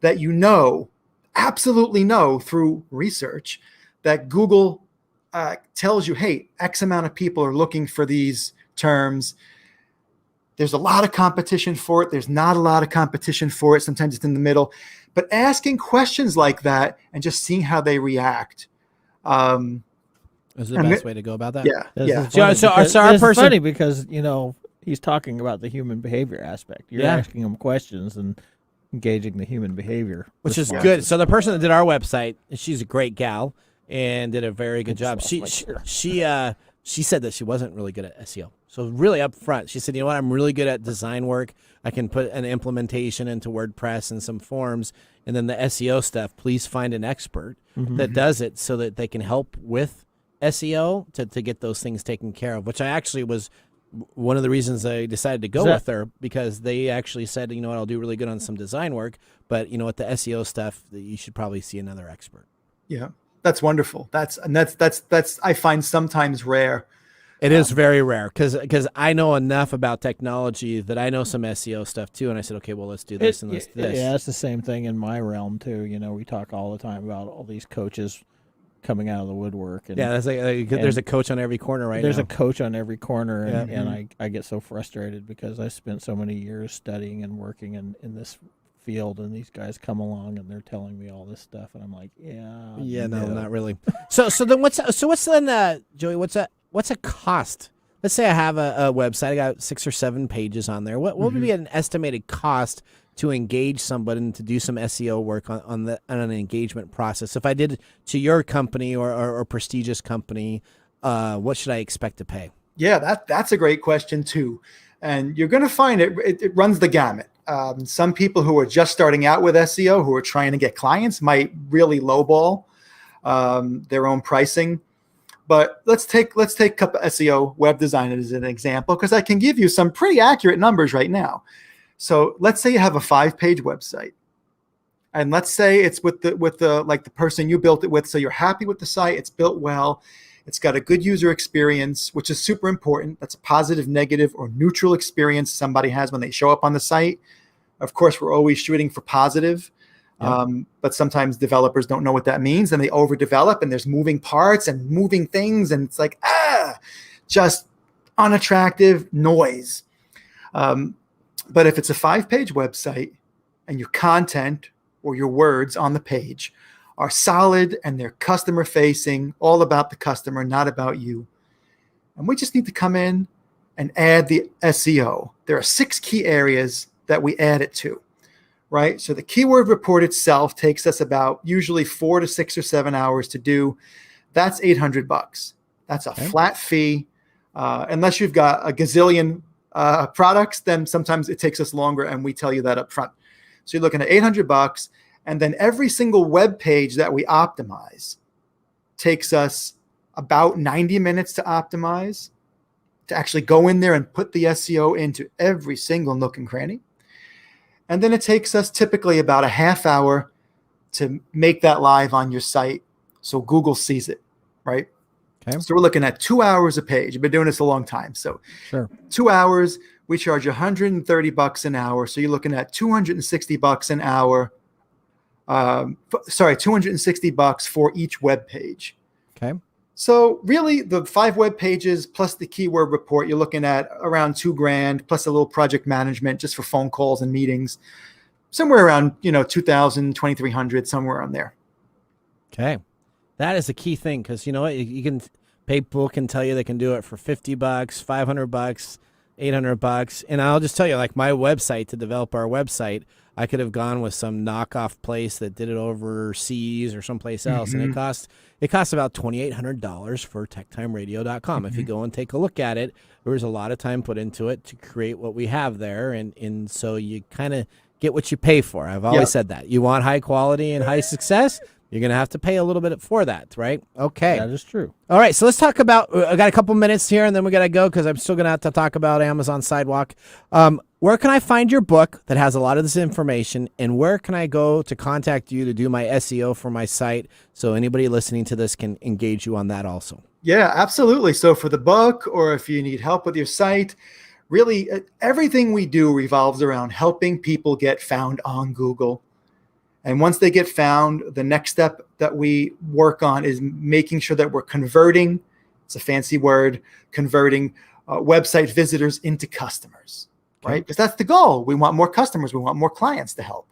Speaker 18: that absolutely know through research that Google tells you, hey, X amount of people are looking for these terms. There's a lot of competition for it. There's not a lot of competition for it. Sometimes it's in the middle. But asking questions like that and just seeing how they react.
Speaker 2: Is the best way to go about that?
Speaker 18: Yeah.
Speaker 5: So our person, funny because, he's talking about the human behavior aspect. You're asking him questions and engaging the human behavior.
Speaker 2: Which is good. So the person that did our website, she's a great gal and did a very good job. She said that she wasn't really good at SEO. So really up front, she said, you know what, I'm really good at design work. I can put an implementation into WordPress and some forms. And then the SEO stuff, please find an expert that does it so that they can help with SEO to get those things taken care of, which I actually was one of the reasons I decided to go with her, because they actually said, you know what, I'll do really good on some design work, but you know what, the SEO stuff, you should probably see another expert.
Speaker 18: Yeah, that's wonderful. That's I find sometimes rare.
Speaker 2: It is very rare because I know enough about technology that I know some SEO stuff too, and I said, okay, well, let's do this and let's do this.
Speaker 5: Yeah, it's the same thing in my realm too. We talk all the time about all these coaches coming out of the woodwork. And,
Speaker 2: that's there's a coach on every corner right now.
Speaker 5: There's a coach on every corner, and I get so frustrated because I spent so many years studying and working in this field, and these guys come along and they're telling me all this stuff, and I'm like, no,
Speaker 2: not really. So then what's then Joey? What's a cost? Let's say I have a website. I got 6 or 7 pages on there. What would be an estimated cost to engage somebody and to do some SEO work on an engagement process? If I did to your company or prestigious company, what should I expect to pay?
Speaker 18: Yeah, that's a great question too. And you're going to find it runs the gamut. Some people who are just starting out with SEO, who are trying to get clients, might really lowball their own pricing. But let's take SEO web design as an example, because I can give you some pretty accurate numbers right now. So let's say you have a 5-page website, and let's say it's with the person you built it with. So you're happy with the site. It's built well. It's got a good user experience, which is super important. That's a positive, negative, or neutral experience somebody has when they show up on the site. Of course, we're always shooting for positive. But sometimes developers don't know what that means, and they overdevelop, and there's moving parts and moving things, and it's like, just unattractive noise. But if it's a 5-page website and your content or your words on the page are solid and they're customer facing, all about the customer, not about you, and we just need to come in and add the SEO. There are 6 key areas that we add it to. Right. So the keyword report itself takes us about usually 4 to 6 or 7 hours to do. That's $800. That's a flat fee. Unless you've got a gazillion products, then sometimes it takes us longer, and we tell you that up front. So you're looking at $800, and then every single web page that we optimize takes us about 90 minutes to optimize, to actually go in there and put the SEO into every single nook and cranny. And then it takes us typically about a half hour to make that live on your site so Google sees it, right? Okay. So we're looking at 2 hours a page. I've been doing this a long time. So 2 hours, we charge $130 an hour. So you're looking at $260 an hour. $260 for each web page.
Speaker 2: Okay.
Speaker 18: So really, the 5 web pages plus the keyword report, you're looking at around $2,000 plus a little project management just for phone calls and meetings, somewhere around $2,000, $2,300, somewhere around there.
Speaker 2: Okay, that is the key thing, because you can People can tell you they can do it for $50, $500, $800. And I'll just tell you, like my website, to develop our website, I could have gone with some knockoff place that did it overseas or someplace else. And it costs about $2,800 for TechTimeRadio.com. If you go and take a look at it, there was a lot of time put into it to create what we have there. And so you kind of get what you pay for. I've always said that. You want high quality and high success, you're going to have to pay a little bit for that, right? Okay.
Speaker 5: That is true.
Speaker 2: All right, so let's talk about, I got a couple minutes here, and then we got to go because I'm still going to have to talk about Amazon Sidewalk. Where can I find your book that has a lot of this information, and where can I go to contact you to do my SEO for my site so anybody listening to this can engage you on that also?
Speaker 18: Yeah, absolutely. So for the book, or if you need help with your site, really everything we do revolves around helping people get found on Google. And once they get found, the next step that we work on is making sure that we're converting, it's a fancy word, converting website visitors into customers, right? Because that's the goal. We want more customers. We want more clients to help.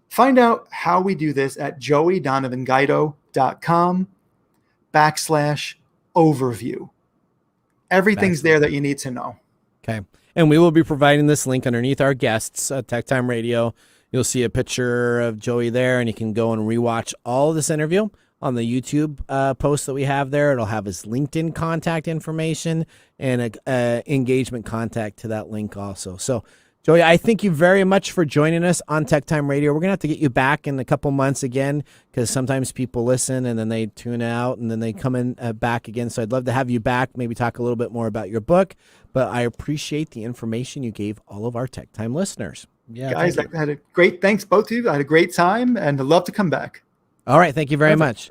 Speaker 18: Find out how we do this at joeydonovanguido.com/overview. Everything's there that you need to know.
Speaker 2: Okay. And we will be providing this link underneath our guests at Tech Time Radio. You'll see a picture of Joey there, and you can go and rewatch all of this interview on the YouTube post that we have there. It'll have his LinkedIn contact information and a engagement contact to that link also. So, Joey, I thank you very much for joining us on Tech Time Radio. We're going to have to get you back in a couple months again because sometimes people listen and then they tune out and then they come in back again. So I'd love to have you back, maybe talk a little bit more about your book. But I appreciate the information you gave all of our Tech Time listeners.
Speaker 18: Yeah, guys, I had a great, thanks both of you. I had a great time and I'd love to come back.
Speaker 2: All right. Thank you very much.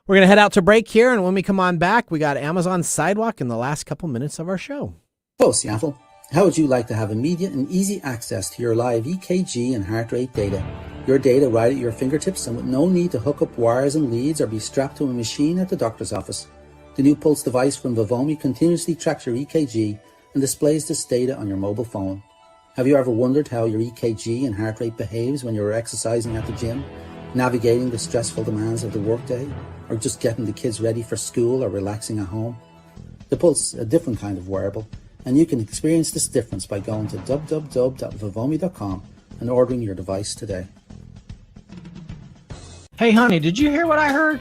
Speaker 2: We're going to head out to break here. And when we come on back, we got Amazon Sidewalk in the last couple minutes of our show.
Speaker 21: Hello, Seattle. How would you like to have immediate and easy access to your live EKG and heart rate data? Your data right at your fingertips and with no need to hook up wires and leads or be strapped to a machine at the doctor's office. The new Pulse device from Vivomi continuously tracks your EKG and displays this data on your mobile phone. Have you ever wondered how your EKG and heart rate behaves when you're exercising at the gym, navigating the stressful demands of the workday, or just getting the kids ready for school or relaxing at home? The Pulse is a different kind of wearable, and you can experience this difference by going to www.vivomi.com and ordering your device today.
Speaker 22: Hey, honey, did you hear what I heard?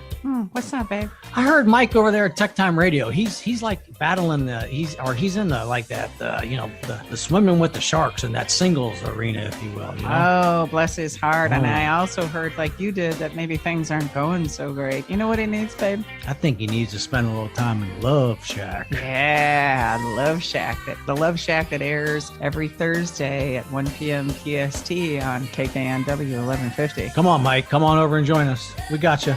Speaker 23: What's up, babe?
Speaker 22: I heard Mike over there at Tech Time Radio. He's like battling he's in the like that the swimming with the sharks in that singles arena, if you will. You know?
Speaker 23: Oh, bless his heart. And I also heard, like you did, that maybe things aren't going so great. You know what he needs, babe?
Speaker 22: I think he needs to spend a little time in Love Shack.
Speaker 23: Yeah, Love Shack. The Love Shack that airs every Thursday at 1 p.m. PST on KKNW 1150.
Speaker 22: Come on, Mike. Come on over and join us. We got you.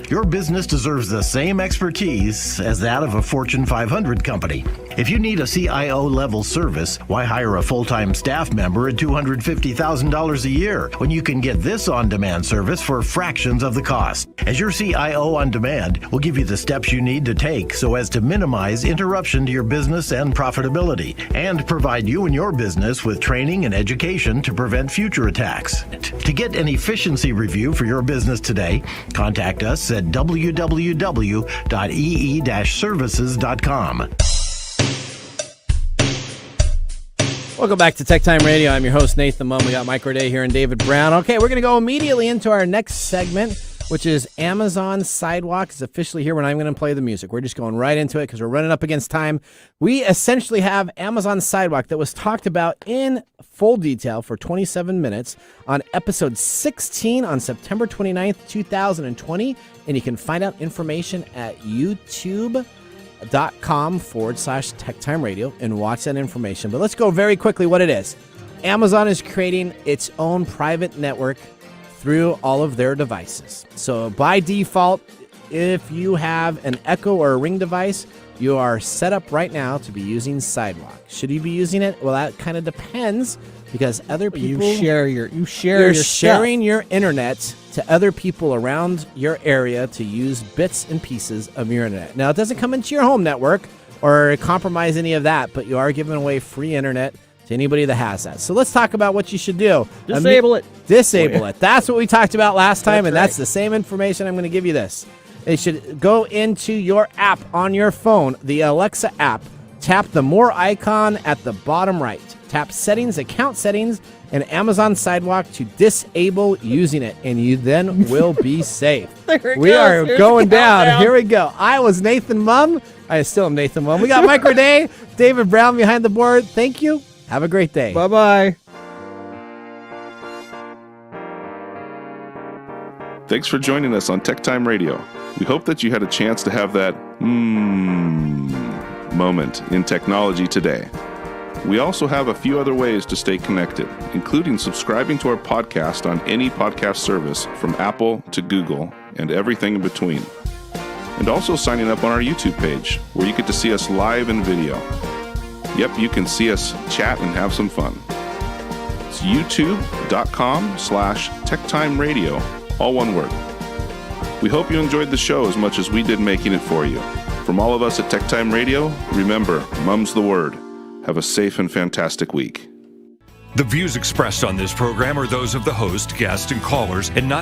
Speaker 24: Your business deserves the same expertise as that of a Fortune 500 company. If you need a CIO-level service, why hire a full-time staff member at $250,000 a year when you can get this on-demand service for fractions of the cost? As your CIO on demand, we'll give you the steps you need to take so as to minimize interruption to your business and profitability, and provide you and your business with training and education to prevent future attacks. To get an efficiency review for your business today, contact us at www.ee-services.com.
Speaker 2: Welcome back to Tech Time Radio. I'm your host, Nathan Munn. We got Mike Roday here and David Brown. Okay, we're going to go immediately into our next segment, which is Amazon Sidewalk is officially here. We're not even going to play the music. We're just going right into it because we're running up against time. We essentially have Amazon Sidewalk that was talked about in full detail for 27 minutes on episode 16 on September 29th, 2020. And you can find out information at youtube.com/TechTime Radio and watch that information. But let's go very quickly what it is. Amazon is creating its own private network through all of their devices. So by default, if you have an Echo or a Ring device, you are set up right now to be using Sidewalk. Should you be using it? Well, that kind of depends because other people
Speaker 5: you're
Speaker 2: sharing your internet to other people around your area to use bits and pieces of your internet. Now, it doesn't come into your home network or compromise any of that, but you are giving away free internet to anybody that has that. So let's talk about what you should do.
Speaker 5: Disable it.
Speaker 2: Disable it. That's what we talked about last time, and that's the same information I'm going to give you this. They should go into your app on your phone, the Alexa app. Tap the More icon at the bottom right. Tap Settings, Account Settings, and Amazon Sidewalk to disable using it, and you then will be safe. We are going down. Here we go. I was Nathan Mum. I still am Nathan Mum. We got Mike Renee, David Brown behind the board. Thank you. Have a great day.
Speaker 5: Bye-bye.
Speaker 4: Thanks for joining us on TechTime Radio. We hope that you had a chance to have that moment in technology today. We also have a few other ways to stay connected, including subscribing to our podcast on any podcast service from Apple to Google and everything in between. And also signing up on our YouTube page, where you get to see us live in video. Yep, you can see us chat and have some fun. It's youtube.com/TechTime Radio, all one word. We hope you enjoyed the show as much as we did making it for you. From all of us at TechTime Radio, remember, mum's the word. Have a safe and fantastic week.
Speaker 12: The views expressed on this program are those of the host, guests, and callers, and not